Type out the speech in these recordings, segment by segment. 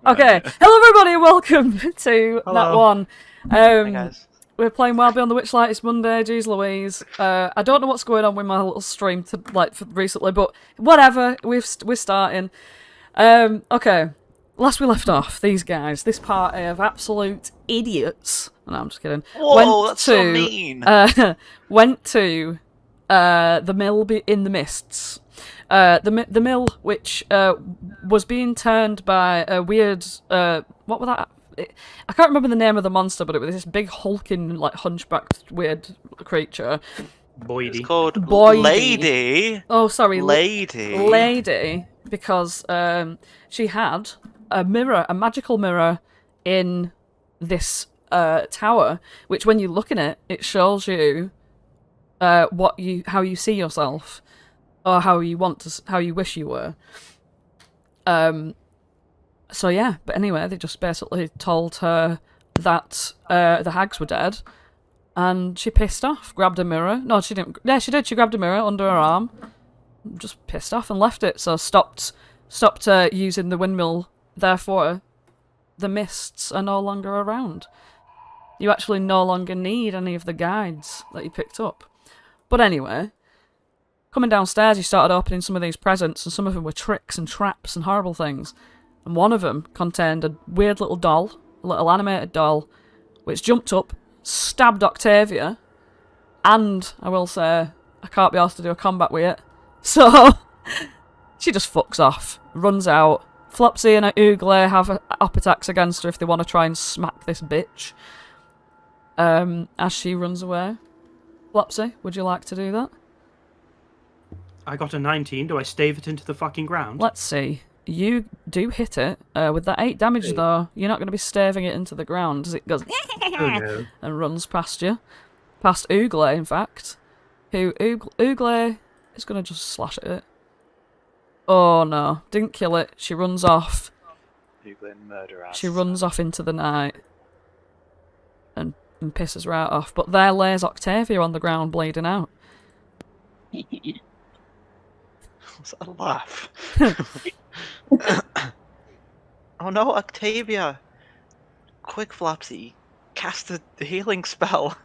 Okay, hello everybody, welcome to Nat One. Hey guys. We're playing Well Beyond the Witchlight. It's Monday. Jeez Louise. I don't know what's going on with my little stream recently, but whatever. We're starting. Okay. Last we left off, these guys, this party of absolute idiots. No, I'm just kidding. Whoa, that's so mean. Went to the mill in the mists. The mill, which was being turned by a weird. What was that? I can't remember the name of the monster, but it was this big hulking, like hunchbacked, weird creature. Boydie. It's called Lady. Oh, sorry, Lady. Lady, because she had a mirror, a magical mirror, in this tower, which when you look in it, it shows you how you see yourself, or how you wish you were. So yeah, but anyway, they just basically told her that the hags were dead, and she pissed off, grabbed a mirror. No, she didn't. Yeah, she did. She grabbed a mirror under her arm, just pissed off and left it. So stopped using the windmill. Therefore, the mists are no longer around. You actually no longer need any of the guides that you picked up. But anyway, coming downstairs, you started opening some of these presents, and some of them were tricks and traps and horrible things. And one of them contained a weird little doll, a little animated doll, which jumped up, stabbed Octavia, and, I will say, I can't be asked to do a combat with it. So, she just fucks off, runs out. Flopsy and Oogle have up attacks against her if they want to try and smack this bitch. As she runs away. Flopsy, would you like to do that? I got a 19. Do I stave it into the fucking ground? Let's see. You do hit it. With that 8 damage, though, you're not going to be staving it into the ground as it goes no. and runs past you. Past Oogle, in fact. Who Oogle is going to just slash at it. Oh no, didn't kill it. She runs off. She runs off into the night. And pisses right off. But there lays Octavia on the ground, bleeding out. Was that a laugh? Oh no, Octavia! Quick, Flopsy, cast the healing spell.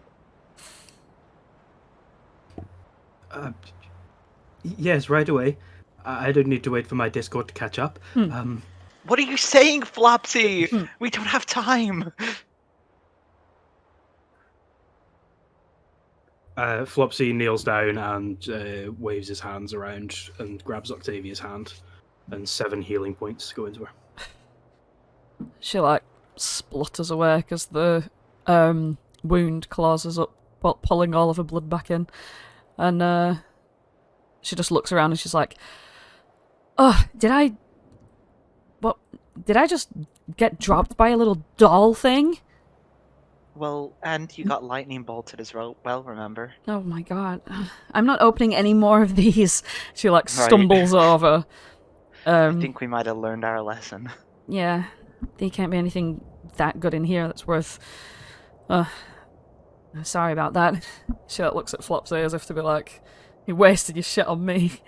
Yes, right away. I don't need to wait for my Discord to catch up. What are you saying, Flopsy? We don't have time. Flopsy kneels down and waves his hands around and grabs Octavia's hand, and 7 healing points go into her. She, splutters away because the wound closes up, pulling all of her blood back in. And she just looks around and she's like, "Oh, did I just get dropped by a little doll thing?" Well, and you got lightning bolted as well, remember? Oh my god. I'm not opening any more of these. She, stumbles over. I think we might have learned our lesson. Yeah. There can't be anything that good in here that's worth... sorry about that. She looks at Flopsy as if to be like, "You wasted your shit on me."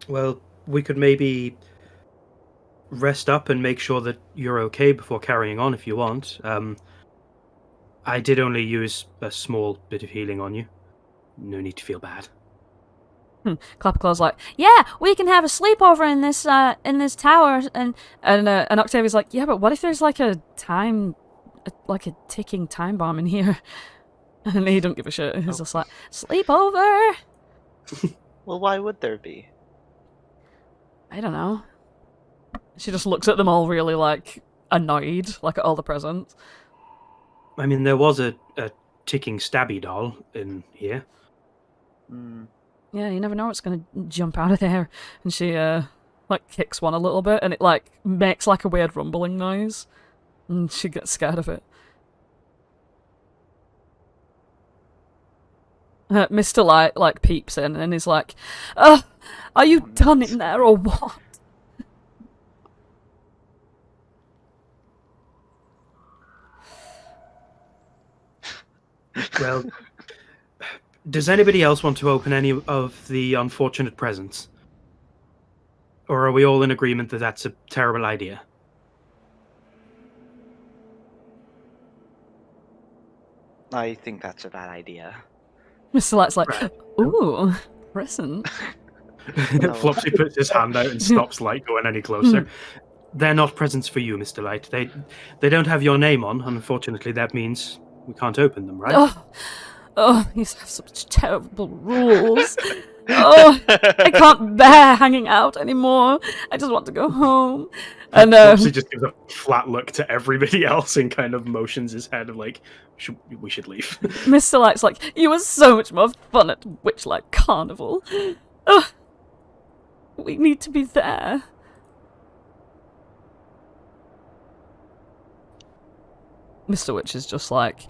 Well, we could maybe rest up and make sure that you're okay before carrying on if you want. I did only use a small bit of healing on you. No need to feel bad. Clapperclaw's like, "Yeah, we can have a sleepover in this tower," and Octavia's like, "Yeah, but what if there's a ticking time bomb in here?" And he don't give a shit. He's just like, "Sleepover." Well, why would there be? I don't know. She just looks at them all really annoyed, at all the presents. I mean, there was a ticking stabby doll in here. Yeah, you never know what's going to jump out of there. And she, kicks one a little bit, and it, makes, a weird rumbling noise. And she gets scared of it. Mr. Light, peeps in, and is like, "Are you done in there, or what?" Well, does anybody else want to open any of the unfortunate presents? Or are we all in agreement that that's a terrible idea? I think that's a bad idea. Mr. Light's like, Right. ooh, present. No. Flopsy puts his hand out and stops Light going any closer. They're not presents for you, Mr. Light. They don't have your name on. Unfortunately, that means we can't open them, right? Oh, you have such terrible rules. Oh, I can't bear hanging out anymore. I just want to go home. And Flopsy just gives a flat look to everybody else and kind of motions his head of like, we should leave. Mr. Light's like, you were so much more fun at Witchlight Carnival. Ugh. We need to be there. Mr. Witch is just like,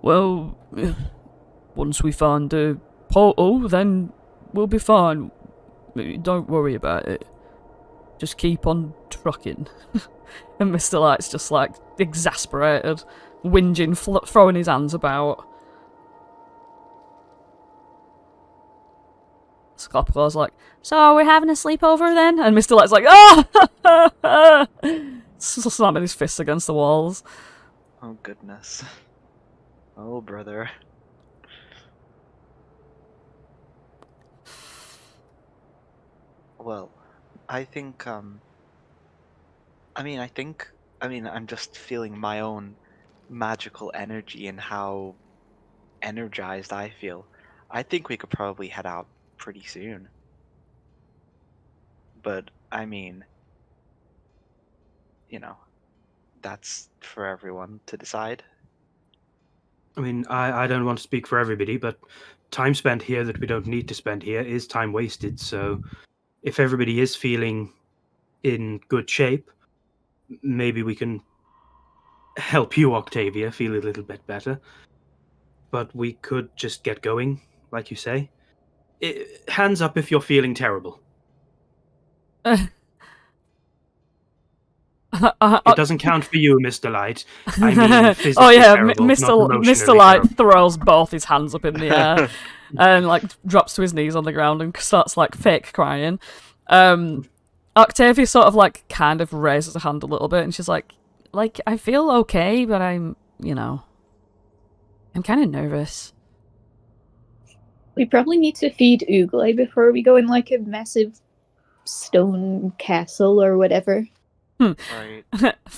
well, once we find a portal, then we'll be fine. Don't worry about it. Just keep on trucking. And Mr. Light's just like exasperated, whinging, throwing his hands about. Scopolar's like, so are we having a sleepover then? And Mr. Light's like, ah! Slamming his fists against the walls. Oh goodness. Oh brother. Well, I think I'm just feeling my own magical energy and how energized I feel. I think we could probably head out pretty soon. But I mean, that's for everyone to decide. I mean, I don't want to speak for everybody, but time spent here that we don't need to spend here is time wasted. So if everybody is feeling in good shape, maybe we can help you, Octavia, feel a little bit better. But we could just get going, like you say. Hands up if you're feeling terrible. It doesn't count for you, Mr. Light. I mean, physically oh yeah, terrible, Mr. Light throws both his hands up in the air and like drops to his knees on the ground and starts like fake crying. Octavia sort of like kind of raises her hand a little bit and she's like I feel okay, but I'm kind of nervous. We probably need to feed Ooglay before we go in like a massive stone castle or whatever. Right.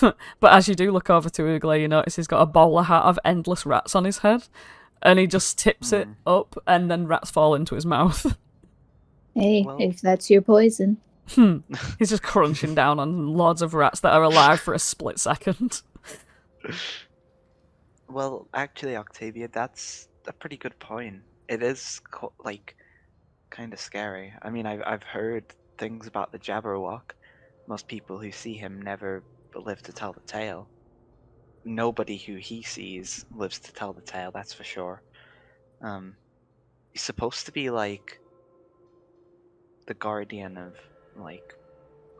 But as you do look over to Ooglay, you notice he's got a bowler hat of endless rats on his head, and he just tips it up, and then rats fall into his mouth. Hey, Well- if that's your poison. He's just crunching down on loads of rats that are alive for a split second. Well, actually, Octavia, that's a pretty good point. It is kind of scary. I mean, I've heard things about the Jabberwock. Most people who see him never live to tell the tale. Nobody who he sees lives to tell the tale, that's for sure. He's supposed to be like the guardian of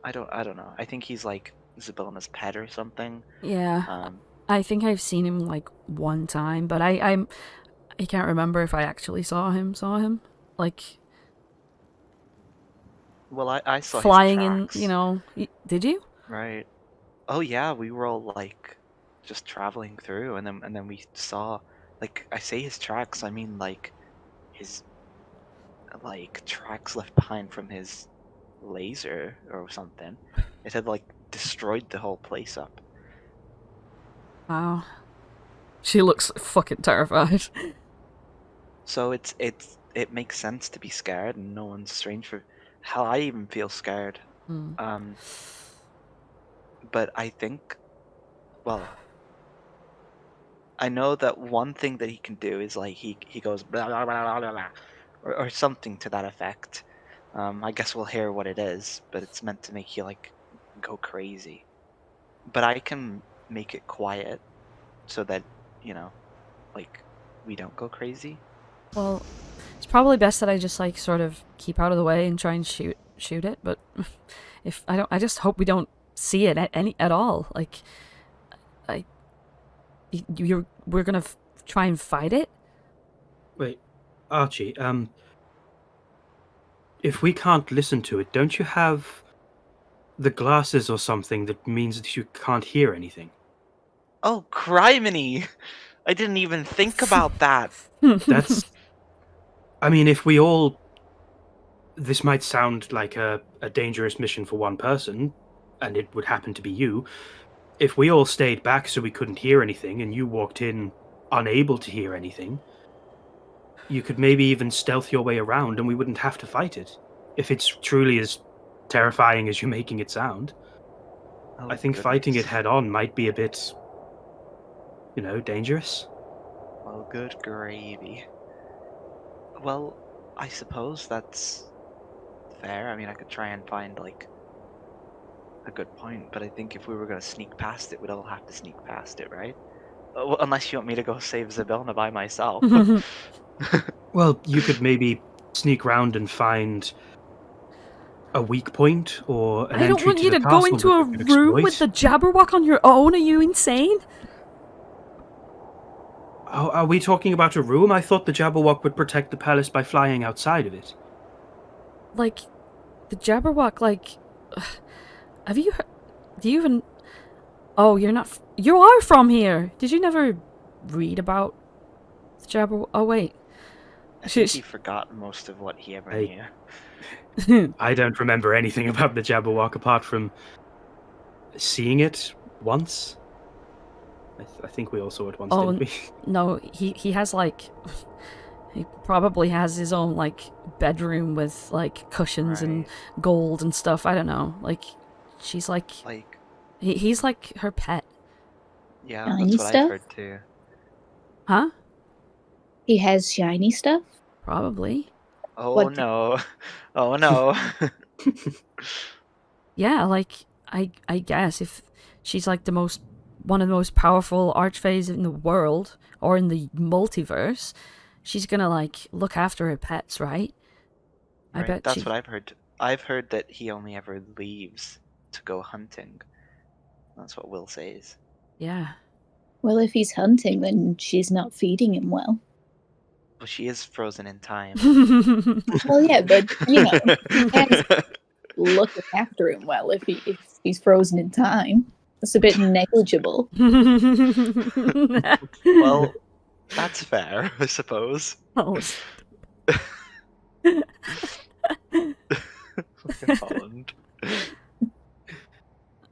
I don't know. I think he's like Zabilna's pet or something. Yeah, I think I've seen him like one time, but I can't remember if I actually saw him. Like. Well, I saw Flying his in, tracks. Did you? Right. Oh yeah, we were all like just traveling through, and then we saw, I say his tracks, I mean his tracks left behind from his laser or something. It had destroyed the whole place up. Wow. She looks fucking terrified. So it makes sense to be scared, and no one's strange for. Hell, I even feel scared. But I think, well, I know that one thing that he can do is he goes blah blah blah blah blah, or something to that effect. I guess we'll hear what it is, but it's meant to make you go crazy. But I can make it quiet, so that we don't go crazy. Well, it's probably best that I just sort of keep out of the way and try and shoot it. But if I don't, I just hope we don't see it at all. We're gonna try and fight it. Wait, Archie. If we can't listen to it, don't you have the glasses or something that means that you can't hear anything. Oh, criminy! I didn't even think about that. That's... I mean, if we all... This might sound like a dangerous mission for one person, and it would happen to be you. If we all stayed back so we couldn't hear anything, and you walked in unable to hear anything, you could maybe even stealth your way around and we wouldn't have to fight it. If it's truly as terrifying as you're making it sound. Oh, I think fighting it goodness. head on might be a bit, dangerous. Well, good gravy. Well, I suppose that's fair. I mean, I could try and find, like, a good point, but I think if we were going to sneak past it, we'd all have to sneak past it, right? Well, unless you want me to go save Zabelna by myself. Well, you could maybe sneak round and find a weak point or an I don't entry want to you the to go castle into that a we could room with exploit. the Jabberwock on your own. Are you insane? Oh, are we talking about a room? I thought the Jabberwock would protect the palace by flying outside of it. Like, the Jabberwock, like... Have you heard... Do you even... Oh, you're not... You are from here! Did you never read about the Jabberwock? Oh, wait. I think he forgot most of what he ever Hey. knew. I don't remember anything about the Jabberwock apart from seeing it once. I think we all saw it once, Oh, didn't we? No, he has, like... He probably has his own, like, bedroom with, like, cushions and Right. gold and stuff. I don't know. Like, she's, like... Like, He's, like, her pet. yeah, Shiny that's what I've stuff? heard too. Huh? He has shiny stuff? Probably. Oh What- no. Oh no. Yeah, like, I guess if she's, like, one of the most powerful archfays in the world, or in the multiverse, she's gonna, like, look after her pets, right? I Right, bet that's she... what I've heard. I've heard that he only ever leaves to go hunting. That's what Will says. Yeah. Well, if he's hunting, then she's not feeding him well. Well, she is frozen in time. Well, yeah, but, you know, and looking after him well if he's frozen in time. That's a bit negligible. Well, that's fair, I suppose. Oh, Fucking Holland.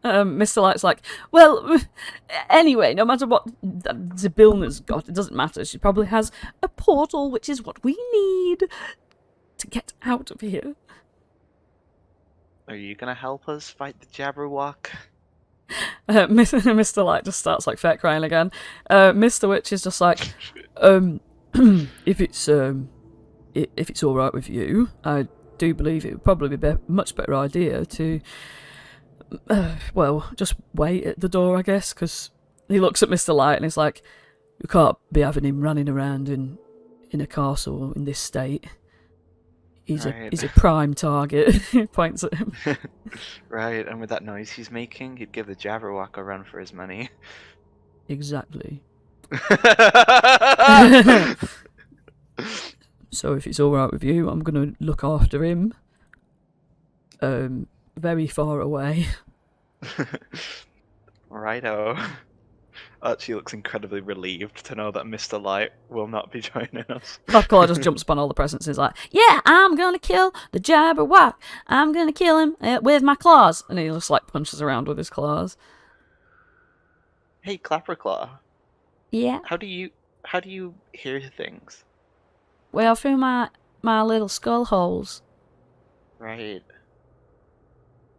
Mr. Light's like, well, anyway, no matter what Zabilna's got, it doesn't matter. She probably has a portal, which is what we need to get out of here. Are you gonna help us fight the Jabberwock? Mr. Light just starts, like, fat crying again. Mr. Witch is just like, if it's all right with you, I do believe it would probably be a much better idea to, well, just wait at the door, I guess, because he looks at Mr. Light and he's like, you can't be having him running around in a castle in this state. He's Right. a prime target. He points at him. Right, and with that noise he's making, he'd give the Jabberwock a run for his money. Exactly. So if it's all right with you, I'm gonna look after him. Very far away. Righto. Archie looks incredibly relieved to know that Mr. Light will not be joining us. Popcorn just jumps upon all the presents and is like, yeah, I'm gonna kill the Jabberwock. I'm gonna kill him with my claws. And he just, like, punches around with his claws. Hey, Clapperclaw, Yeah. how do you hear things? Well, through my little skull holes. Right.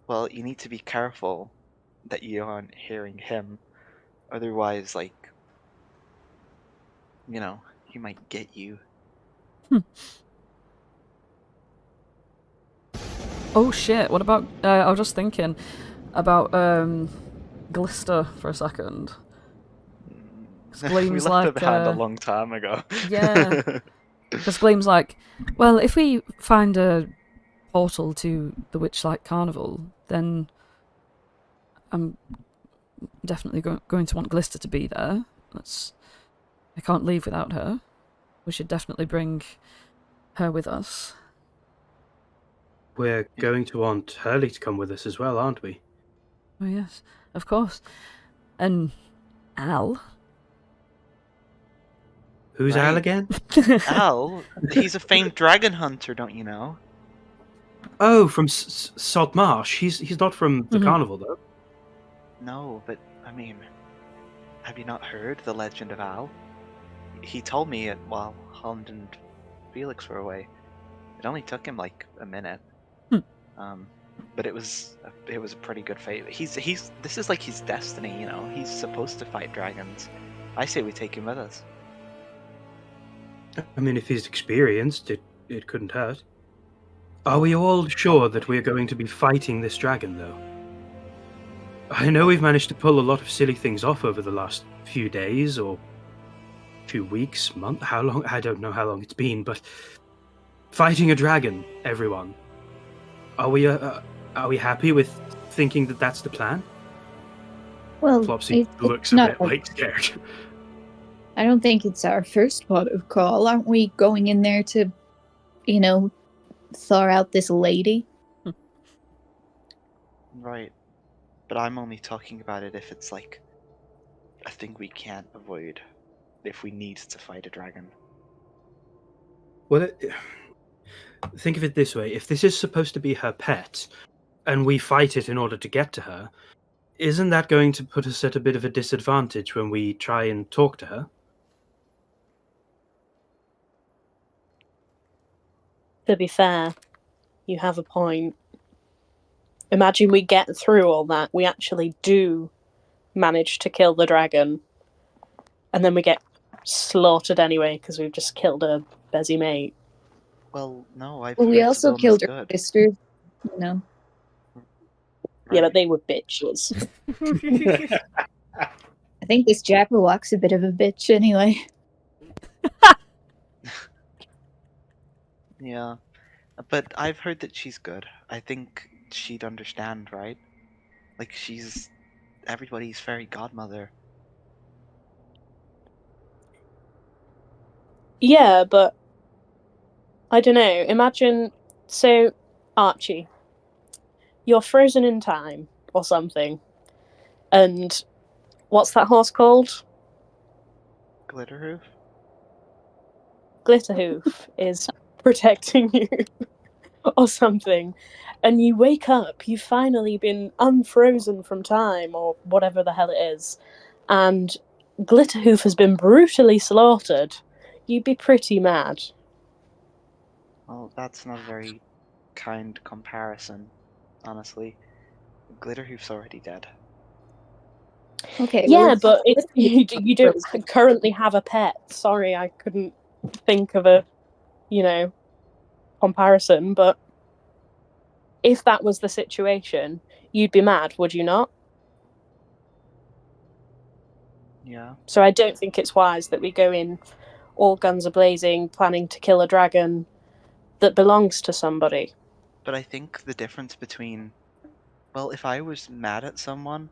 Well, you need to be careful that you aren't hearing him. Otherwise, like, you know, he might get you. Oh shit, what about, I was just thinking about, Glister for a second. 'Cause We Gleam's left her like, behind a long time ago. yeah. Because Gleam's like, well, if we find a portal to the Witchlight Carnival, then I'm definitely going to want Glister to be there. I can't leave without her. We should definitely bring her with us. We're going to want Hurley to come with us as well, aren't we? Oh, yes, of course. And Al? Who's Right. Al again? Al, he's a famed dragon hunter, don't you know? Oh, from Sod Marsh. He's not from the Mhm. carnival, though. No, but I mean, have you not heard the legend of Al? He told me it while Holland and Felix were away. It only took him like a minute. Hmm. But it was a pretty good fight. This is like his destiny, you know. He's supposed to fight dragons. I say we take him with us. I mean, if he's experienced, it couldn't hurt. Are we all sure that we're going to be fighting this dragon, though? I know we've managed to pull a lot of silly things off over the last few days, or few weeks, month, how long? I don't know how long it's been, but fighting a dragon, everyone. Are we happy with thinking that that's the plan? Well, Flopsy it's looks a not bit like scared. I don't think it's our first port of call. Aren't we going in there to, thaw out this lady? Right. But I'm only talking about it if it's like a thing we can't avoid. If we need to fight a dragon. Well, think of it this way: if this is supposed to be her pet, and we fight it in order to get to her, isn't that going to put us at a bit of a disadvantage when we try and talk to her? To be fair, you have a point. Imagine we get through all that, we actually do manage to kill the dragon, and then we get slaughtered anyway because we've just killed a busy mate. Well, no, I've Well, we heard also Storm is killed her good. sister, Yeah, Right. but they were bitches. I think this Jabberwock's a bit of a bitch anyway. Yeah. But I've heard that she's good. I think she'd understand, right? Like, she's everybody's fairy godmother. Yeah, but I don't know. Imagine, so Archie, you're frozen in time or something, and what's that horse called? Glitterhoof? Glitterhoof is protecting you or something, and you wake up, you've finally been unfrozen from time or whatever the hell it is, and Glitterhoof has been brutally slaughtered. You'd be pretty mad. Well, that's not a very kind comparison, honestly. Glitterhoof's already dead. Okay. Yeah, well, but it's, you don't currently have a pet. Sorry, I couldn't think of a, comparison, but if that was the situation, you'd be mad, would you not? Yeah. So I don't think it's wise that we go in all guns a-blazing, planning to kill a dragon that belongs to somebody. But I think the difference between... Well, if I was mad at someone,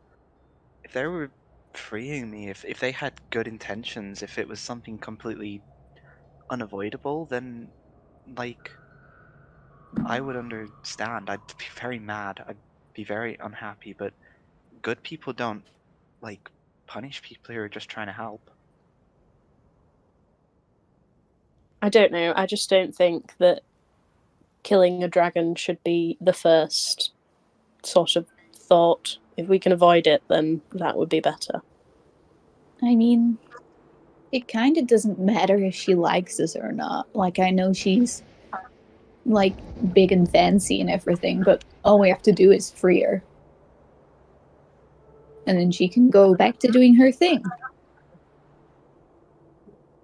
if they were freeing me, if they had good intentions, if it was something completely unavoidable, then, like, I would understand. I'd be very mad. I'd be very unhappy, but good people don't, like, punish people who are just trying to help. I don't know, I just don't think that killing a dragon should be the first sort of thought. If we can avoid it, then that would be better. I mean, it kind of doesn't matter if she likes us or not. Like, I know she's, like, big and fancy and everything, but all we have to do is free her. And then she can go back to doing her thing.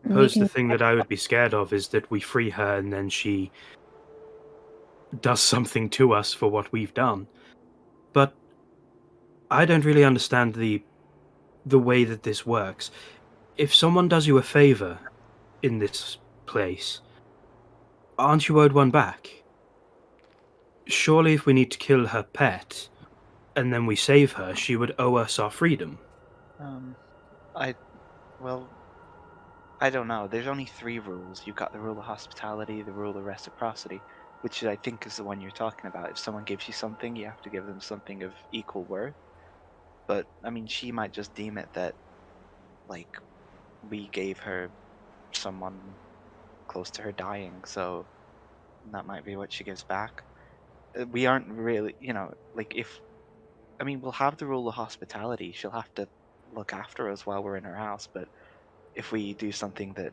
I suppose the thing that I would be scared of is that we free her and then she does something to us for what we've done. But I don't really understand the way that this works. If someone does you a favor in this place, aren't you owed one back? Surely if we need to kill her pet and then we save her, she would owe us our freedom. Well, I don't know. There's only 3 rules. You've got the rule of hospitality, the rule of reciprocity, which I think is the one you're talking about. If someone gives you something, you have to give them something of equal worth. But I mean, she might just deem it that, like, we gave her someone close to her dying, so that might be what she gives back. We aren't really, like, we'll have the rule of hospitality. She'll have to look after us while we're in her house, but if we do something that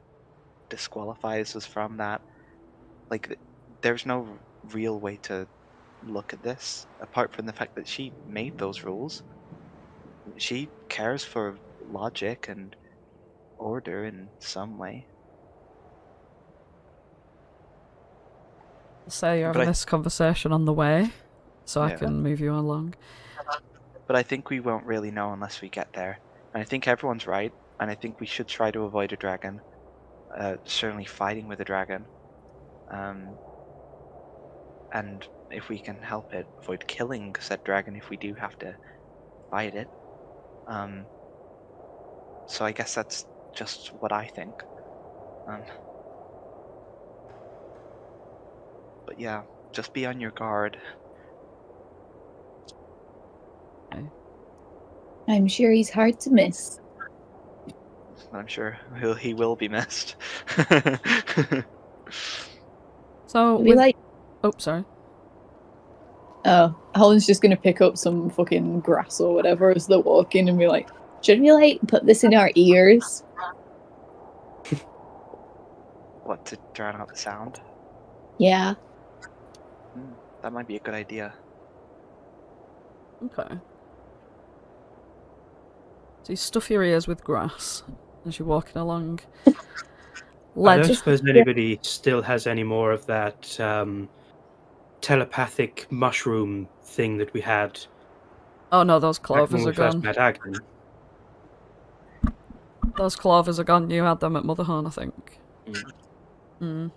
disqualifies us from that, like, there's no real way to look at this apart from the fact that she made those rules. She cares for logic and order in some way. Say you're But having I- this conversation on the way, so I Yeah. can move you along. But I think we won't really know unless we get there. And I think everyone's right, and I think we should try to avoid a dragon. Certainly fighting with a dragon. And if we can help it, avoid killing said dragon if we do have to fight it. So I guess that's just what I think. But yeah, just be on your guard. I'm sure he's hard to miss. I'm sure he will be missed. So, We like. oh, sorry. Oh, Holland's just gonna pick up some fucking grass or whatever as they're walking and be like, should we like put this in our ears? What, to drown out the sound? Yeah. That might be a good idea. Okay. So you stuff your ears with grass as you're walking along. I don't Led. suppose anybody still has any more of that telepathic mushroom thing that we had Oh no, those back when clovers we are first gone. met Agden. Those clovers are gone. You had them at Motherhorn, I think. Mm.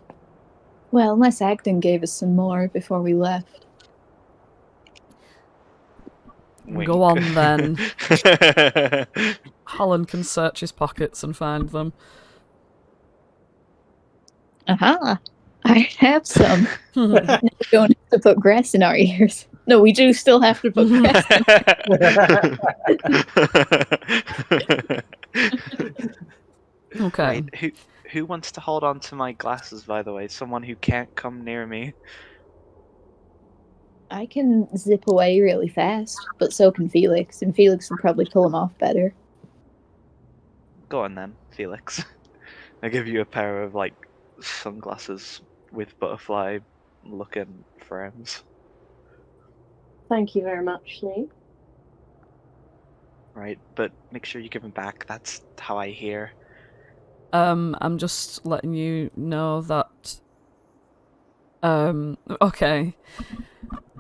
Well, unless Agden gave us some more before we left. Wink. Go on then. Holland can search his pockets and find them. Aha! I have some. Now we don't have to put grass in our ears. No, we do still have to put grass in. Okay. Right, who wants to hold on to my glasses, by the way? Someone who can't come near me. I can zip away really fast, but so can Felix, and Felix can probably pull them off better. Go on then, Felix. I give you a pair of, like, sunglasses with butterfly-looking frames. Thank you very much, Lee. Right, but make sure you give them back. That's how I hear. I'm just letting you know that. Okay.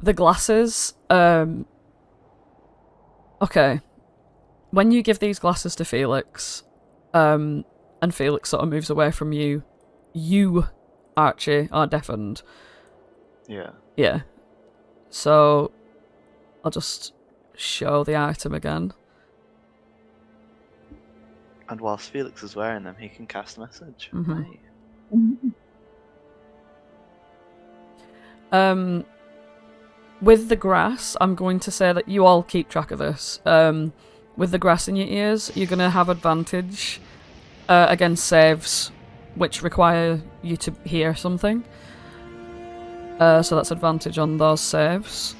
The glasses. Okay. When you give these glasses to Felix, and Felix sort of moves away from you, you, Archie, are deafened. Yeah. Yeah. So, I'll just show the item again. And whilst Felix is wearing them, he can cast a message. Mhm. Right. With the grass, I'm going to say that you all keep track of this. With the grass in your ears, you're going to have advantage against saves which require you to hear something. So that's advantage on those saves.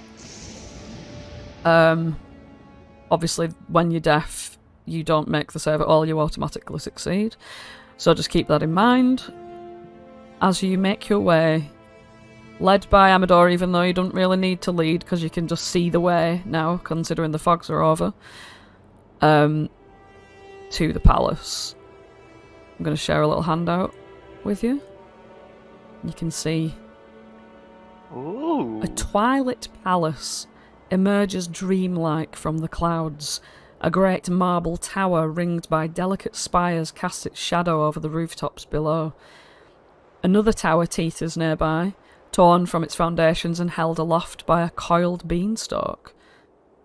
Obviously, when you're deaf, you don't make the save at all, you automatically succeed. So just keep that in mind. As you make your way, led by Amador, even though you don't really need to lead because you can just see the way now, considering the fogs are over, to the palace. I'm going to share a little handout with you. You can see Ooh. a twilit palace emerges dreamlike from the clouds. A great marble tower ringed by delicate spires casts its shadow over the rooftops below. Another tower teeters nearby, torn from its foundations and held aloft by a coiled beanstalk.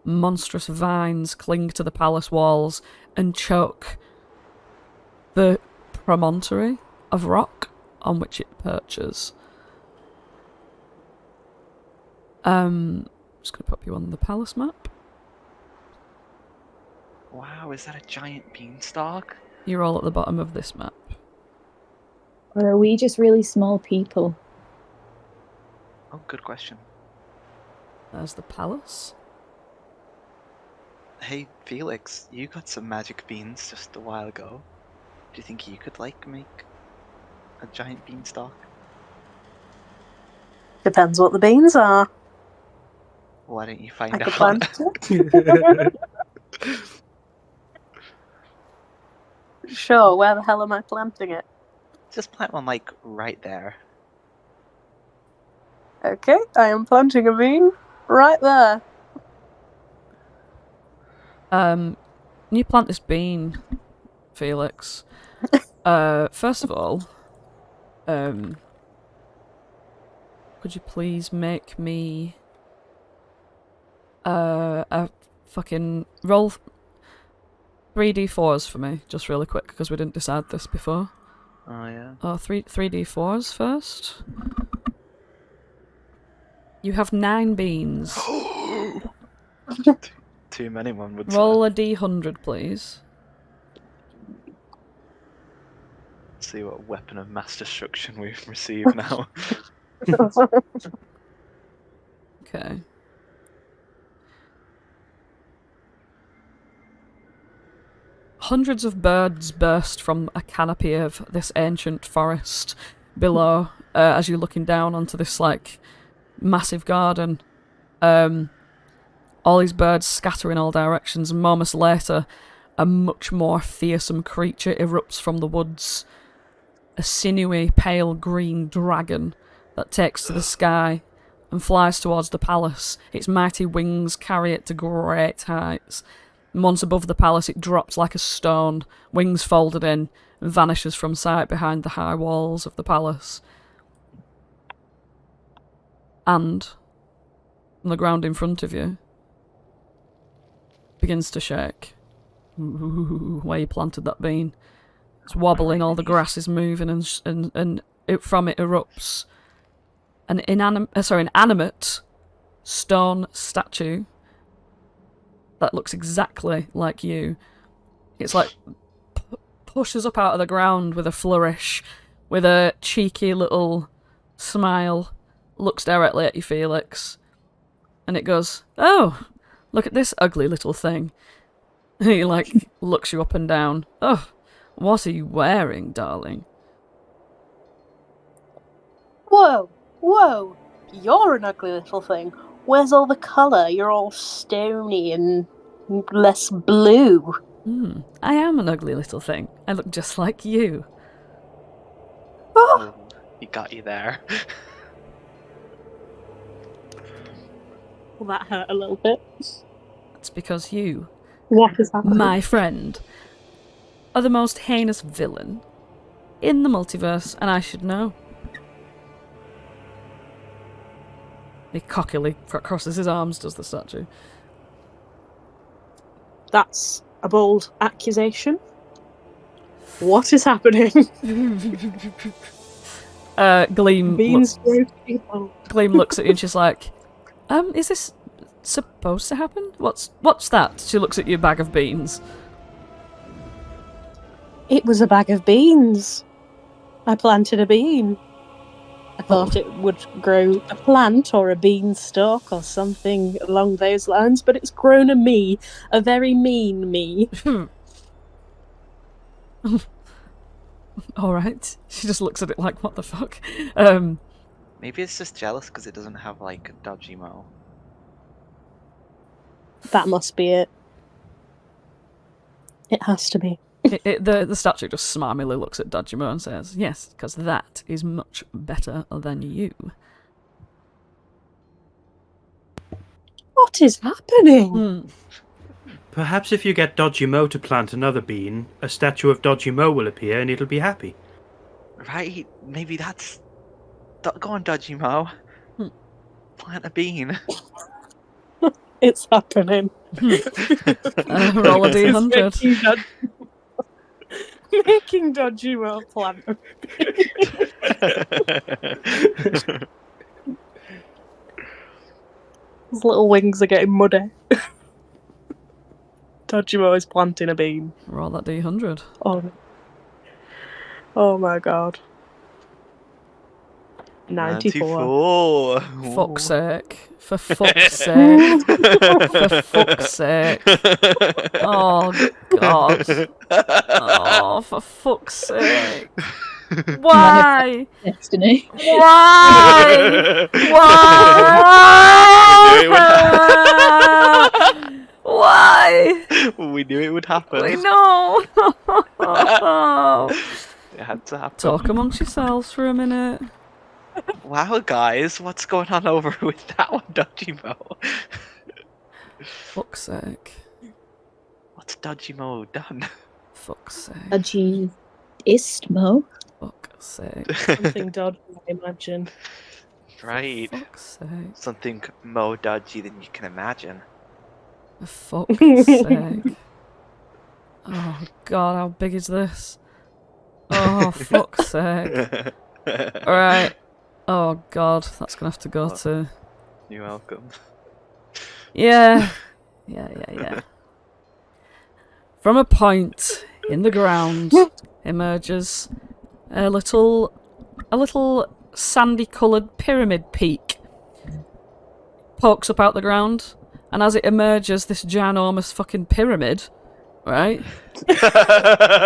Monstrous vines cling to the palace walls and choke the promontory of rock on which it perches. Just gonna pop you on the palace map. Wow, is that a giant beanstalk? You're all at the bottom of this map. Or are we just really small people? Oh, good question. There's the palace. Hey, Felix, you got some magic beans just a while ago. Do you think you could, like, make a giant beanstalk? Depends what the beans are. Why don't you I find could out? plant it. Sure, where the hell am I planting it? Just plant one, like, right there. Okay, I am planting a bean right there. You plant this bean, Felix. First of all, could you please make me a fucking roll 3d4s for me, just really quick, because we didn't decide this before. Oh, yeah. Oh, 3d4s first. You have 9 beans. Too many, one would Roll a d100, please. see what weapon of mass destruction we've received now. Okay. Hundreds of birds burst from a canopy of this ancient forest below, as you're looking down onto this, like, massive garden. All these birds scatter in all directions, and moments later, a much more fearsome creature erupts from the woods. A sinewy, pale green dragon that takes to the sky and flies towards the palace. Its mighty wings carry it to great heights. And once above the palace, it drops like a stone, wings folded in, and vanishes from sight behind the high walls of the palace. And, on the ground in front of you, begins to shake. Ooh, where you planted that bean. It's wobbling, all the grass is moving, and from it erupts an inanimate stone statue that looks exactly like you. It's like pushes up out of the ground with a flourish, with a cheeky little smile, looks directly at you, Felix, and it goes, "Oh, look at this ugly little thing." And he, like, looks you up and down. "Oh, what are you wearing, darling?" Whoa, whoa, you're an ugly little thing. Where's all the colour? You're all stony and less blue. I am an ugly little thing. I look just like you. Oh, Oh, he got you there. well, that hurt a little bit. That's because you, What is happening? my friend, are the most heinous villain in the multiverse, and I should know. He cockily crosses his arms, does the statue. That's a bold accusation. What is happening? Gleam Beans grow people. Gleam looks at you and she's like, is this supposed to happen? What's that? She looks at your bag of beans. It was a bag of beans. I planted a bean. I thought it would grow a plant or a beanstalk or something along those lines, but it's grown a very mean me. Alright. She just looks at it like, what the fuck? Maybe it's just jealous because it doesn't have, like, a dodgy mo. That must be it. It has to be. The statue just smarmily looks at Dodgimo and says, "Yes, because that is much better than you." What is happening? Perhaps if you get Dodgy Mo to plant another bean, a statue of Dodgy Mo will appear and it'll be happy. Right? Maybe that's... Go on, Dodgy Mo. Plant a bean. It's happening. Roll a d100. Making dodgy well plant. His little wings are getting muddy. Dodgimo is planting a bean. Roll that D100. Oh my god. 94. 94. Fuck's sake. For fuck's sake. For fuck's sake. Oh, God. Oh, for fuck's sake. Why? Destiny. Why? Why? Why? We knew it would happen. We know. It had to happen. Talk amongst yourselves for a minute. Wow, guys, what's going on over with that one, Dodgimo? Fuck's sake. What's Dodgimo done? Fuck's sake. Dodgy istmo. Fuck's sake. Something dodgy, I imagine. Right. Fuck's sake. Something more dodgy than you can imagine. For fuck's sake. Oh god, how big is this? Oh, fuck's sake. Alright. Oh god, that's gonna have to go to... You're welcome. Yeah. Yeah. From a point in the ground emerges a little sandy-coloured pyramid peak. Pokes up out the ground, and as it emerges, this ginormous fucking pyramid, right?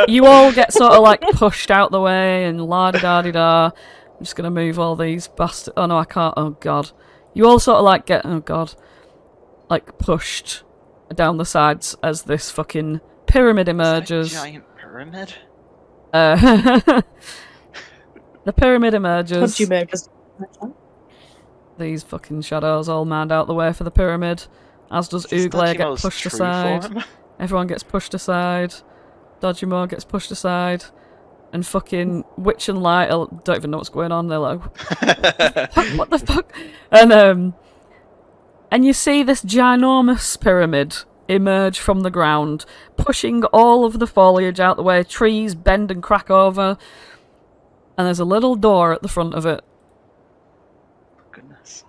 You all get sort of like pushed out the way and la-di-da-di-da. I'm just gonna move all these bastards. Oh no, I can't. Oh god. You all sort of like get, oh god, like pushed down the sides as this fucking pyramid emerges. Is that a giant pyramid? The pyramid emerges. Dodgimo just... These fucking shadows all manned out the way for the pyramid. As does Is this Ooglay get Dodgimo's pushed true aside. form? Everyone gets pushed aside. Dodgimo gets pushed aside. And fucking Witch and Light don't even know what's going on. They're like, what the fuck? And you see this ginormous pyramid emerge from the ground, pushing all of the foliage out the way. Trees bend and crack over. And there's a little door at the front of it. Goodness.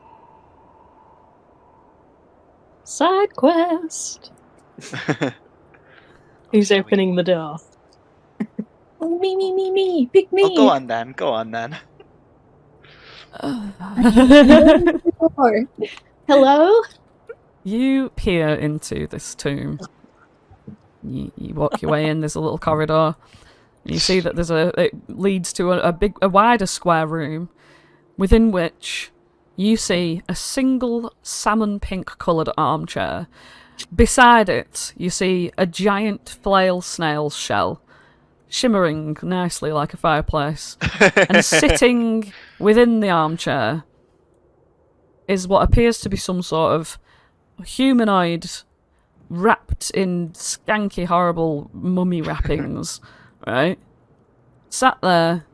Side quest. Who's opening the door? Oh, me. Pick me. Oh, go on then. Hello? You peer into this tomb. You walk your way in. There's a little corridor. You see that it leads to a wider square room, within which you see a single salmon pink coloured armchair. Beside it, you see a giant flail snail's shell, shimmering nicely like a fireplace. And sitting within the armchair is what appears to be some sort of humanoid wrapped in skanky, horrible mummy wrappings, right? Sat there,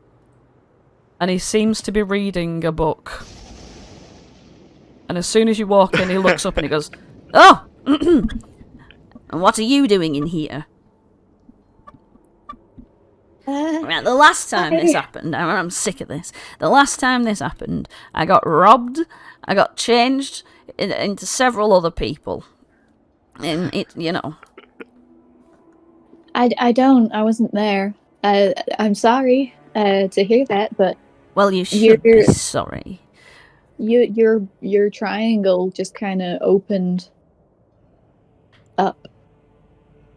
and he seems to be reading a book. And as soon as you walk in, he looks up and he goes, "Oh! And what are you doing in here?" Right, the last time this happened, I'm sick of this. The last time this happened, I got robbed, I got changed into several other people. And it, you know. I wasn't there. I'm sorry to hear that, but Well, you should be sorry. your triangle just kind of opened up.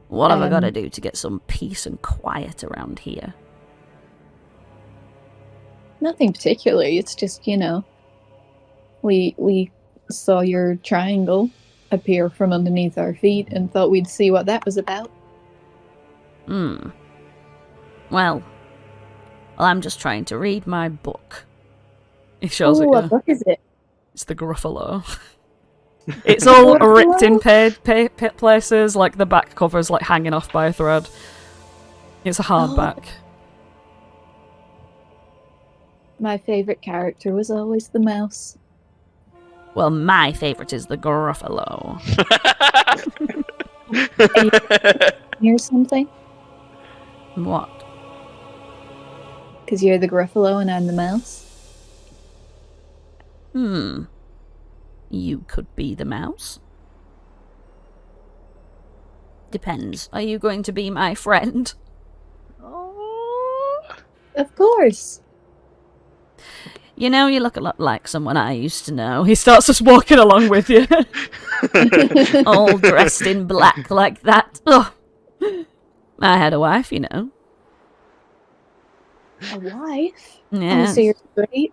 What have I got to do to get some peace and quiet around here? Nothing particular. It's just, we saw your triangle appear from underneath our feet and thought we'd see what that was about. Well, I'm just trying to read my book. He shows it. What book is it? It's the Gruffalo. It's all ripped in places, like the back cover's like hanging off by a thread. It's a hardback. My favourite character was always the mouse. Well, my favourite is the Gruffalo. Hear something? What? Because you're the Gruffalo and I'm the mouse? You could be the mouse. Depends. Are you going to be my friend? Oh. Of course. You know, you look a lot like someone I used to know. He starts just walking along with you. All dressed in black like that. Ugh. I had a wife, you know. A wife? Yeah. Oh, so you're straight?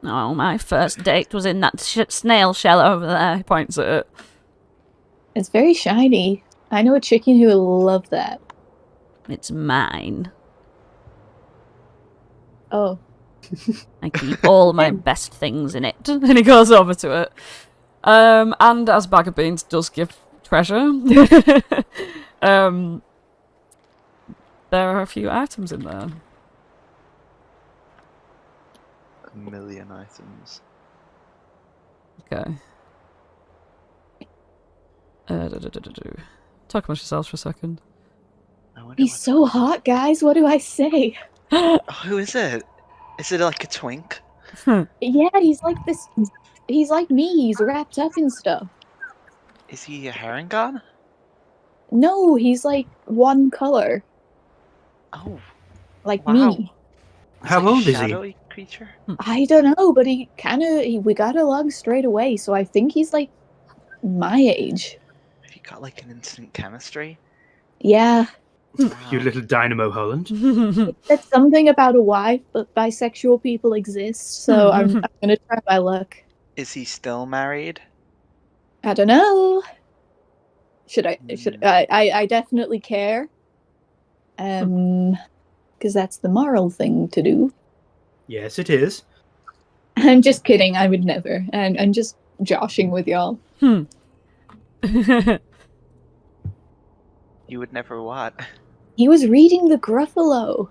Oh, my first date was in that snail shell over there. He points at it. It's very shiny. I know a chicken who will love that. It's mine. Oh. I keep all my best things in it. And he goes over to it. And as Bag of Beans does give treasure, there are a few items in there. A million items. Okay. Talk amongst yourselves for a second. I wonder He's what- so hot, guys. What do I say? Oh, who is it? Is it like a twink? Yeah, he's like this. He's like me. He's wrapped up in stuff. Is he a Harengon? No, he's like one color. Oh, Like wow. me. How like a old is he? shadowy creature? I don't know, but he we got along straight away, so I think he's like my age. Have you got like an instant chemistry? Yeah. You Wow. little dynamo, Holland. That's something about a wife, but bisexual people exist, so I'm gonna try my luck. Is he still married? I don't know. Should I definitely care. Because that's the moral thing to do. Yes, it is. I'm just kidding, I would never. I'm just joshing with y'all. You would never what? He was reading the Gruffalo.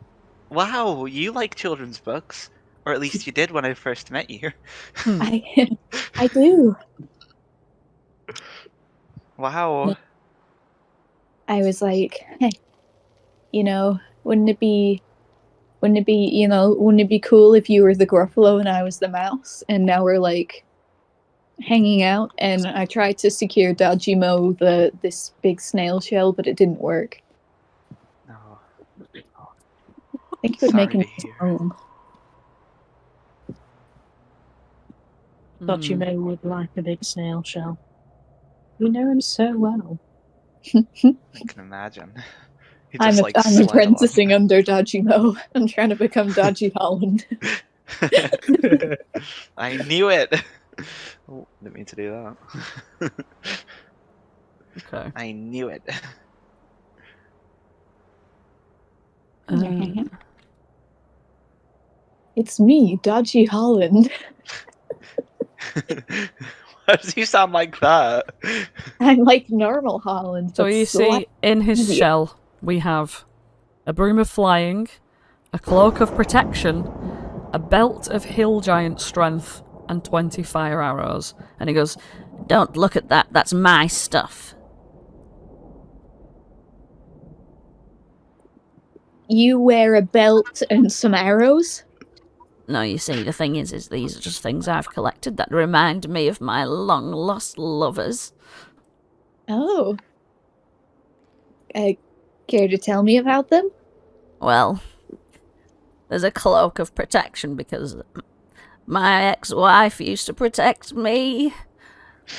Wow, you like children's books. Or at least you did when I first met you. I do. Wow. I was like, hey, wouldn't it be cool if you were the Gruffalo and I was the mouse? And now we're like hanging out, and I tried to secure Dajimo this big snail shell, but it didn't work. No. I think it would make Sorry him to hear. home. Dachimo would like a big snail shell. We know him so well. I can imagine. He I'm just, like, I'm slid apprenticing under Dajimo. I'm trying to become Daji Holland. along. I knew it. Oh, didn't mean to do that. Okay. I knew it. It's me, Daji Holland. Why does he sound like that? I'm like normal Holland. So but you see, in his Yeah. shell, we have a broom of flying, a cloak of protection, a belt of hill giant strength, and 20 fire arrows. And he goes, "Don't look at that. That's my stuff." You wear a belt and some arrows? No, you see, the thing is these are just things I've collected that remind me of my long-lost lovers. Oh. Care to tell me about them? Well, there's a cloak of protection because my ex-wife used to protect me.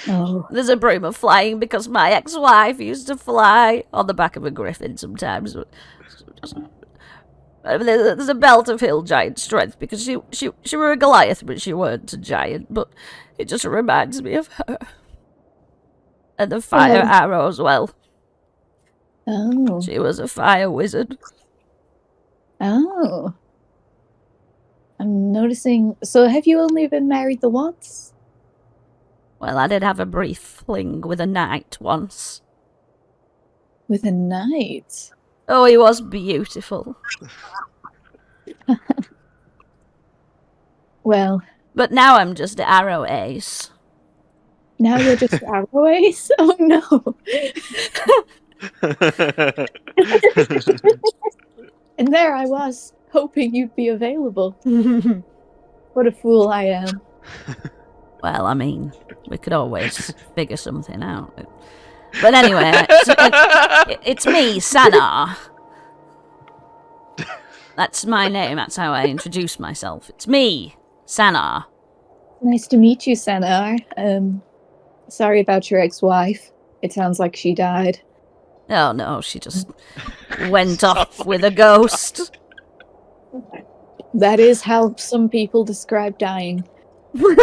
Oh. There's a broom of flying because my ex-wife used to fly on the back of a griffin sometimes. There's a belt of hill giant strength because she were a Goliath, but she weren't a giant. But it just reminds me of her. And the fire arrow as well. Oh. She was a fire wizard. Oh. I'm noticing. So have you only been married the once? Well, I did have a brief fling with a knight once. With a knight? Oh, he was beautiful. Well, But now I'm just arrow ace. now you're just arrow ace? Oh no. And there I was, hoping you'd be available. What a fool I am. Well, I mean, we could always figure something out. But anyway, it's me, Sana. That's my name. That's how I introduce myself. It's me, Sana. Nice to meet you, Senna. Sorry about your ex-wife. It sounds like she died. Oh no, she just went off with a ghost. That is how some people describe dying. What's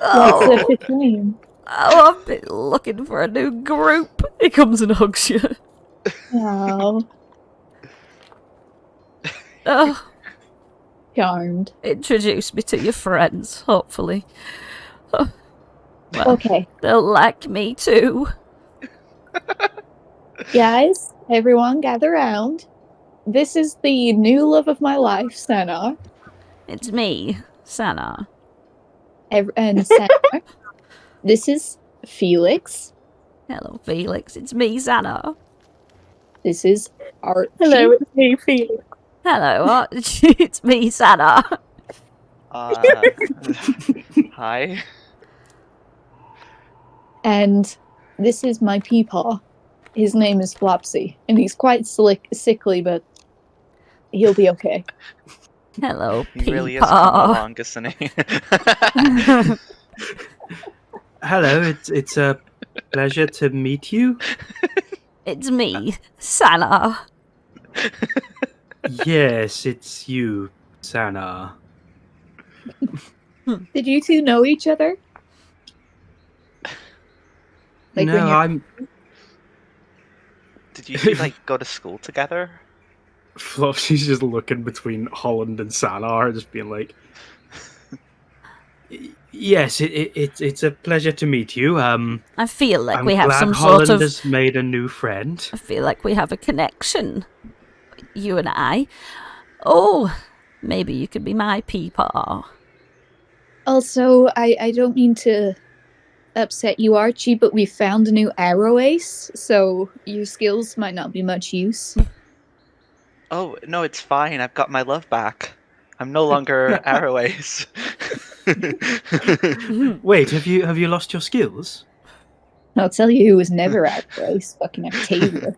the between? Oh, I've been looking for a new group. He comes and hugs you. Oh, Oh, charmed. introduce me to your friends, hopefully. Oh, well, Okay, they'll like me too. guys, everyone gather round. This is the new love of my life, Senna. It's me, Sana. And Senna. This is Felix. Hello, Felix. It's me, Sana. This is Archie. Hello, it's me, Felix. Hello, Archie. It's me, Sana. Hi. And this is my peepaw. His name is Flopsy, and he's quite sickly, but he'll be okay. Hello, He really is coming Peepaw. along, isn't he? Hello, it's a pleasure to meet you. It's me, Sana. Yes, it's you, Sana. Did you two know each other? Like when No, you're- I'm. Did you two, like, go to school together? Flopsy's just looking between Holland and Sana, just being like, "Yes, it's a pleasure to meet you. I feel like I'm we have glad some Holland sort of. has made a new friend. I feel like we have a connection. You and I. Oh, maybe you could be my peepaw. Also, I don't mean to upset you, Archie, but we found a new arrow ace, so your skills might not be much use. Oh, no, it's fine. I've got my love back. I'm no longer Arrow Ace. Wait, have you lost your skills? I'll tell you who was never arrow ace, fucking Octavia.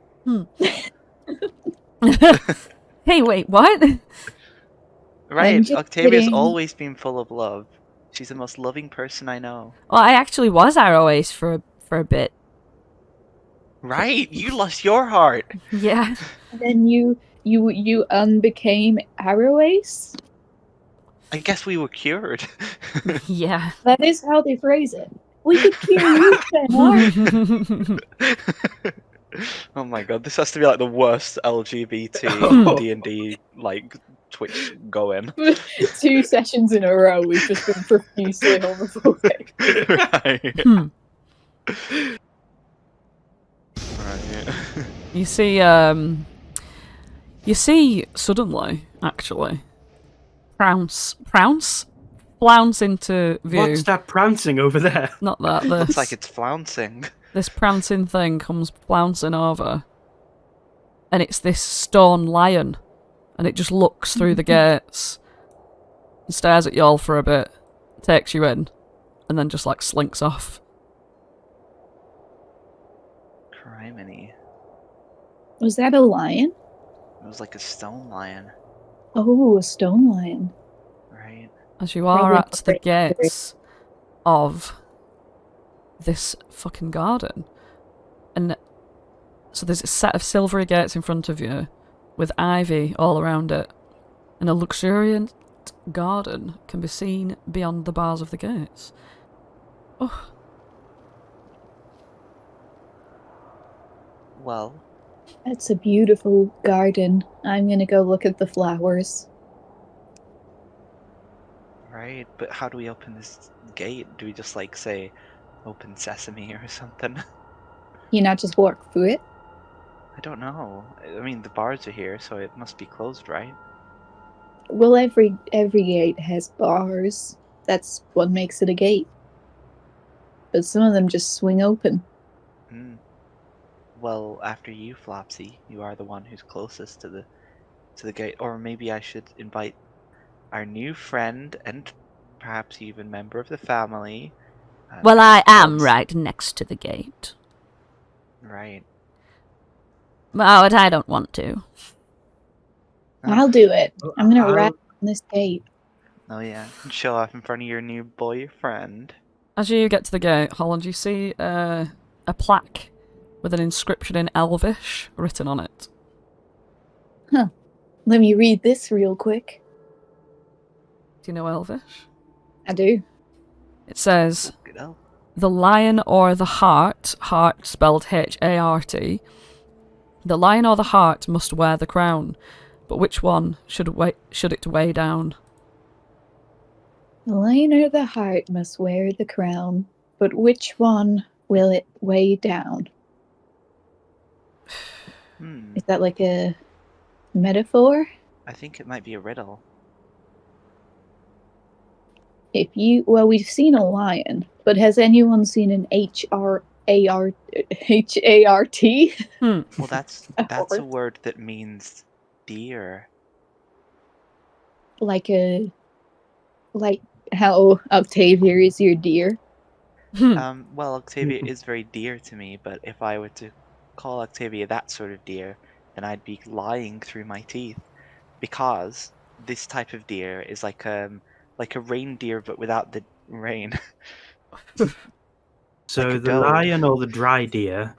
Hey, wait, what? Right, just Octavia's kidding. always been full of love. She's the most loving person I know. Well, I actually was Arrow Ace for a bit. Right, you lost your heart. Yeah. Then you unbecame arrow ace? I guess we were cured. Yeah. That is how they phrase it. We could cure you, Senna. Oh my god, this has to be like the worst LGBT D&D like Twitch going. 2 sessions in a row, we've just been profusely homophobic. Right. Right. You see suddenly, actually, flounce into view. What's that prancing over there? Not that, this. Looks like it's flouncing. This prancing thing comes flouncing over, and it's this stone lion, and it just looks through the gates, and stares at y'all for a bit, takes you in, and then just like slinks off. Criminy. Was that a lion? It was like a stone lion, Oh, a stone lion. right? As you are Probably at the great. gates of this fucking garden, and so there's a set of silvery gates in front of you with ivy all around it, and a luxuriant garden can be seen beyond the bars of the gates. Oh, Well, That's a beautiful garden. I'm gonna go look at the flowers. right, but how do we open this gate? Do we just like say, open sesame or something? You not just walk through it? I don't know. I mean, the bars are here, so it must be closed, right? Well, every gate has bars. That's what makes it a gate. But some of them just swing open. Hmm. Well, after you, Flopsy, you are the one who's closest to the gate. Or maybe I should invite our new friend and perhaps even member of the family. Well, I am Flopsy. right next to the gate. Right. But I don't want to. I'll do it. I'm gonna I'll- rat on this gate. Oh yeah, show off in front of your new boyfriend. As you get to the gate, Holland, you see a plaque with an inscription in Elvish written on it. Let me read this real quick. Do you know Elvish? I do. It says, Good elf. the lion or the hart spelled Hart, the lion or the hart must wear the crown, but which one should it weigh down? The lion or the heart must wear the crown, but which one will it weigh down? Is that like a metaphor? I think it might be a riddle. Well, we've seen a lion, but has anyone seen an Hart? Well, that's A a horse. word that means deer. Like how Octavia is your deer? Well, Octavia is very dear to me, but if I were to call Octavia that sort of deer, then I'd be lying through my teeth, because this type of deer is like a reindeer but without the rain. So like a the goat. lion or the dry deer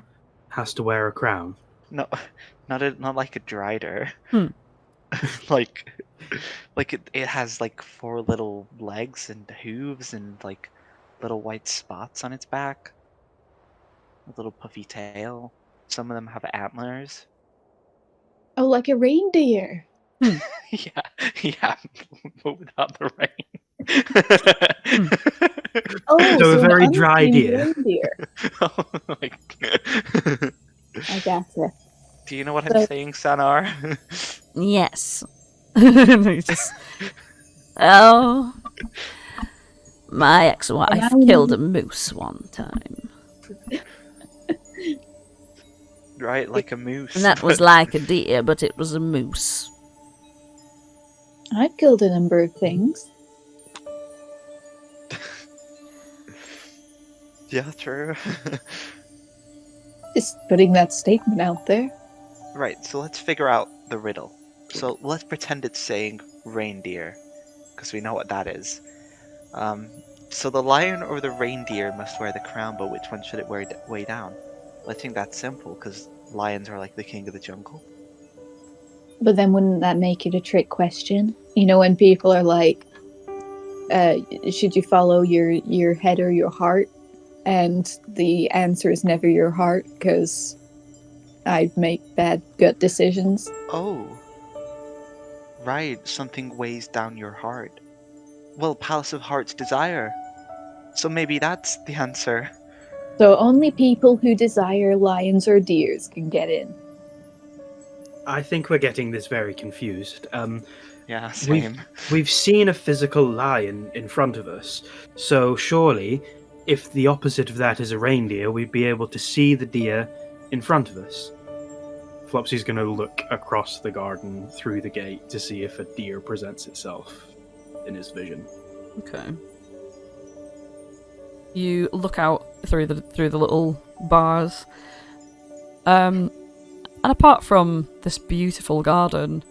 has to wear a crown. No, not like a drider. Hmm. like it has like 4 little legs and hooves and like little white spots on its back. A little puffy tail. Some of them have antlers. Oh, like a reindeer. yeah, but without the rain. Oh, So a an very dry untamed deer. reindeer. Oh my God. I gotcha. Do you know what So- I'm saying, Sanar? Yes. It's just, Oh. My ex-wife And I- killed a moose one time. Right, like a moose. And that was but- like a deer, but it was a moose. I've killed a number of things. Yeah, true. Just putting that statement out there. Right, so let's figure out the riddle. So let's pretend it's saying reindeer, because we know what that is. So the lion or the reindeer must wear the crown, but which one should it weigh down? Well, I think that's simple, because lions are like the king of the jungle. But then wouldn't that make it a trick question? You know, when people are like, should you follow your head or your heart? And the answer is never your heart, because I make bad gut decisions. Oh. Right, something weighs down your heart. Well, Palace of Heart's Desire. So maybe that's the answer. So only people who desire lions or deers can get in. I think we're getting this very confused. Yeah, same. We've seen a physical lion in front of us, so surely, if the opposite of that is a reindeer, we'd be able to see the deer in front of us. Flopsy's going to look across the garden through the gate to see if a deer presents itself in his vision. okay. You look out through the little bars. And apart from this beautiful garden,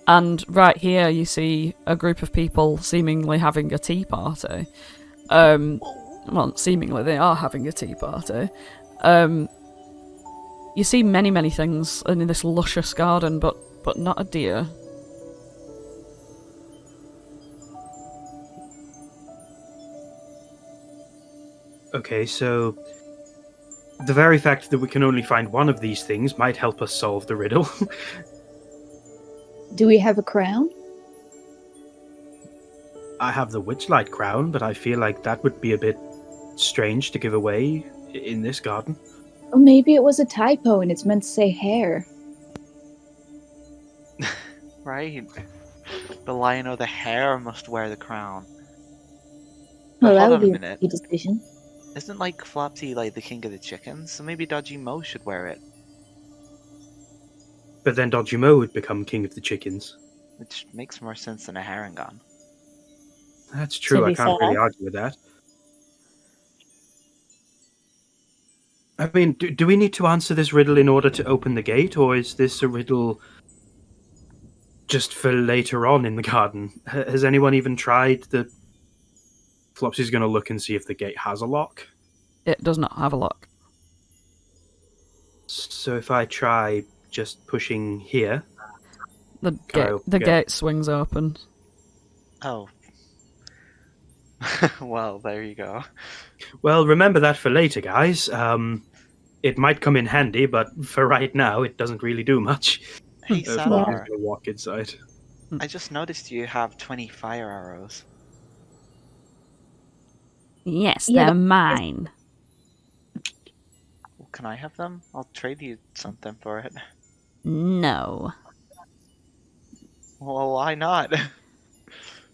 and right here you see a group of people seemingly having a tea party. Well, seemingly they are having a tea party. You see many, many things in this luscious garden, but not a deer. Okay, so the very fact that we can only find one of these things might help us solve the riddle. Do we have a crown? I have the Witchlight crown, but I feel like that would be a bit strange to give away in this garden. Or maybe it was a typo and it's meant to say hair. Right. The lion or the hare must wear the crown. Well, But that hold would on a be minute. a decision. Isn't like Flopsy like the king of the chickens? So maybe Dodgy Mo should wear it. But then Dodgy Mo would become king of the chickens. Which makes more sense than a Harengon. That's true. I be can't really fair. argue with that. I mean, do we need to answer this riddle in order to open the gate, or is this a riddle just for later on in the garden? Has anyone even tried the... Flopsy's going to look and see if the gate has a lock. It does not have a lock. So if I try just pushing here... The Go. gate swings open. Oh. Well, there you go. Well, remember that for later, guys. It might come in handy, but for right now, it doesn't really do much. Hey, Flopsy's Sadar, going to walk inside. I just noticed you have 20 fire arrows. Yes, Yeah, they're mine. Well, can I have them? I'll trade you something for it. No, Well, why not?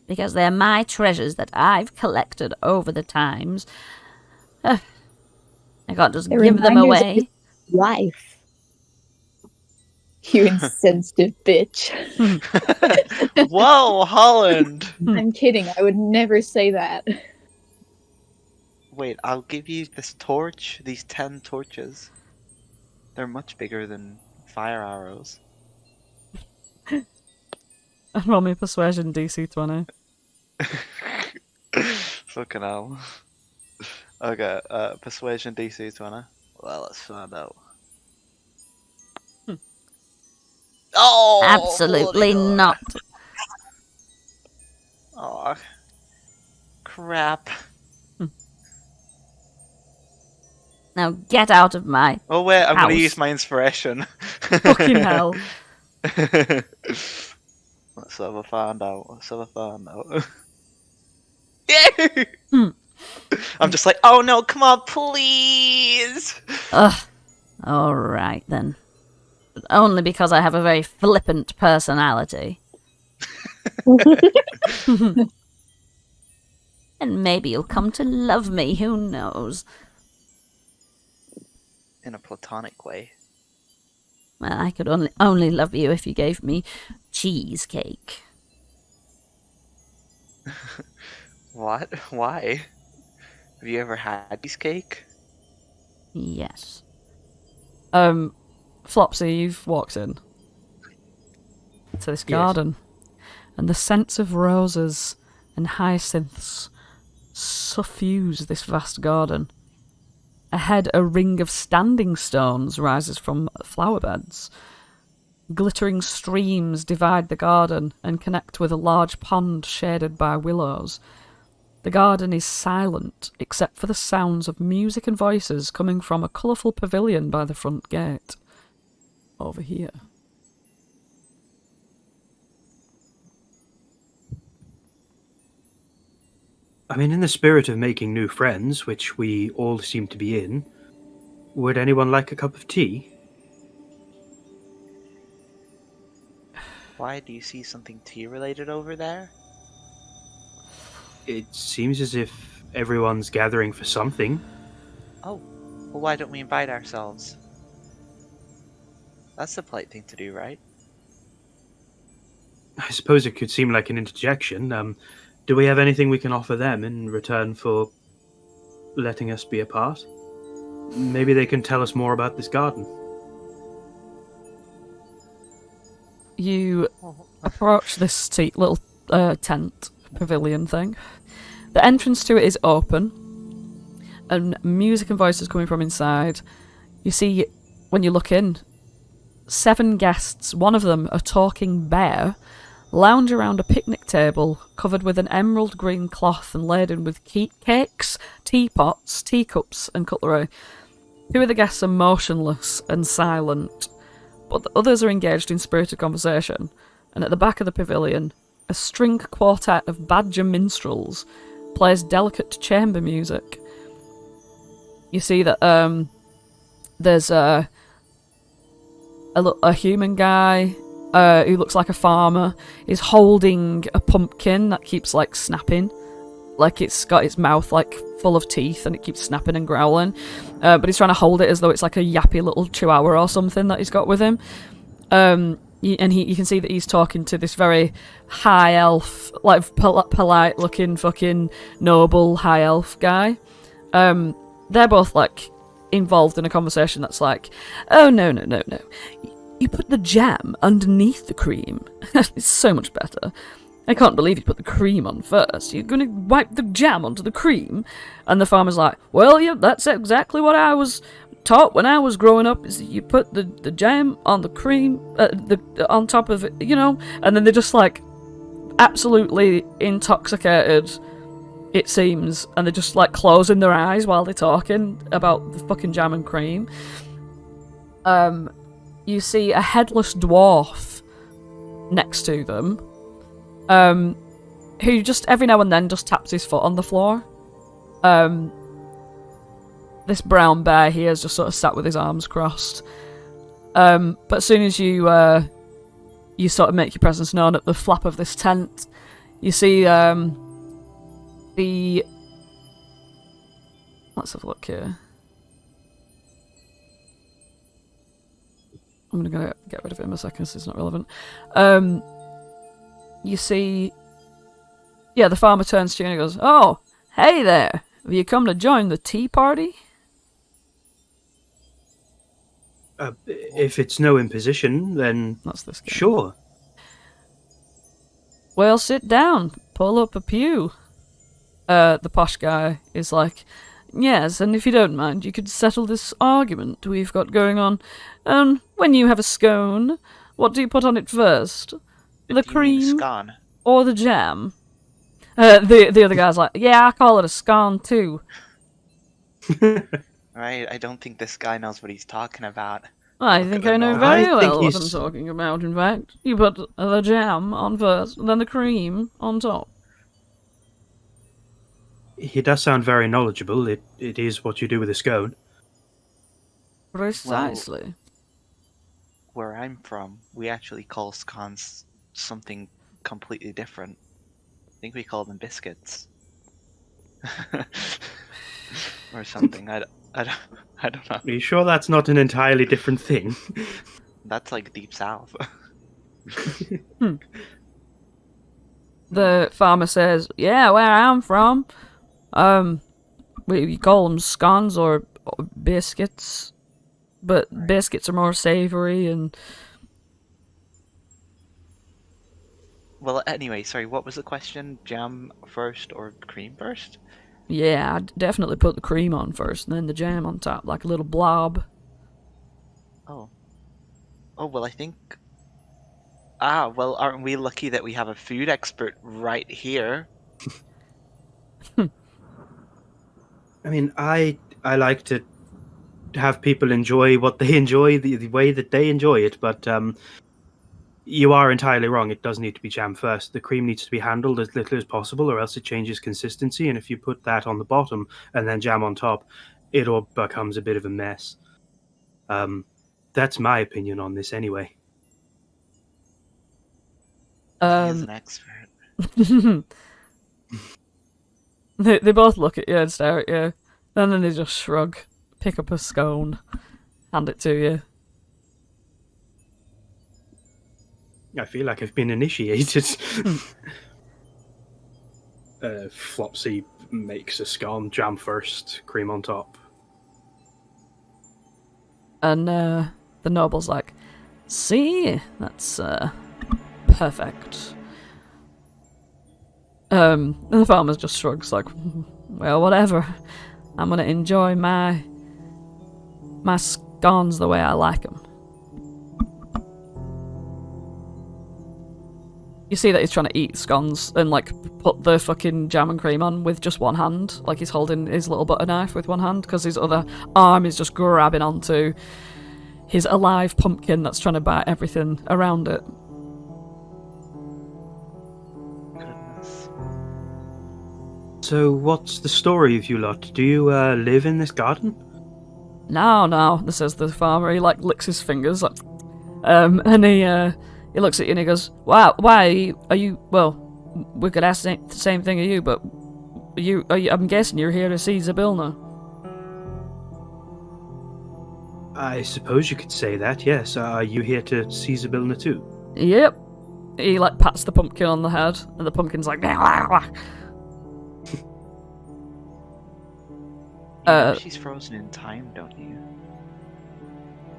because they're my treasures that I've collected over the times. I can't just They're give them reminders of away. Life. You insensitive bitch. Whoa, Holland! I'm kidding. I would never say that. Wait, I'll give you this torch, these 10 torches. They're much bigger than fire arrows. Roll me persuasion DC 20. Fucking hell. Okay, persuasion DC 20. Well, let's find out. Oh! Absolutely bloody hell. not. Oh, crap. Now get out of my... Oh wait, I'm gonna House. use my inspiration. Fucking hell. Let's have a find out. Let's have a find out. Yeah! I'm just like, oh no, come on, please! Ugh. All right, then. But only because I have a very flippant personality. And maybe you'll come to love me, who knows? In a platonic way. Well, I could only love you if you gave me cheesecake. What? Why? Have you ever had cheesecake? Yes. Flopsy, you've walked in to this garden, and the scents of roses and hyacinths suffuse this vast garden. Ahead, a ring of standing stones rises from flower beds. Glittering streams divide the garden and connect with a large pond shaded by willows. The garden is silent, except for the sounds of music and voices coming from a colourful pavilion by the front gate. Over here. I mean, in the spirit of making new friends, which we all seem to be in, would anyone like a cup of tea? Why, do you see something tea related over there? It seems as if everyone's gathering for something. Oh, well, why don't we invite ourselves? That's the polite thing to do, right? I suppose it could seem like an interjection. Do we have anything we can offer them in return for letting us be a part? Maybe they can tell us more about this garden. You approach this little tent pavilion thing. The entrance to it is open, and music and voices coming from inside. You see, when you look in, 7 guests, one of them a talking bear, lounge around a picnic table covered with an emerald green cloth and laden with cakes, teapots, teacups, and cutlery. 2 of the guests are motionless and silent, but the others are engaged in spirited conversation, and at the back of the pavilion, a string quartet of badger minstrels plays delicate chamber music. You see that there's a human guy who looks like a farmer is holding a pumpkin that keeps like snapping, like it's got its mouth like full of teeth and it keeps snapping and growling, but he's trying to hold it as though it's like a yappy little chihuahua or something that he's got with him. you can see that he's talking to this very high elf, like polite looking fucking noble high elf guy. They're both like involved in a conversation that's like, oh no. You put the jam underneath the cream. It's so much better. I can't believe you put the cream on first. You're gonna wipe the jam onto the cream? And the farmer's like, well, yeah, that's exactly what I was taught when I was growing up, is you put the jam on the cream, on top of it, you know? And then they're just like absolutely intoxicated, it seems, and they're just like closing their eyes while they're talking about the fucking jam and cream. You see a headless dwarf next to them, who just every now and then just taps his foot on the floor. This brown bear here is just sort of sat with his arms crossed. But as soon as you sort of make your presence known at the flap of this tent, you see the... Let's have a look here. I'm gonna get rid of it in a second, so it's not relevant. You see... Yeah, the farmer turns to you and he goes, oh, hey there! Have you come to join the tea party? If it's no imposition, then That's this guy. sure. Well, sit down. Pull up a pew. The posh guy is like, yes, and if you don't mind, you could settle this argument we've got going on. When you have a scone, what do you put on it first? The Do you mean cream scone? or the jam? The other guy's like, yeah, I call it a scone too. Right, I don't think this guy knows what he's talking about. I Look think at the I know nose. very I think well what I'm he's- talking about, in fact. You put the jam on first, then the cream on top. He does sound very knowledgeable. It is what you do with a scone. Precisely. Where I'm from, we actually call scones something completely different. I think we call them biscuits. Or something. I don't know. Are you sure that's not an entirely different thing? That's like deep south. The farmer says, yeah, where I'm from, we call them scones or biscuits, but biscuits are more savoury and... Well, anyway, sorry, what was the question? Jam first or cream first? Yeah, I'd definitely put the cream on first and then the jam on top, like a little blob. Oh. Oh, well, I think... Ah, well, aren't we lucky that we have a food expert right here? I mean, I like to have people enjoy what they enjoy the way that they enjoy it, but you are entirely wrong. It does need to be jam first. The cream needs to be handled as little as possible, or else it changes consistency. And if you put that on the bottom and then jam on top, it all becomes a bit of a mess. That's my opinion on this, anyway. He is an expert. They both look at you and stare at you, and then they just shrug, pick up a scone, hand it to you. I feel like I've been initiated. Flopsy makes a scone, jam first, cream on top. And the noble's like, see, that's perfect. And the farmer just shrugs like, well, whatever. I'm gonna enjoy my scones the way I like them. You see that he's trying to eat scones and like put the fucking jam and cream on with just one hand, like he's holding his little butter knife with one hand because his other arm is just grabbing onto his alive pumpkin that's trying to bite everything around it. Goodness. So, what's the story of you lot? Do you live in this garden? No, says the farmer. He like licks his fingers, like, and he looks at you and he goes, "Wow, why are you? Well, we could ask the same thing of you, but I'm guessing you're here to see Zabilna." I suppose you could say that, yes. Are you here to see Zybilna too? Yep. He like pats the pumpkin on the head, and the pumpkin's like. You know she's frozen in time, don't you?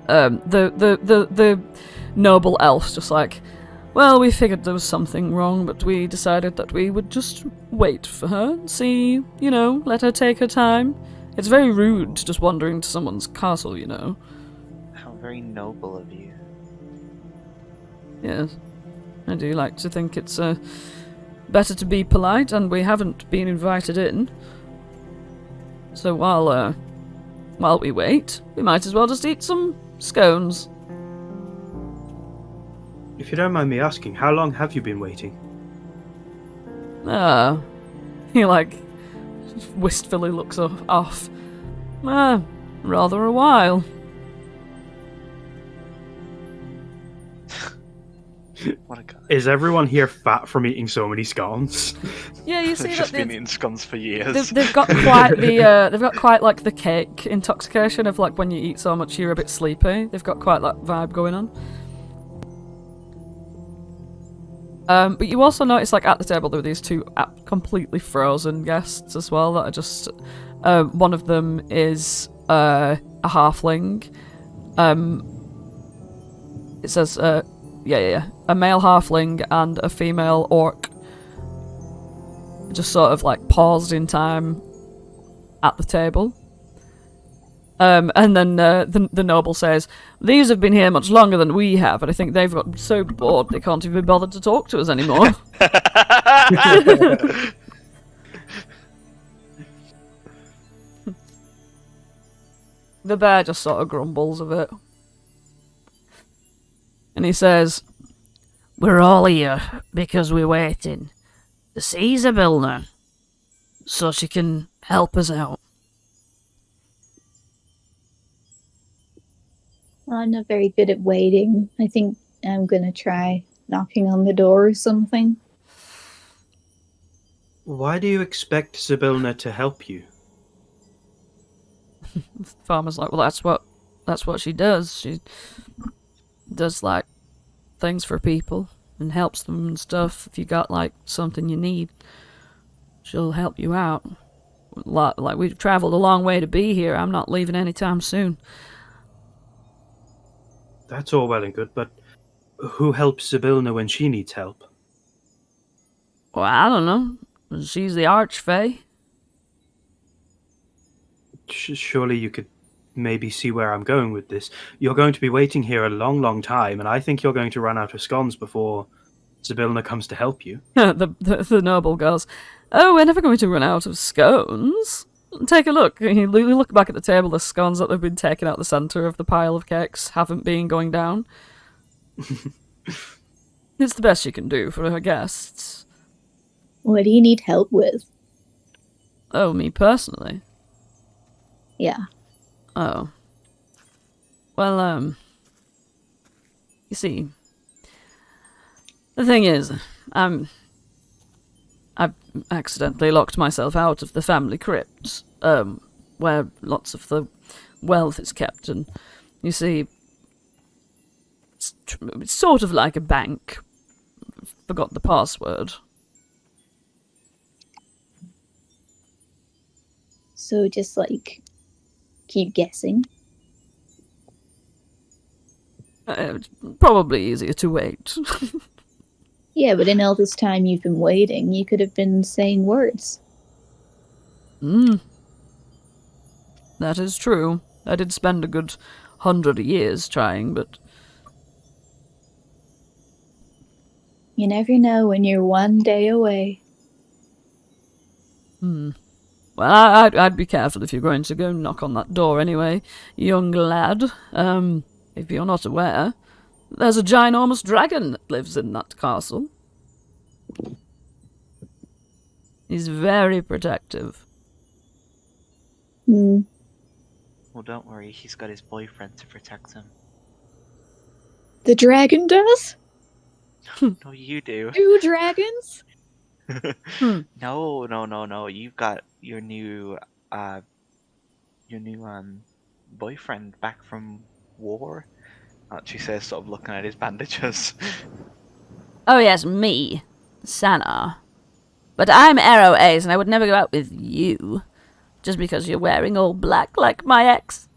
The noble elf's just like, well, we figured there was something wrong, but we decided that we would just wait for her and see, you know, let her take her time. It's very rude to just wander into someone's castle, you know. How very noble of you. Yes, I do like to think it's better to be polite, and we haven't been invited in. So while we wait, we might as well just eat some scones. If you don't mind me asking, how long have you been waiting? He like wistfully looks off. Rather a while. What a guy. Is everyone here fat from eating so many scones? Yeah, you see They've that just been eating scones for years. they've got quite the they've got quite like the cake intoxication of like when you eat so much you're a bit sleepy. They've got quite that vibe going on. But you also notice like at the table there were these two completely frozen guests as well that are just one of them is a halfling. It says a male halfling and a female orc. Just sort of like paused in time at the table. And then the noble says, "These have been here much longer than we have, and I think they've got so bored they can't even bother to talk to us anymore." The bear just sort of grumbles a bit. And he says, We're all here because we're waiting to see Zybilna so she can help us out. I'm not very good at waiting. I think I'm gonna try knocking on the door or something. Why do you expect Zybilna to help you? the farmer's like, "Well, that's what she does. She does like things for people and helps them and stuff. If you got like something you need, she'll help you out. Like we've traveled a long way to be here. I'm not leaving anytime soon." That's all well and good, but who helps Zybilna when she needs help? Well, I don't know. She's the Archfey. Surely you could maybe see where I'm going with this. You're going to be waiting here a long, long time, and I think you're going to run out of scones before Zybilna comes to help you. the noble goes, "Oh, we're never going to run out of scones. Take a look." You look back at the table. The scones that have been taken out the centre of the pile of cakes haven't been going down. It's the best she can do for her guests. What do you need help with? Oh, me personally? Yeah. Oh. Well, you see, the thing is, I've accidentally locked myself out of the family crypt, where lots of the wealth is kept, and you see, it's sort of like a bank. Forgot the password. So just like keep guessing. It's probably easier to wait. Yeah, but in all this time you've been waiting, you could have been saying words. That is true. I did spend a good 100 years trying, but You never know when you're one day away. well, I'd be careful if you're going to go knock on that door anyway, young lad. If you're not aware, there's a ginormous dragon that lives in that castle. He's very protective. Hmm. Well, don't worry, he's got his boyfriend to protect him. The dragon does? No, you do. 2 dragons? No. You've got your new boyfriend back from war? Archie says, sort of looking at his bandages. Oh yes, me. Sana. But I'm Arrow Ace, and I would never go out with you. Just because you're wearing all black like my ex.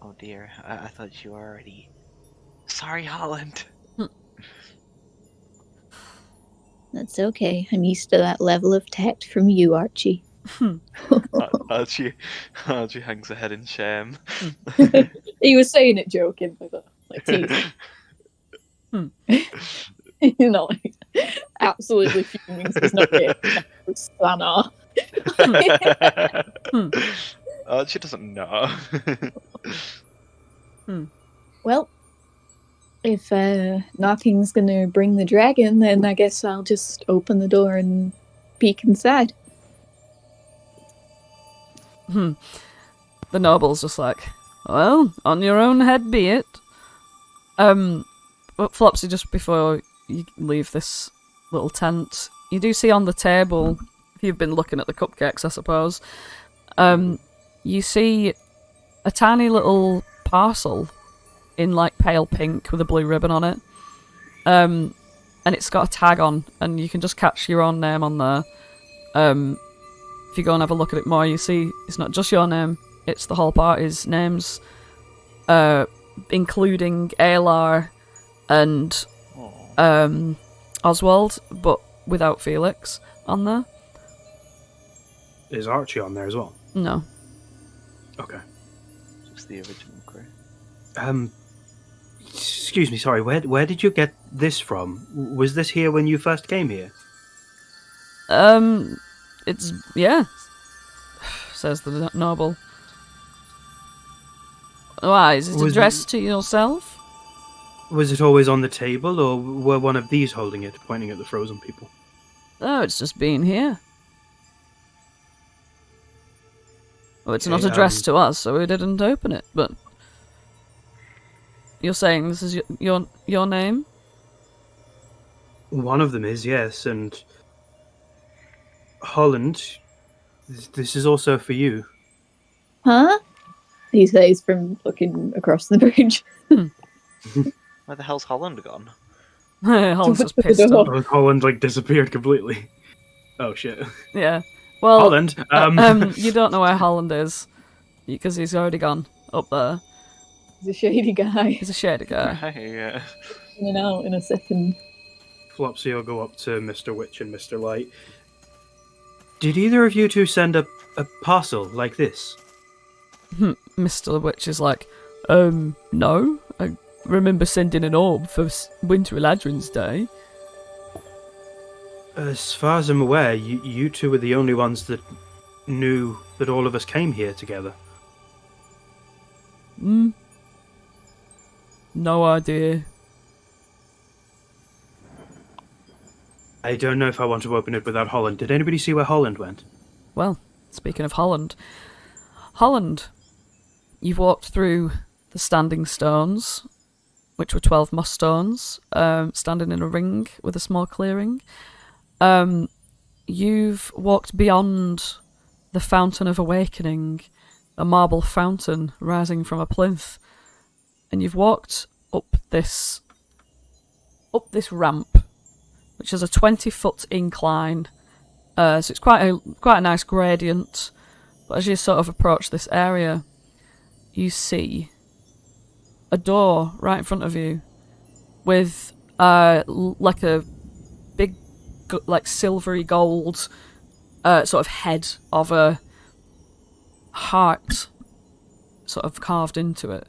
Oh dear, I thought you were already... Sorry, Holland. That's okay. I'm used to that level of tact from you, Archie. Archie hangs her head in shame. He was saying it joking, like teasing. You know, like, absolutely fuming. He's not getting Sana. Archie doesn't know. Well, if knocking's gonna bring the dragon, then I guess I'll just open the door and peek inside. The noble's just like, well, on your own head be it. But Flopsy, just before you leave this little tent, you do see on the table, if you've been looking at the cupcakes, I suppose, you see a tiny little parcel in like pale pink with a blue ribbon on it. And it's got a tag on, and you can just catch your own name on there. If you go and have a look at it more, you see it's not just your name, it's the whole party's names, including Alar and Oswald, but without Felix on there. Is Archie on there as well? No. Okay. Just the original crew. Excuse me, sorry, where did you get this from? Was this here when you first came here? It's, yeah, says the noble. Why, is it addressed to yourself? Was it always on the table, or were one of these holding it, pointing at the frozen people? Oh, it's just been here. Well, it's not Okay, addressed to us, so we didn't open it, but... You're saying this is your name? One of them is, yes, and... Holland, this is also for you. Huh? He says from looking across the bridge. Where the hell's Holland gone? Holland's just pissed off. Oh, Holland, disappeared completely. Oh, shit. Yeah. Well, Holland, you don't know where Holland is, because he's already gone up there. He's a shady guy. He's a shady guy. Yeah. In and out in a second. Flopsy will go up to Mr. Witch and Mr. Light. Did either of you two send a parcel like this? Mr. Witch is like, no. I remember sending an orb for Winter Eladrin's Day. As far as I'm aware, you two were the only ones that knew that all of us came here together. No idea. I don't know if I want to open it without Holland. Did anybody see where Holland went? Well, speaking of Holland. Holland, you've walked through the standing stones, which were 12 moss stones, standing in a ring with a small clearing. You've walked beyond the Fountain of Awakening, a marble fountain rising from a plinth, and you've walked up this ramp, which is a 20-foot incline. So it's quite a nice gradient. But as you sort of approach this area, you see a door right in front of you, with like a big, like silvery gold sort of head of a heart, sort of carved into it.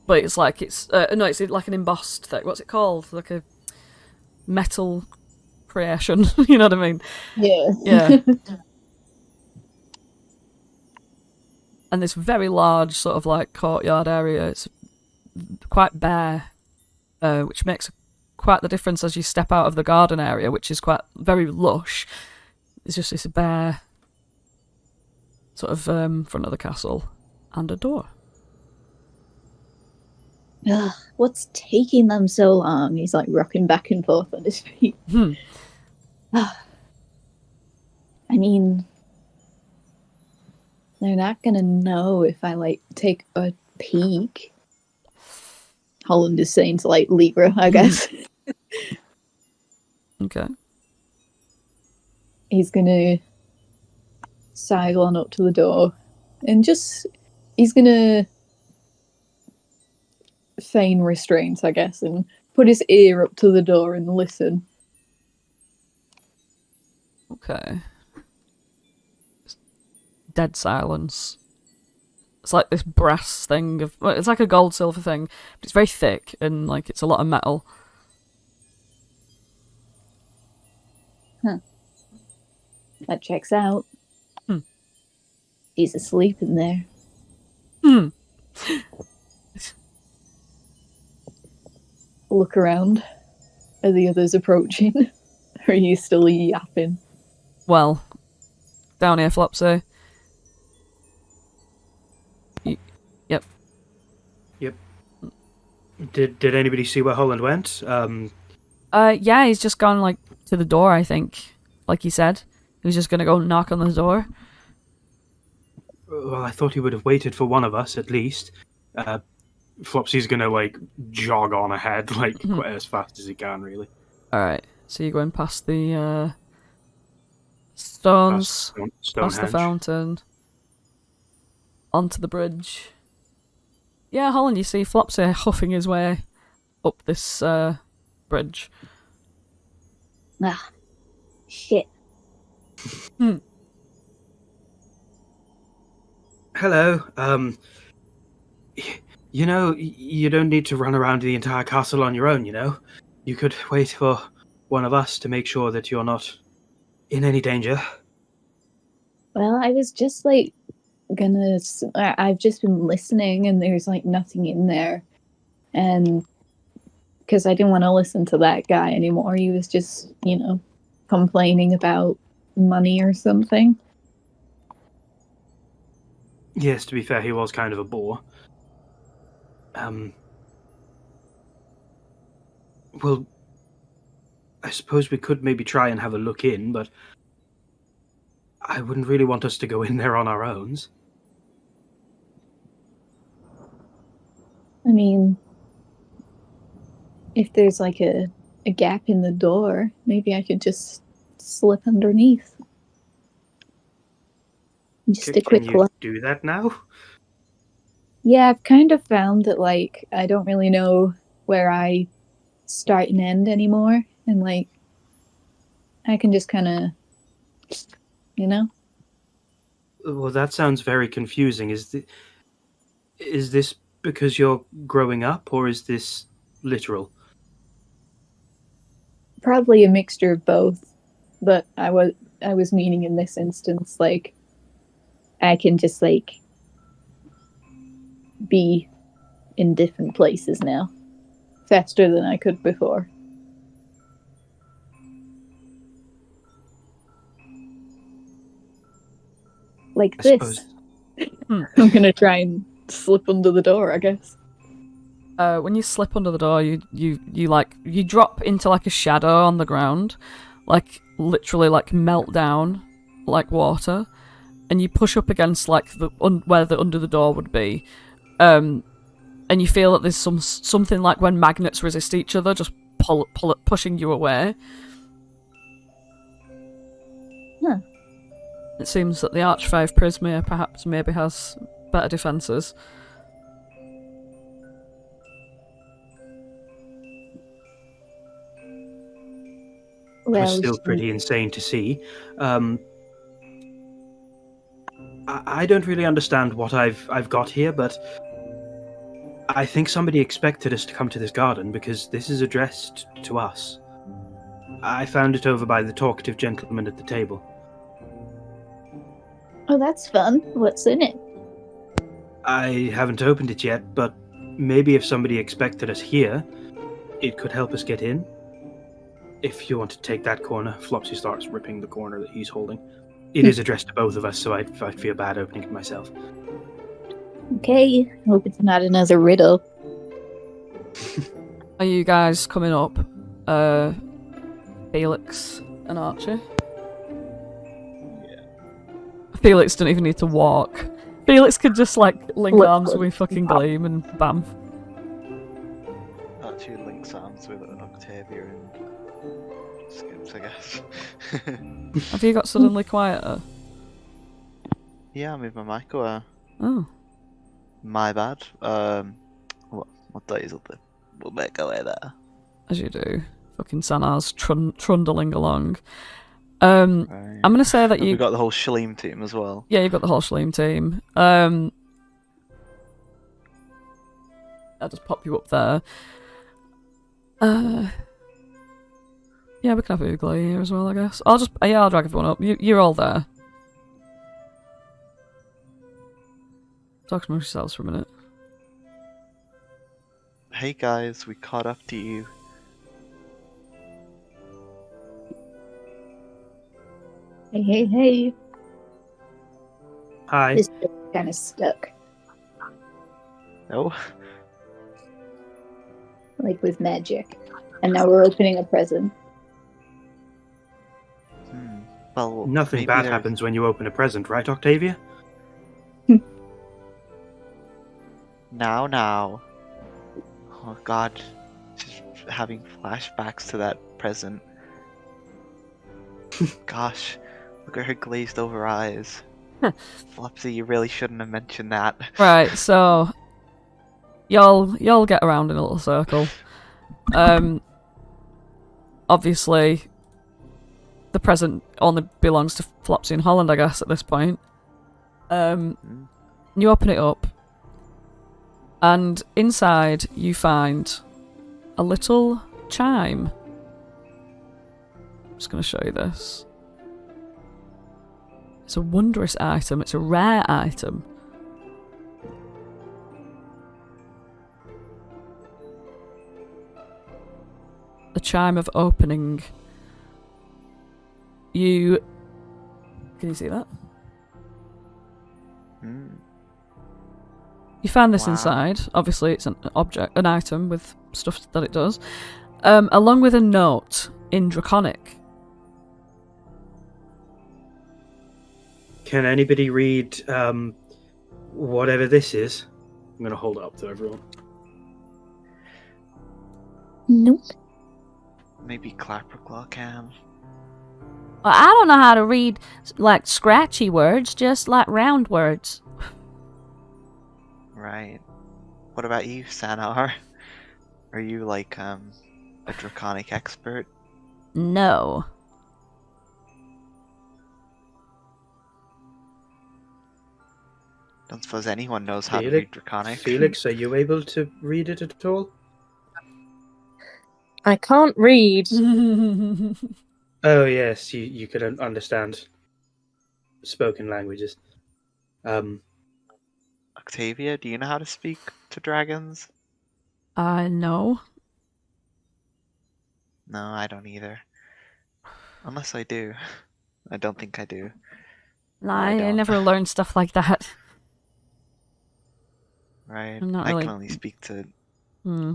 But it's like it's like an embossed thing. What's it called? Like a metal creation. You know what I mean? Yeah. Yeah. And this very large sort of like courtyard area. It's quite bare, which makes quite the difference as you step out of the garden area, which is quite very lush. It's just this bare sort of front of the castle and a door. Ugh, what's taking them so long? He's like rocking back and forth on his feet. I mean, They're not gonna know if I, like, take a peek. Holland is saying to, like, Lyra, I guess. Okay. He's gonna sidle on up to the door and he's gonna feign restraint, I guess, and put his ear up to the door and listen. Okay. Dead silence. It's like this brass thing of... Well, it's like a gold silver thing, but it's very thick and like it's a lot of metal. That checks out. Hmm. He's asleep in there. Look around. Are the others approaching? Or are you still yapping? Well, down here, Flopsy. Yep. Yep. Did anybody see where Holland went? Yeah, he's just gone, like, to the door, I think. Like he said. He was just gonna go knock on the door. Well, I thought he would have waited for one of us, at least. Flopsy's gonna, like, jog on ahead, like, quite as fast as he can, really. Alright, so you're going past the, stones, past the fountain, onto the bridge. Yeah, Holland, you see Flopsy huffing his way up this, bridge. Ah, shit. Hello. You know, you don't need to run around the entire castle on your own, you know? You could wait for one of us to make sure that you're not in any danger. Well, I was just, like, I've just been listening and there's, like, nothing in there. And... because I didn't want to listen to that guy anymore. He was just, you know, complaining about money or something. Yes, to be fair, he was kind of a bore. Well, I suppose we could maybe try and have a look in, but I wouldn't really want us to go in there on our own. I mean, if there's like a gap in the door, maybe I could just slip underneath. Just a quick Can you look. do that now? Yeah, I've kind of found that, like, I don't really know where I start and end anymore. And, like, I can just kind of, you know? Well, that sounds very confusing. Is this because you're growing up, or is this literal? Probably a mixture of both. But I was meaning in this instance, like, I can just, like, be in different places now. Faster than I could before. Like I this. suppose. I'm gonna try and slip under the door, I guess. When you slip under the door, you drop into like a shadow on the ground, like literally like melt down like water, and you push up against like where the under the door would be, and you feel that there's something like when magnets resist each other, just pushing you away. Huh. It seems that the Arch 5 Prismia perhaps maybe has better defences. It was Well, still pretty insane to see. I don't really understand what I've got here, but I think somebody expected us to come to this garden because this is addressed to us. I found it over by the talkative gentleman at the table. oh, that's fun. What's in it? I haven't opened it yet, but maybe if somebody expected us here, it could help us get in. If you want to take that corner, Flopsy starts ripping the corner that he's holding. It is addressed to both of us, so I'd feel bad opening it myself. Okay, hope it's not another riddle. Are you guys coming up? Felix and Archie? Yeah. Felix didn't even need to walk. Felix could just like link Flip, arms flip. with fucking Gleam and bam. Archie links arms with Octavia and skips, I guess. Have you got suddenly quieter? Yeah, I moved my mic away. Oh. My bad. What day is it? We'll make our way there. As you do. Fucking Sanar's trundling along. I'm Right. going to say that And you... we got the whole Shaleem team as well. Yeah, you've got the whole Shaleem team. I'll just pop you up there. Yeah, we can have Oogly here as well, I guess. I'll drag everyone up. You're all there. Talk amongst yourselves for a minute. Hey guys, we caught up to you. Hey. Hi. This is kind of stuck, No? like with magic. And now we're opening a present. Well, Nothing maybe bad there- happens when you open a present, right, Octavia? Now. Oh god. Just having flashbacks to that present. Gosh. Look at her glazed over eyes. Flopsy, you really shouldn't have mentioned that. Right, so... Y'all get around in a little circle. Obviously, the present only belongs to Flopsy and Holland, I guess, at this point. You open it up, and inside you find a little chime. I'm just going to show you this. It's a wondrous item. It's a rare item. The chime of opening. Can you see that? You find this Wow. inside. Obviously, it's an item with stuff that it does, along with a note in Draconic. Can anybody read whatever this is? I'm going to hold it up to everyone. Nope. Maybe Clapperclaw can. Well, I don't know how to read like scratchy words, just like round words. Right. What about you, Sanar? Are you like a draconic expert? No. Don't suppose anyone knows how to Felix- read draconic. Felix, are you able to read it at all? I can't read. Oh yes, you could understand spoken languages. Octavia, do you know how to speak to dragons? No. No, I don't either. Unless I do. I don't think I do. I don't. never learned stuff like that. Right. I'm not I really- can only speak to... Hmm.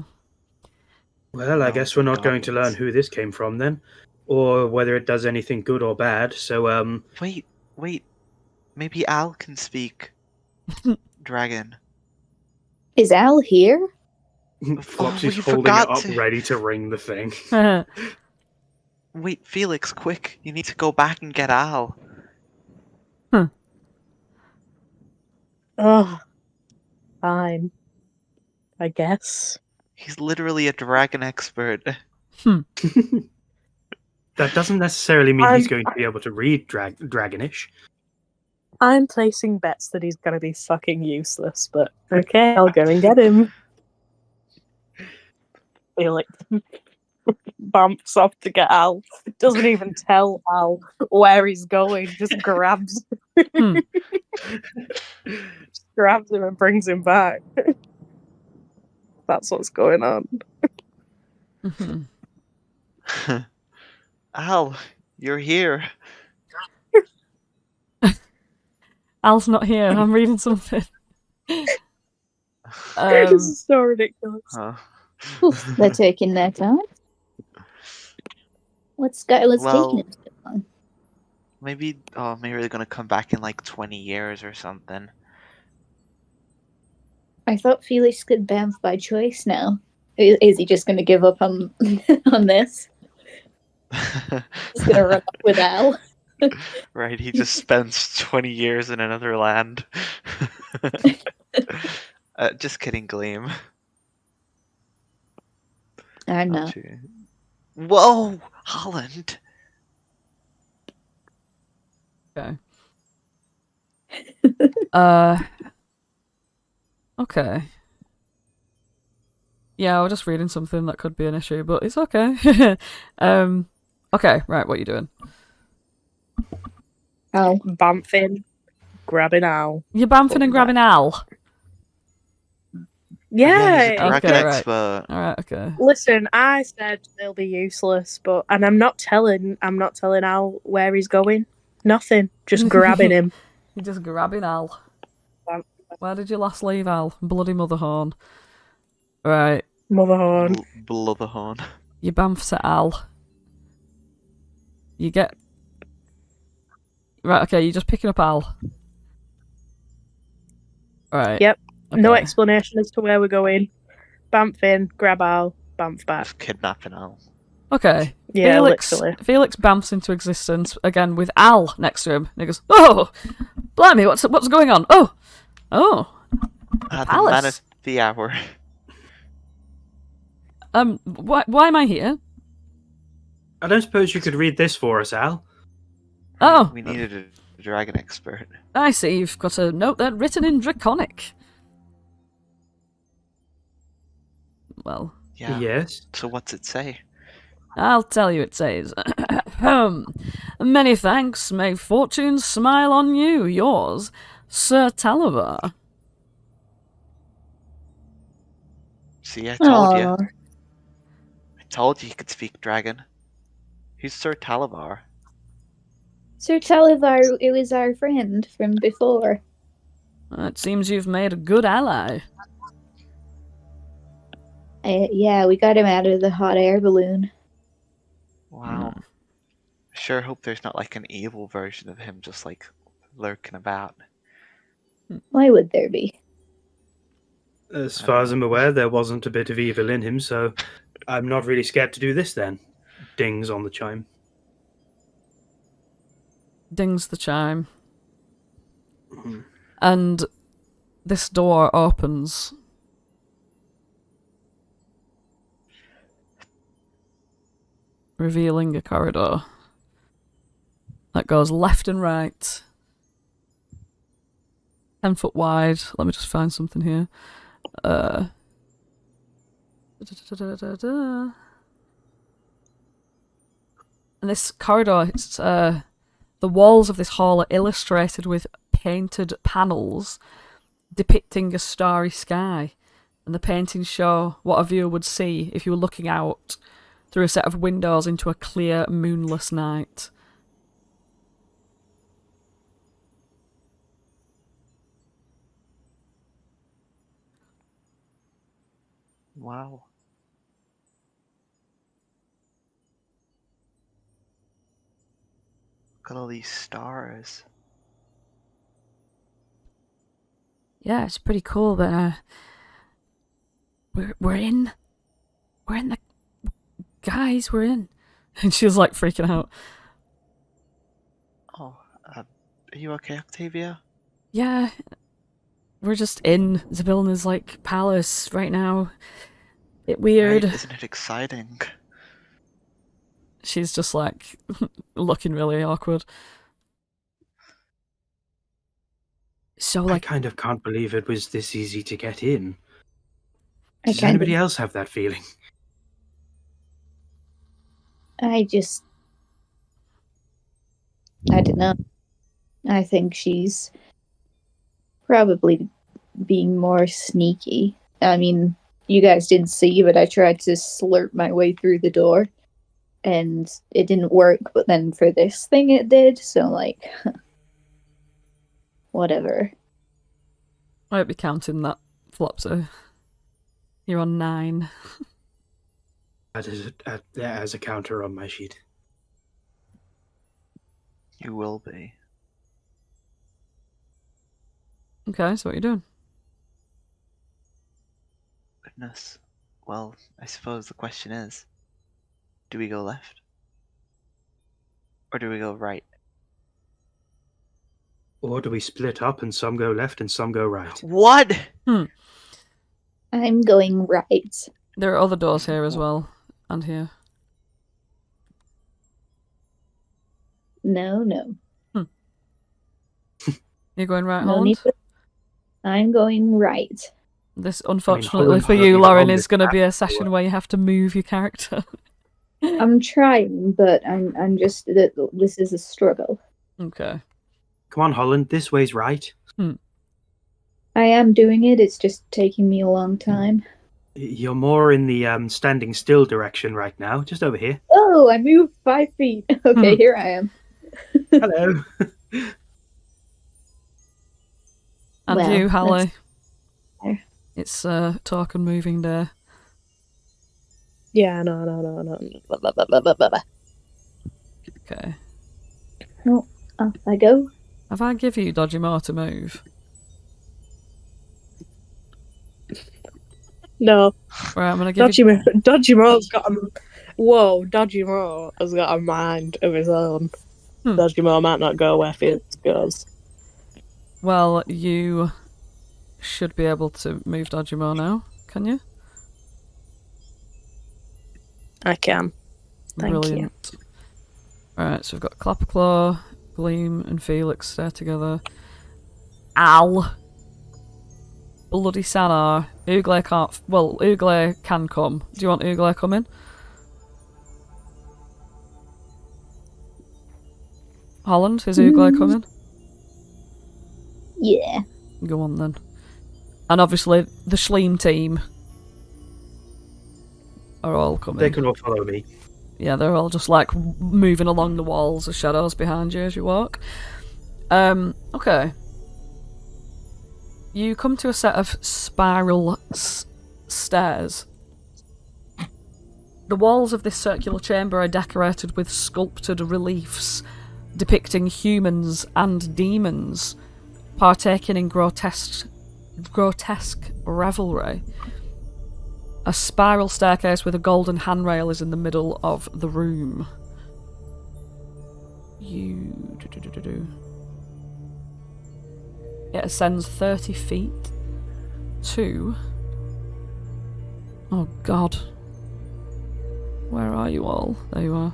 Well, I No, guess we're not going to learn goblins. who this came from then, or whether it does anything good or bad. So, Wait. Maybe Al can speak dragon. Is Al here? Flopsy's you holding it forgot up, to- ready to ring the thing. Wait, Felix, quick! You need to go back and get Al. Ugh. Fine. I guess. He's literally a dragon expert. That doesn't necessarily mean he's I'm- going to be able to read dragonish. I'm placing bets that he's gonna be fucking useless, but okay, I'll go and get him. Felix bumps off to get Al. Doesn't even tell Al where he's going, just grabs grabs him and brings him back. That's what's going on. Mhm. Al, you're here. Al's not here. I'm reading something. This is so ridiculous. Huh. Oof, they're taking their time. What's taking Well- it so long? Maybe they're gonna come back in like 20 years or something. I thought Felix could bamf by choice now. Is he just going to give up on on this? He's going to run off with Al. Right, he just spends 20 years in another land. Just kidding, Gleam. I'm not. Archie. Whoa! Holland! Okay. Okay. Yeah, I was just reading something that could be an issue, but it's okay. Okay, right, what are you doing? Al. Bamfing, grabbing Al. You're bamfing and grabbing Al. Yeah. He's a dragon Okay, right. expert. Alright, okay. Listen, I said they'll be useless, and I'm not telling Al where he's going. Nothing. Just grabbing him. You're just grabbing Al. Bam- Where did you last leave Al? Bloody Motherhorn. Right, Motherhorn. Blutherhorn. you bamfs at Al. You get... Right, okay, you're just picking up Al. Right. Yep. Okay. No explanation as to where we're going. Bamf in, grab Al, bamf back. Just kidnapping Al. Okay. Yeah, literally. Felix bamfs into existence again with Al next to him. And he goes, "Oh, blimey, what's going on? Oh, The man palace. of the hour. Why am I here? I don't suppose you could read this for us, Al? Oh, We needed a dragon expert. I see. You've got a note there written in Draconic. Well, Yeah. Yes. So what's it say? I'll tell you. It says, "Many thanks. May fortune smile on you. Yours, Sir Talavar." See, I told you. Aw. I told you could speak dragon. Who's Sir Talavar? Sir Talivar, it was our friend from before. It seems you've made a good ally. Yeah, we got him out of the hot air balloon. Wow. Sure hope there's not like an evil version of him just like lurking about. Why would there be? As far as I'm aware, there wasn't a bit of evil in him, so I'm not really scared to do this then. Dings on the chime. Dings the chime. Mhm. And this door opens. Revealing a corridor that goes left and right. 10 foot wide. Let me just find something here. And this corridor, it's the walls of this hall are illustrated with painted panels depicting a starry sky. And the paintings show what a viewer would see if you were looking out through a set of windows into a clear, moonless night. Wow. Look at all these stars. Yeah, it's pretty cool, but we're in the guys, we're in. And she was like freaking out. Oh, are you okay, Octavia? Yeah, we're just in Zabilna's like palace right now. Bit weird. Right, isn't it exciting? She's just like looking really awkward. So I like, kind of can't believe it was this easy to get in. I Does kind anybody of, else have that feeling? I don't know. I think she's probably being more sneaky. I mean, you guys didn't see, but I tried to slurp my way through the door, and it didn't work. But then for this thing, it did. So like, whatever. I won't be counting that, Flopsy. You're on 9. That is as a counter on my sheet. You will be. Okay, so what are you doing? Goodness. Well, I suppose the question is, do we go left? Or do we go right? Or do we split up and some go left and some go right? What? I'm going right. There are other doors here as well, and here. No, no. You're going right, No Holland? need to... I'm going right. This, unfortunately Holland for hasn't you, even Lauren, on is this going to map be a before. session where you have to move your character. I'm trying, but I'm just... This is a struggle. Okay. Come on, Holland, this way's right. I am doing it, it's just taking me a long time. You're more in the standing still direction right now, just over here. Oh, I moved 5 feet. Okay, here I am. Hello. And Well, you, Hallie. there. It's talk and moving day. Yeah, no. Blah, blah, blah, blah, blah, blah. Okay. Off I go. Have I give you Dodgy More to move? No, Right, I'm going to give you... Dodgy More's got a... Whoa, Dodgy More has got a mind of his own. Dodgy More might not go where Felix goes. Well, you should be able to move Dodgy More now, can you? I can. Thank you. Brilliant. Right, so we've got Clapperclaw, Gleam, and Felix there together. Al. Bloody Sanar. Ooglay can't... Well, Ooglay can come. Do you want Ooglay coming? Holland, is Ooglay coming? Yeah. Go on then. And obviously, the Schleem team are all coming. They can all follow me. Yeah, they're all just like moving along the walls of shadows behind you as you walk. Okay. You come to a set of spiral stairs. The walls of this circular chamber are decorated with sculpted reliefs depicting humans and demons partaking in grotesque revelry. A spiral staircase with a golden handrail is in the middle of the room. It ascends 30 feet to... Oh god. Where are you all? There you are.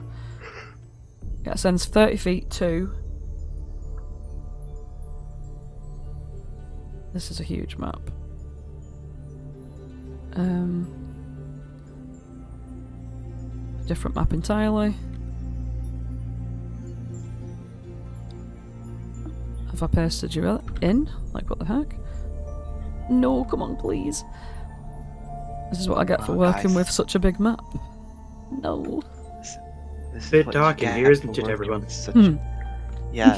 It ascends 30 feet to... This is a huge map. Different map entirely. Have I pasted you in? Like, what the heck? No, come on, please. This is what I get for working guys. with such a big map. No. This is Bit what you dark in get here, isn't for it, working everyone? with such- Yeah,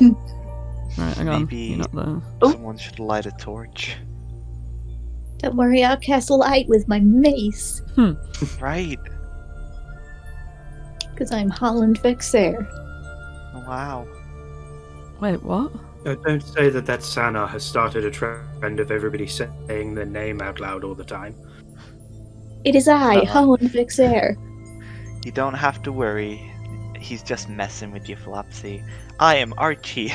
Right, hang on. Maybe- You're not there. someone should light a torch. Don't worry, I'll cast light with my mace. Right. Because I'm Holland Vexer. Wow. Wait, what? Don't say that Sana has started a trend of everybody saying their name out loud all the time. It is I, Uh-uh. Holland Vexer. You don't have to worry. He's just messing with you, Flopsy. I am Archie.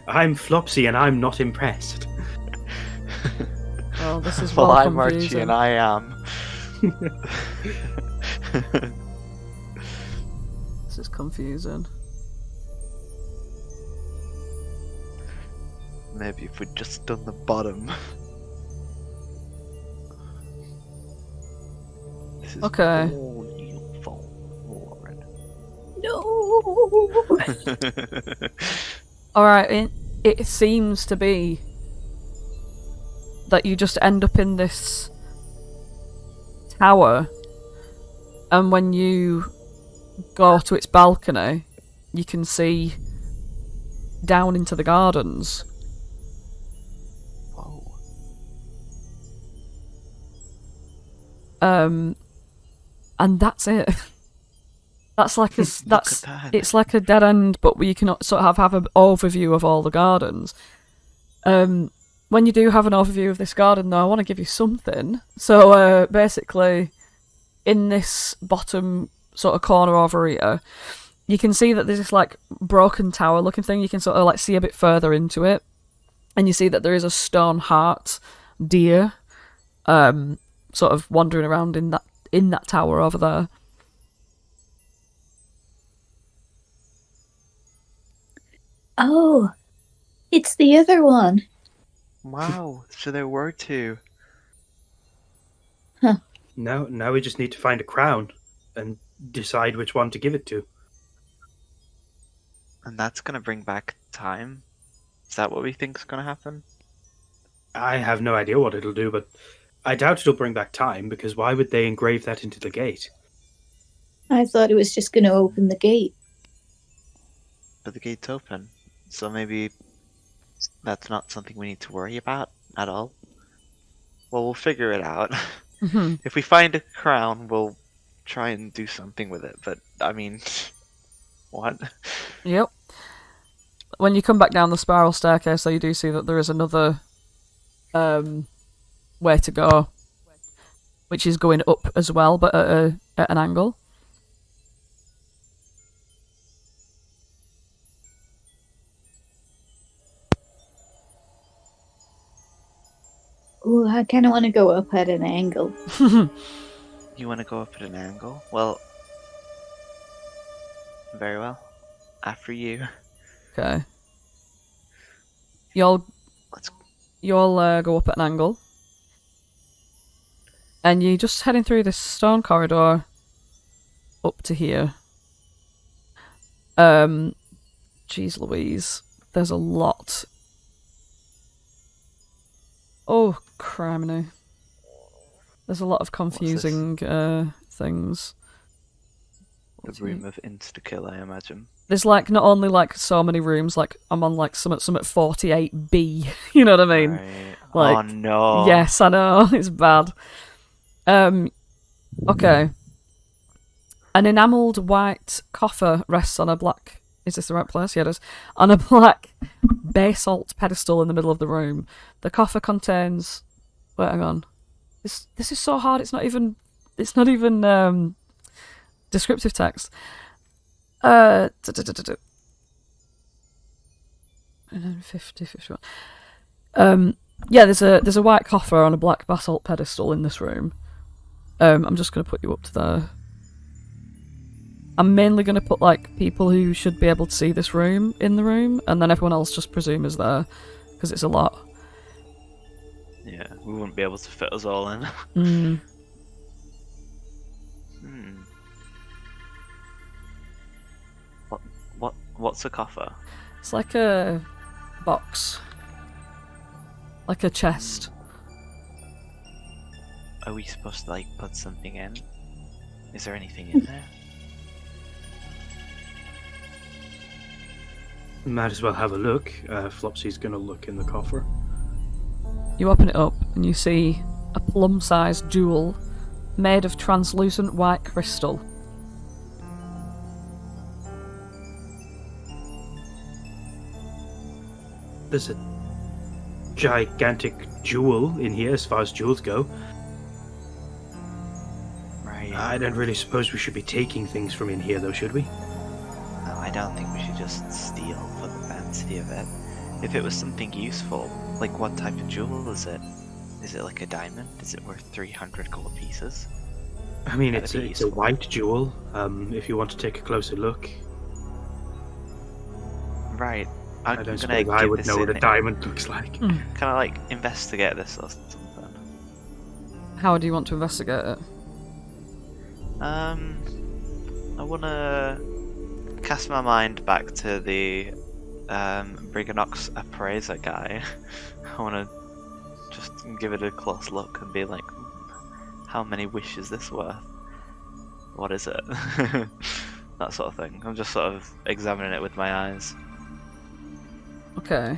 I'm Flopsy and I'm not impressed. Oh, this is Well, well I'm Archie confusing. and I am. This is confusing. Maybe if we'd just done the bottom. This is Okay. all your fault, Lauren. No. Alright, it seems to be that you just end up in this tower, and when you go to its balcony, you can see down into the gardens. Whoa. And that's it. That's like a, that's that. it's like a dead end, but you can sort of have an overview of all the gardens. When when you do have an overview of this garden, though, I want to give you something. So basically, in this bottom sort of corner over here, you can see that there's this like broken tower looking thing. You can sort of like see a bit further into it, and you see that there is a stone heart deer, sort of wandering around in that tower over there. Oh, it's the other one. Wow, so there were two. Now we just need to find a crown and decide which one to give it to. And that's gonna bring back time? Is that what we think's gonna happen? I have no idea what it'll do, but I doubt it'll bring back time, because why would they engrave that into the gate? I thought it was just going to open the gate. But the gate's open, so maybe that's not something we need to worry about at all. Well, we'll figure it out. Mm-hmm. If we find a crown, we'll try and do something with it, but, I mean, what? Yep. When you come back down the spiral staircase, so you do see that there is another way to go, which is going up as well, but at an angle. Ooh, I kind of want to go up at an angle. You want to go up at an angle? Well, very well. After you. Okay. You'll Let's. go up at an angle. And you're just heading through this stone corridor up to here. Jeez Louise. There's a lot. Oh, criminy. There's a lot of confusing things. The room of insta-kill, I imagine. There's like not only like so many rooms, like I'm on like some at 48B. You know what I mean? Right. Like, oh no. Yes, I know. It's bad. Okay. An enamelled white coffer rests on a black... Is this the right place? Yeah, it is. On a black basalt pedestal in the middle of the room. The coffer contains... Wait, hang on. This is so hard. It's not even descriptive text. 51. Yeah, there's a white coffer on a black basalt pedestal in this room. I'm just gonna put you up to there. I'm mainly gonna put like people who should be able to see this room in the room, and then everyone else just presume is there because it's a lot. Yeah, we wouldn't be able to fit us all in. Mm. What's a coffer? It's like a box, like a chest. Are we supposed to like put something in? Is there anything in there? Might as well have a look. Flopsy's gonna look in the coffer. You open it up and you see a plum-sized jewel made of translucent white crystal. There's a gigantic jewel in here as far as jewels go. Right. I don't really suppose we should be taking things from in here though, should we? No, I don't think we should just steal for the fancy of it. If it was something useful, like what type of jewel is it? Is it like a diamond? Is it worth 300 gold pieces? I mean, That'd be it's a useful. white jewel. If you want to take a closer look. Right. I don't suppose I would know what a diamond looks like. Kind of like investigate this or something. How do you want to investigate it? I want to cast my mind back to the Briganox appraiser guy. I want to just give it a close look and be like, how many wishes is this worth? What is it? That sort of thing. I'm just sort of examining it with my eyes. Okay.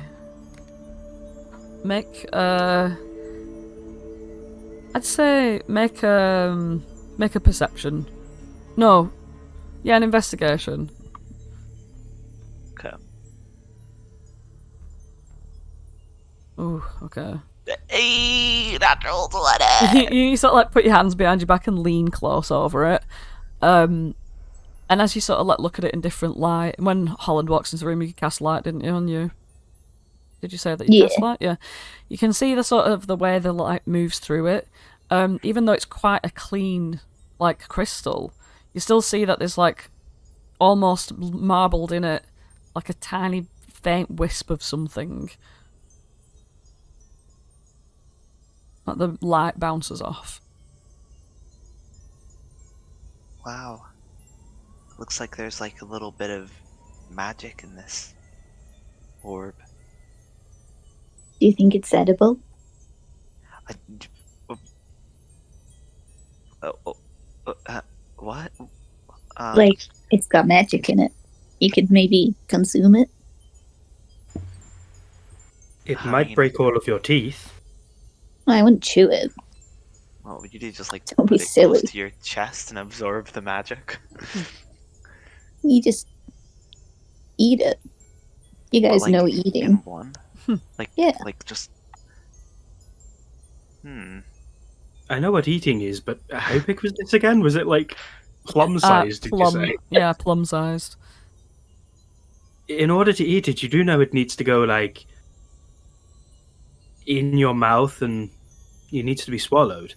Make I'd say make a perception. No. Yeah, an investigation. Okay. Ooh, okay. Hey, natural 20! You sort of like put your hands behind your back and lean close over it. And as you sort of like look at it in different light, when Holland walks into the room, you cast light, didn't you, on you? Did you say that you cast light? Yeah. You can see the sort of the way the light moves through it. Even though it's quite a clean, like, crystal, you still see that there's like almost marbled in it, like a tiny faint wisp of something. Like the light bounces off. Wow. Looks like there's like a little bit of magic in this orb. Do you think it's edible? What? Like, it's got magic in it. You could maybe consume it. It I might mean- break all of your teeth. I wouldn't chew it. What would you do? Just like Don't put be it silly. close to your chest and absorb the magic? You just eat it. You guys Like, know in eating. one? Like, Yeah. like just... I know what eating is, but how big was this again? Was it like plum-sized, did you say? Yeah, plum-sized. In order to eat it, you do know it needs to go, like, in your mouth and it needs to be swallowed.